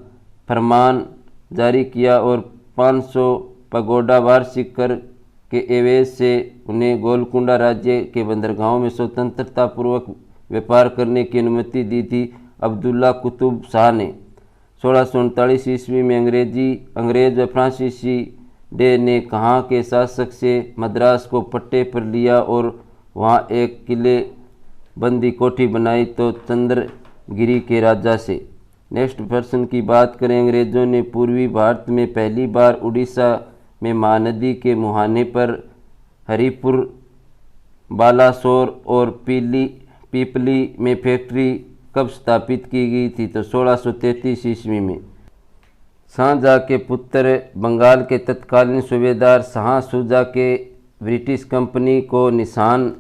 S1: फरमान जारी किया और 500 पगोडा वार्षिक कर के एवज से उन्हें गोलकुंडा राज्य के बंदरगाहों में स्वतंत्रता पूर्वक व्यापार करने की अनुमति दी थी, अब्दुल्ला कुतुब शाह ने। 1639 ईस्वी में अंग्रेज व फ्रांसीसी डे ने कहाँ के शासक से मद्रास को पट्टे पर लिया और वहाँ एक किले बंदी कोठी बनाई, तो चंद्रगिरी के राजा से। नेक्स्ट प्रश्न की बात करें, अंग्रेजों ने पूर्वी भारत में पहली बार उड़ीसा में महानदी के मुहाने पर हरिपुर, बालासोर और पीपली में फैक्ट्री कब स्थापित की गई थी, तो 1633 ईस्वी में। शाहजहाँ के पुत्र बंगाल के तत्कालीन सूबेदार शाह शुजा के ब्रिटिश कंपनी को निशान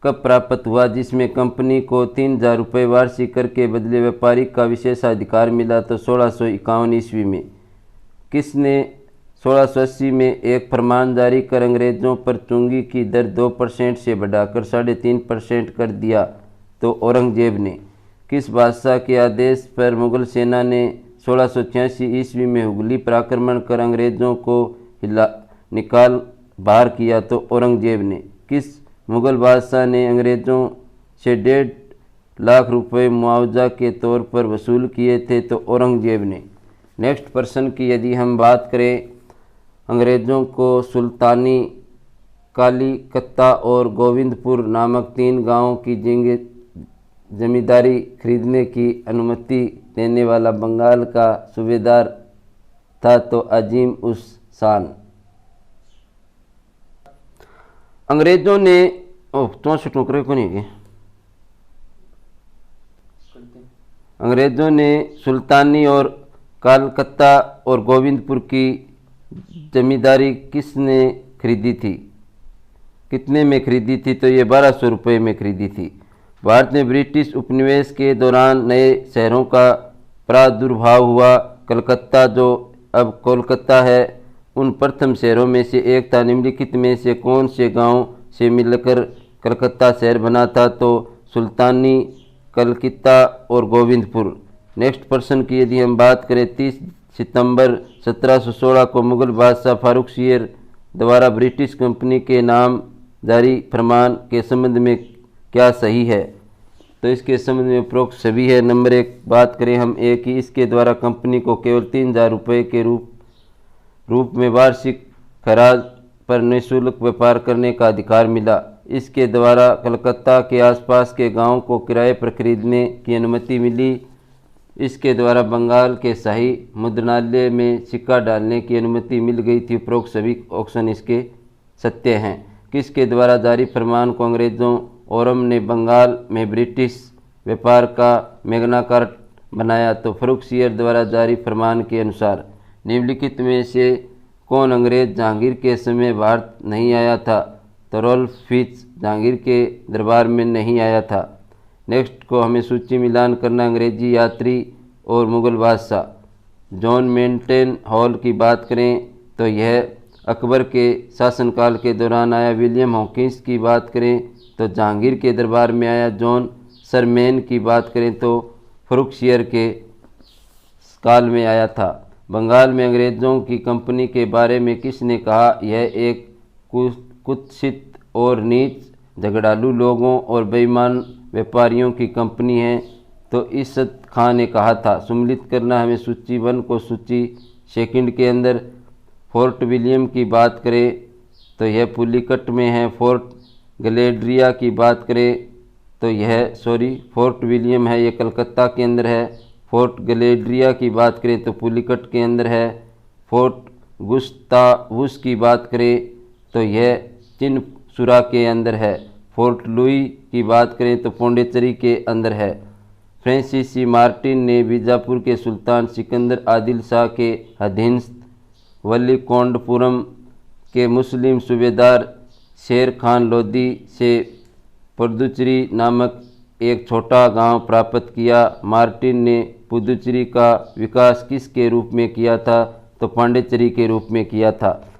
S1: कब प्राप्त हुआ, जिसमें कंपनी को 3000 रुपये वार्षिक कर के बदले व्यापारिक का विशेषाधिकार मिला, तो 1651 ईस्वी में। किसने 1680 में एक फरमान जारी कर अंग्रेजों पर चुंगी की दर 2% से बढ़ाकर 3.5% कर दिया, तो औरंगजेब ने। किस बादशाह के आदेश पर मुगल सेना ने 1686 ईस्वी में हुगली पर आक्रमण कर अंग्रेजों को निकाल बाहर किया, तो औरंगजेब ने। किस मुगल बादशाह ने अंग्रेजों से 1.5 लाख रुपए मुआवजा के तौर पर वसूल किए थे, तो औरंगजेब ने। नेक्स्ट प्रश्न की यदि हम बात करें, अंग्रेजों को सुल्तानी कालीकत्ता और गोविंदपुर नामक 3 गांवों की जमींदारी खरीदने की अनुमति देने वाला बंगाल का सूबेदार था तो अजीम उस शान। अंग्रेजों ने 64 नौकरी को नहीं गए। अंग्रेजों ने सुल्तानी और कलकत्ता और गोविंदपुर की जमींदारी किसने खरीदी थी, कितने में खरीदी थी? तो ये 1200 रुपये में खरीदी थी। भारत में ब्रिटिश उपनिवेश के दौरान नए शहरों का प्रादुर्भाव हुआ। कलकत्ता, जो अब कोलकाता है, उन प्रथम शहरों में से एक था। निम्नलिखित में से कौन से गांव से मिलकर कलकत्ता शहर बना था? तो सुल्तानी, कलकत्ता और गोविंदपुर। नेक्स्ट प्रश्न की यदि हम बात करें, 30 सितंबर 1716 को मुगल बादशाह फारूक शेर द्वारा ब्रिटिश कंपनी के नाम जारी फरमान के संबंध में क्या सही है? तो इसके संबंध में उपरोक्त सभी है। नंबर 1 बात करें हम ए की, इसके द्वारा कंपनी को केवल 3000 रुपये के रूप में वार्षिक खराज पर निःशुल्क व्यापार करने का अधिकार मिला। इसके द्वारा कलकत्ता के आसपास के गांवों को किराए पर खरीदने की अनुमति मिली। इसके द्वारा बंगाल के शाही मुद्रणालय में सिक्का डालने की अनुमति मिल गई थी। उपरोक्त सभी ऑप्शन इसके सत्य हैं। किसके द्वारा जारी फरमान को अंग्रेजों औरम ने बंगाल में ब्रिटिश व्यापार का मैग्ना कार्टा बनाया? तो फारूक शेर द्वारा जारी फरमान के अनुसार। निम्नलिखित में से कौन अंग्रेज जहांगीर के समय भारत नहीं आया था? तो रॉल्फ फिच जहांगीर के दरबार में नहीं आया था। नेक्स्ट को हमें सूची मिलान करना, अंग्रेजी यात्री और मुगल बादशाह। जॉन मेंटेन हॉल की बात करें तो यह अकबर के शासनकाल के दौरान आया। विलियम हॉकिंस की बात करें तो जहांगीर के दरबार में आया। जॉन सरमैन की बात करें तो फारूक शेर के काल में आया था। बंगाल में अंग्रेज़ों की कंपनी के बारे में किसने कहा? यह एक कुत्सित और नीच, झगड़ालू लोगों और बेईमान व्यापारियों की कंपनी है। तो इस्सत खां ने कहा था। सम्मिलित करना हमें सूची 1 को सूची 2 के अंदर। फोर्ट विलियम की बात करें तो यह पुलिकट में है। फोर्ट गलेड्रिया की बात करें तो फोर्ट विलियम है, यह कलकत्ता के अंदर है। फोर्ट गलेड्रिया की बात करें तो पुलिकट के अंदर है। फोर्ट गुस्तावुस की बात करें तो यह चिन्हसुरा के अंदर है। फोर्ट लुई की बात करें तो पौंडीचेरी के अंदर है। फ्रांसीसी मार्टिन ने बीजापुर के सुल्तान सिकंदर आदिल शाह के अधीनस्थ वल्लीकोंडपुरम के मुस्लिम सूबेदार शेर खान लोदी से पुदुचेरी नामक एक छोटा गांव प्राप्त किया। मार्टिन ने पुदुचेरी का विकास किसके रूप में किया था? तो पांडिचेरी के रूप में किया था।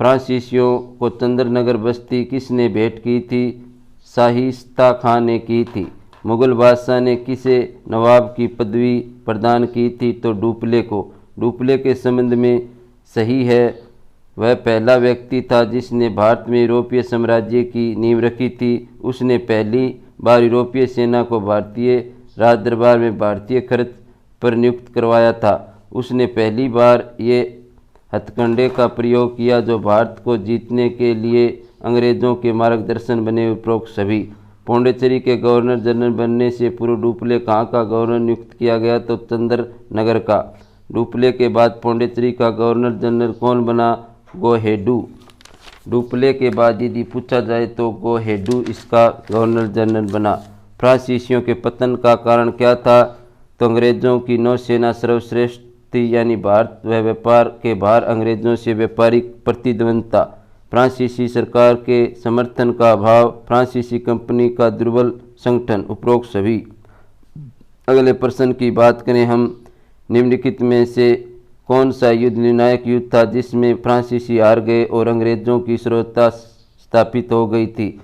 S1: फ्रांसीसियों को चंद्रनगर बस्ती किसने भेंट की थी? शाहिस्ता खां ने की थी। मुगल बादशाह ने किसे नवाब की पदवी प्रदान की थी? तो डुप्ले को। डुप्ले के संबंध में सही है, वह पहला व्यक्ति था जिसने भारत में यूरोपीय साम्राज्य की नींव रखी थी। उसने पहली बार यूरोपीय सेना को भारतीय राजदरबार में भारतीय खर्च पर नियुक्त करवाया था। उसने पहली बार ये हथकंडे का प्रयोग किया जो भारत को जीतने के लिए अंग्रेजों के मार्गदर्शन बने। उपरोक्त सभी। पौंडीचेरी के गवर्नर जनरल बनने से पूर्व डुप्ले कहाँ का गवर्नर नियुक्त किया गया? तो चंद्रनगर का। डुप्ले के बाद पौंडीचेरी का गवर्नर जनरल कौन बना? गोहेडू। डुप्ले के बाद यदि पूछा जाए तो गोहेडू इसका गवर्नर जनरल बना। फ्रांसीसियों के पतन का कारण क्या था? तो अंग्रेजों की नौसेना सर्वश्रेष्ठ थी, यानी भारत व व्यापार के बाहर अंग्रेजों से व्यापारिक प्रतिद्वंदता, फ्रांसीसी सरकार के समर्थन का अभाव, फ्रांसीसी कंपनी का दुर्बल संगठन। उपरोक्त सभी। अगले प्रश्न की बात करें हम, निम्नलिखित में से कौन सा युद्ध निर्णायक युद्ध था जिसमें फ्रांसीसी हार गए और अंग्रेजों की श्रोता स्थापित हो गई थी?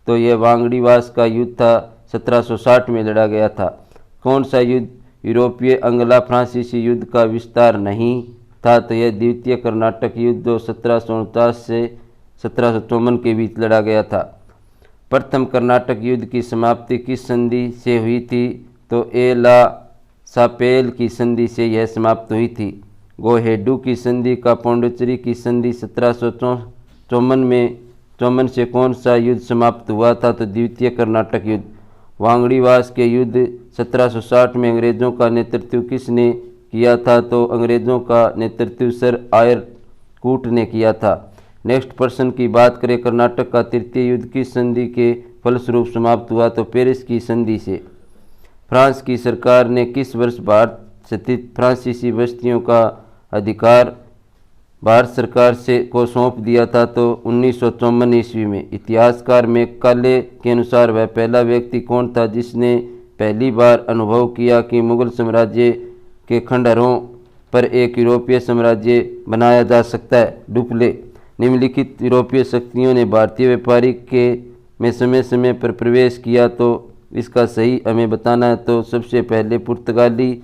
S1: तो यह वांगड़ीवास का युद्ध था, 1760 में लड़ा गया था। कौन सा युद्ध यूरोपीय अंग्ला फ्रांसीसी युद्ध का विस्तार नहीं था? तो यह द्वितीय कर्नाटक युद्ध जो 1749 से 1754 के बीच लड़ा गया था। प्रथम कर्नाटक युद्ध की समाप्ति किस संधि से हुई थी? तो एला सापेल की संधि से यह समाप्त हुई थी। गोहेडू की संधि का पौंडीचेरी की संधि 1754 से कौन सा युद्ध समाप्त हुआ था? तो द्वितीय कर्नाटक युद्ध। वांगड़ीवास के युद्ध 1760 में अंग्रेजों का नेतृत्व किसने किया था तो अंग्रेज़ों का नेतृत्व सर आयर कूट ने किया था। नेक्स्ट प्रश्न की बात करें, कर्नाटक का तृतीय युद्ध किस संधि के फलस्वरूप समाप्त हुआ तो पेरिस की संधि से। फ्रांस की सरकार ने किस वर्ष भारत स्थित फ्रांसीसी बस्तियों का अधिकार भारत सरकार से को सौंप दिया था तो 1954 ईस्वी में। इतिहासकार मैकाले के अनुसार वह पहला व्यक्ति कौन था जिसने पहली बार अनुभव किया कि मुगल साम्राज्य के खंडहरों पर एक यूरोपीय साम्राज्य बनाया जा सकता है। डुप्ले। निम्नलिखित यूरोपीय शक्तियों ने भारतीय व्यापारी के में समय समय पर प्रवेश किया तो इसका सही हमें बताना है। तो सबसे पहले पुर्तगाली,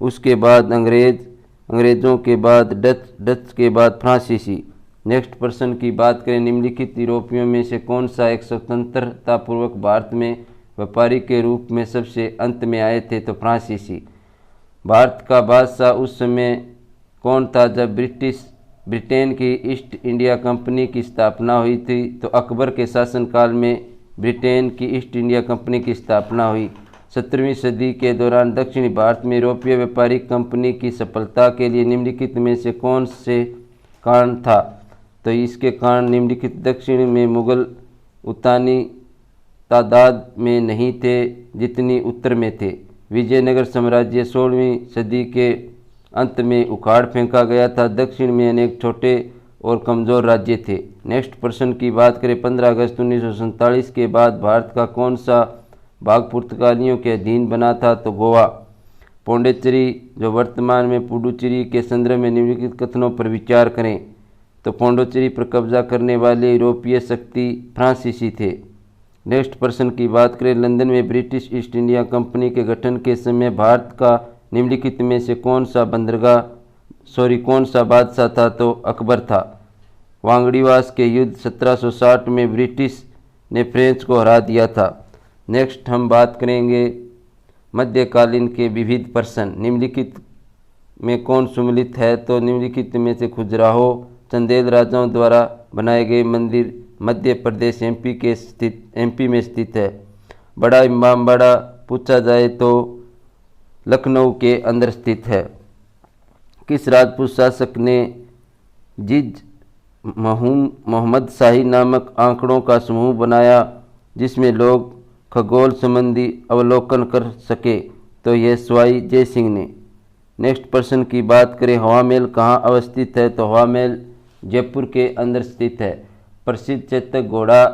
S1: उसके बाद अंग्रेज़ों के बाद डच के बाद फ्रांसीसी। नेक्स्ट प्रश्न की बात करें, निम्नलिखित यूरोपियों में से कौन सा एक स्वतंत्रतापूर्वक भारत में व्यापारी के रूप में सबसे अंत में आए थे तो फ्रांसीसी। भारत का बादशाह उस समय कौन था जब ब्रिटेन की ईस्ट इंडिया कंपनी की स्थापना हुई थी तो अकबर के शासनकाल में ब्रिटेन की ईस्ट इंडिया कंपनी की स्थापना हुई। 17वीं सदी के दौरान दक्षिणी भारत में यूरोपीय व्यापारिक कंपनी की सफलता के लिए निम्नलिखित में से कौन से कारण था तो इसके कारण निम्नलिखित दक्षिण में मुगल उतनी तादाद में नहीं थे जितनी उत्तर में थे। विजयनगर साम्राज्य 16वीं सदी के अंत में उखाड़ फेंका गया था। दक्षिण में अनेक छोटे और कमज़ोर राज्य थे। नेक्स्ट प्रश्न की बात करें, 15 अगस्त 1947 के बाद भारत का कौन सा भाग पुर्तगालियों के अधीन बना था तो गोवा। पौंडीचेरी जो वर्तमान में पुडुचेरी के संदर्भ में निम्नलिखित कथनों पर विचार करें तो पौंडीचेरी पर कब्जा करने वाले यूरोपीय शक्ति फ्रांसीसी थे। नेक्स्ट प्रश्न की बात करें, लंदन में ब्रिटिश ईस्ट इंडिया कंपनी के गठन के समय भारत का निम्नलिखित में से कौन सा बादशाह था तो अकबर था। वांगड़ीवास के युद्ध 1760 में ब्रिटिश ने फ्रेंच को हरा दिया था। नेक्स्ट हम बात करेंगे मध्यकालीन के विविध प्रश्न। निम्नलिखित में कौन सम्मिलित है तो निम्नलिखित में से खजुराहो चंदेल राजाओं द्वारा बनाए गए मंदिर मध्य प्रदेश एमपी में स्थित है। बड़ा इमामबाड़ा पूछा जाए तो लखनऊ के अंदर स्थित है। किस राजपूत शासक ने जिज मोहम्मद शाही नामक आंकड़ों का समूह बनाया जिसमें लोग खगोल संबंधी अवलोकन कर सके तो यह सवाई जय सिंह ने। नेक्स्ट प्रश्न की बात करें, हवा महल कहाँ अवस्थित है तो हवा महल जयपुर के अंदर स्थित है। प्रसिद्ध चेतक घोड़ा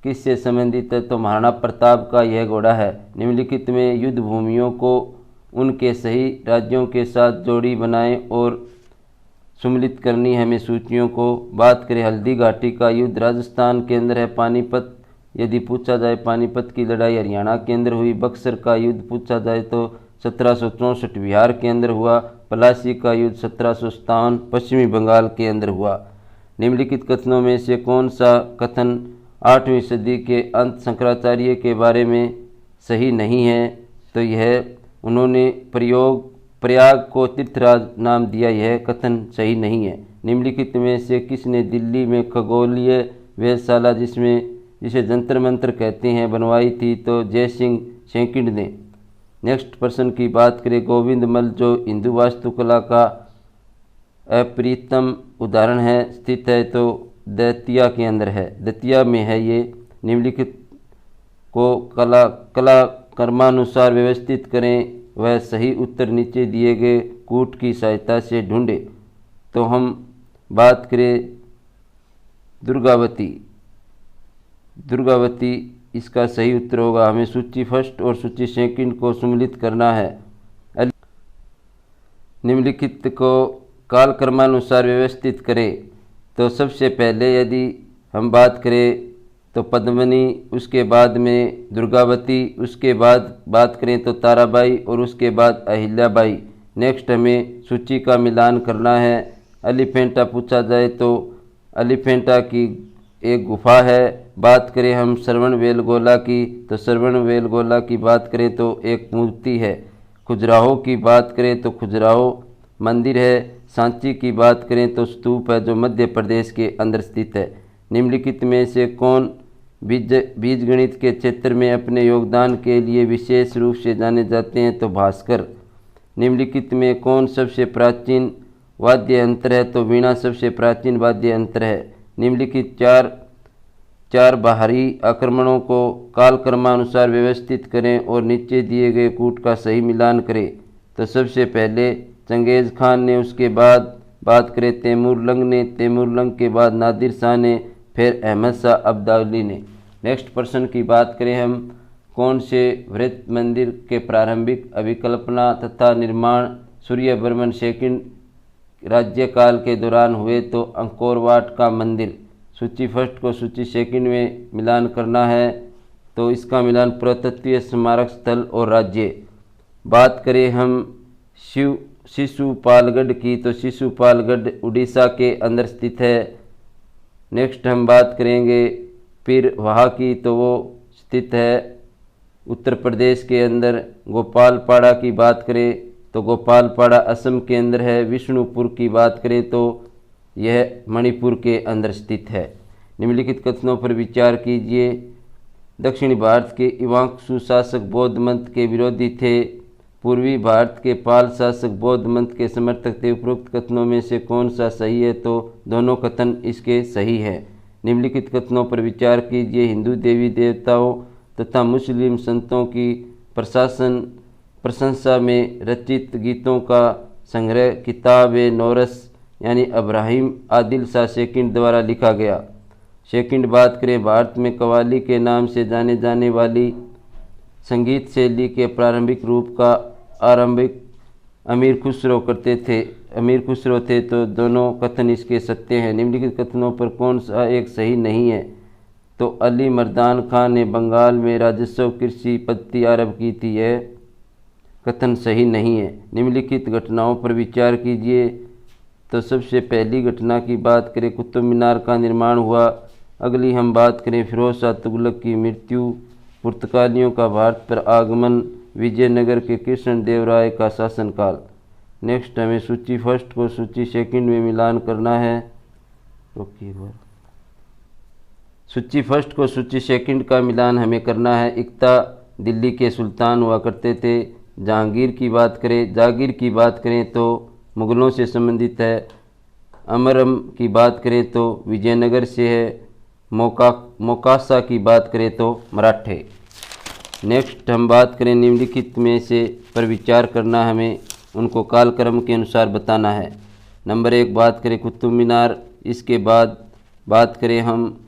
S1: किससे संबंधित है तो महाराणा प्रताप का यह घोड़ा है। निम्नलिखित में युद्ध भूमियों को उनके सही राज्यों के साथ जोड़ी बनाएं और सम्मिलित करनी हमें सूचियों को। बात करें, हल्दी घाटी का युद्ध राजस्थान के अंदर है। पानीपत यदि पूछा जाए पानीपत की लड़ाई हरियाणा के अंदर हुई। बक्सर का युद्ध पूछा जाए तो 1764 बिहार के अंदर हुआ। पलासी का युद्ध 1757 पश्चिमी बंगाल के अंदर हुआ। निम्नलिखित कथनों में से कौन सा कथन 8वीं सदी के अंत शंकराचार्य के बारे में सही नहीं है तो यह उन्होंने प्रयाग को तीर्थराज नाम दिया, यह कथन सही नहीं है। निम्नलिखित में से किसने दिल्ली में खगोलीय वेधशाला जिसे जंतर मंत्र कहते हैं बनवाई थी तो जय सिंह शेकिंड ने। नेक्स्ट प्रश्न की बात करें, गोविंद मल जो हिंदू वास्तुकला का अप्रियतम उदाहरण है स्थित है तो दतिया के अंदर है, दतिया में है ये। निम्नलिखित को कला कर्मानुसार व्यवस्थित करें, वह सही उत्तर नीचे दिए गए कूट की सहायता से ढूंढे। तो हम बात करें दुर्गावती इसका सही उत्तर होगा। हमें सूची फर्स्ट और सूची सेकंड को सम्मिलित करना है। निम्नलिखित को कालक्रमानुसार व्यवस्थित करें तो सबसे पहले यदि हम बात करें तो पद्मिनी, उसके बाद में दुर्गावती, उसके बाद बात करें तो ताराबाई और उसके बाद अहिल्याबाई। नेक्स्ट हमें सूची का मिलान करना है। एलिफेंटा पूछा जाए तो एलिफेंटा की एक गुफा है। बात करें हम श्रवणबेलगोला की तो श्रवणबेलगोला की बात करें तो एक मूर्ति है। खजुराहो की बात करें तो खजुराहो मंदिर है। सांची की बात करें तो स्तूप है जो मध्य प्रदेश के अंदर स्थित है। निम्नलिखित में से कौन बीजगणित के क्षेत्र में अपने योगदान के लिए विशेष रूप से जाने जाते हैं तो भास्कर। निम्नलिखित में कौन सबसे प्राचीन वाद्य यंत्र है? तो वीणा सबसे प्राचीन वाद्य यंत्र है। निम्नलिखित चार बाहरी आक्रमणों को कालक्रमानुसार व्यवस्थित करें और नीचे दिए गए कूट का सही मिलान करें। तो सबसे पहले चंगेज़ खान ने, उसके बाद बात करें तैमूरलंग ने, तैमूरलंग के बाद नादिर शाह ने, फिर अहमद शाह अब्दाली ने। नेक्स्ट प्रश्न की बात करें हम, कौन से वृत्त मंदिर के प्रारंभिक अभिकल्पना तथा निर्माण सूर्यवर्मन सेकंड राज्यकाल के दौरान हुए? तो अंकोर वाट का मंदिर। सूची फर्स्ट को सूची सेकंड में मिलान करना है, तो इसका मिलान पुरातत्वीय स्मारक स्थल और राज्य। बात करें हम शिशुपालगढ़ की, तो शिशुपालगढ़ उड़ीसा के अंदर स्थित है। नेक्स्ट हम बात करेंगे फिर वहाँ की, तो वो स्थित है उत्तर प्रदेश के अंदर। गोपालपाड़ा की बात करें तो गोपालपाड़ा असम के अंदर है। विष्णुपुर की बात करें तो यह मणिपुर के अंदर स्थित है। निम्नलिखित कथनों पर विचार कीजिए। दक्षिणी भारत के इवांशु शासक बौद्ध मत के विरोधी थे। पूर्वी भारत के पाल शासक बौद्ध मत के समर्थक थे। उपरोक्त कथनों में से कौन सा सही है? तो दोनों कथन इसके सही है। निम्नलिखित कथनों पर विचार कीजिए। हिंदू देवी देवताओं तथा मुस्लिम संतों की प्रशंसा में रचित गीतों का संग्रह किताब नौरस यानी अब्राहिम आदिल शाह सेकंड द्वारा लिखा गया। सेकंड बात करें, भारत में कव्वाली के नाम से जाने जाने वाली संगीत शैली के प्रारंभिक रूप का आरंभिक अमीर खुसरो थे। तो दोनों कथन इसके सत्य हैं। निम्नलिखित कथनों पर कौन सा एक सही नहीं है? तो अली मर्दान खान ने बंगाल में राजस्व कृषि पद्धति आरंभ की थी, यह कथन सही नहीं है। निम्नलिखित घटनाओं पर विचार कीजिए। तो सबसे पहली घटना की बात करें, कुतुब मीनार का निर्माण हुआ। अगली हम बात करें फिरोज शाह तुगलक की मृत्यु, पुर्तगालियों का भारत पर आगमन, विजयनगर के कृष्ण देव राय का शासनकाल। नेक्स्ट हमें सूची फर्स्ट को सूची सेकंड में मिलान करना है। सूची फर्स्ट को सूची सेकंड का मिलान हमें करना है। इक्ता दिल्ली के सुल्तान हुआ करते थे। जहांगीर की बात करें तो मुग़लों से संबंधित है। अमरम की बात करें तो विजयनगर से है। मोकाशा की बात करें तो मराठे। नेक्स्ट हम बात करें निम्नलिखित में से पर विचार करना, हमें उनको कालक्रम के अनुसार बताना है। नंबर 1 बात करें कुतुब मीनार, इसके बाद बात करें हम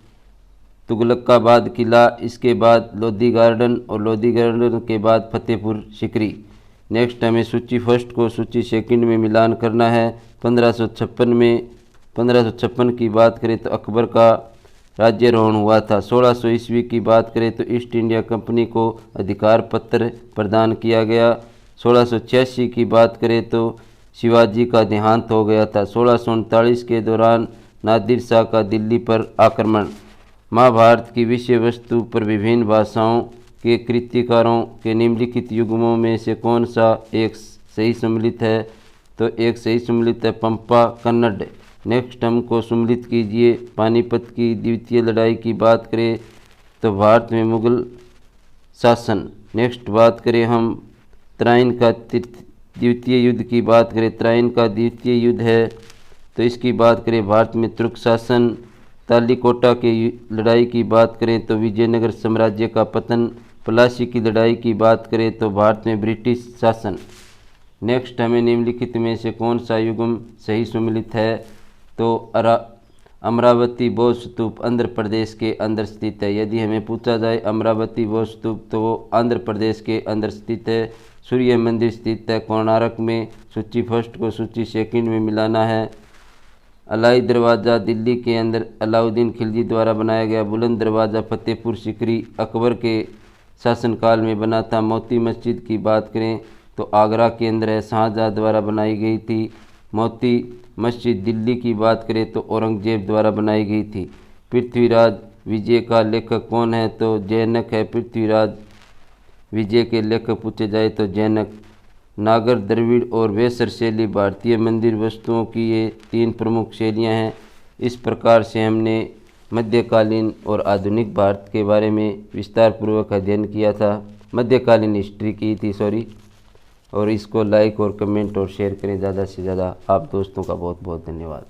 S1: तुगलकाबाद किला, इसके बाद लोधी गार्डन और लोधी गार्डन के बाद फतेहपुर सिकरी। नेक्स्ट हमें सूची फर्स्ट को सूची सेकंड में मिलान करना है। 1556 की बात करें तो अकबर का राज्यारोहण हुआ था। 1600 ईस्वी की बात करें तो ईस्ट इंडिया कंपनी को अधिकार पत्र प्रदान किया गया। 1686 की बात करें तो शिवाजी का देहांत हो गया था। 1639 के दौरान नादिर शाह का दिल्ली पर आक्रमण। महाभारत की विषय वस्तु पर विभिन्न भाषाओं के कृतिकारों के निम्नलिखित युग्मों में से कौन सा एक सही सम्मिलित है? तो एक सही सम्मिलित है पंपा कन्नड़। नेक्स्ट हमको सम्मिलित कीजिए। पानीपत की द्वितीय लड़ाई की बात करें तो भारत में मुगल शासन। नेक्स्ट बात करें हम तराइन का द्वितीय युद्ध की बात करें, तराइन का द्वितीय युद्ध है तो इसकी बात करें भारत में तुर्क शासन। तालीकोटा की लड़ाई की बात करें तो विजयनगर साम्राज्य का पतन। प्लासी की लड़ाई की बात करें तो भारत में ब्रिटिश शासन। नेक्स्ट हमें निम्नलिखित में से कौन सा युग्म सही सम्मिलित है? तो अमरावती बौद्ध स्तूप आंध्र प्रदेश के अंदर स्थित है। यदि हमें पूछा जाए अमरावती बौद्ध स्तूप तो वो आंध्र प्रदेश के अंदर स्थित है। सूर्य मंदिर स्थित है कोणार्क में। सूची फर्स्ट को सूची सेकंड में मिलाना है। अलाई दरवाज़ा दिल्ली के अंदर अलाउद्दीन खिलजी द्वारा बनाया गया। बुलंद दरवाज़ा फतेहपुर सिकरी अकबर के शासनकाल में बना था। मोती मस्जिद की बात करें तो आगरा के अंदर है, शाहजहाँ द्वारा बनाई गई थी। मोती मस्जिद दिल्ली की बात करें तो औरंगजेब द्वारा बनाई गई थी। पृथ्वीराज विजय का लेखक कौन है? तो जैनक है। पृथ्वीराज विजय के लेखक पूछे जाए तो जैनक। नागर, द्रविड़ और वेसर शैली भारतीय मंदिर वस्तुओं की ये 3 प्रमुख शैलियाँ हैं। इस प्रकार से हमने मध्यकालीन और आधुनिक भारत के बारे में विस्तार पूर्वक अध्ययन किया था। मध्यकालीन हिस्ट्री की थी, और इसको लाइक और कमेंट और शेयर करें ज़्यादा से ज़्यादा। आप दोस्तों का बहुत बहुत धन्यवाद।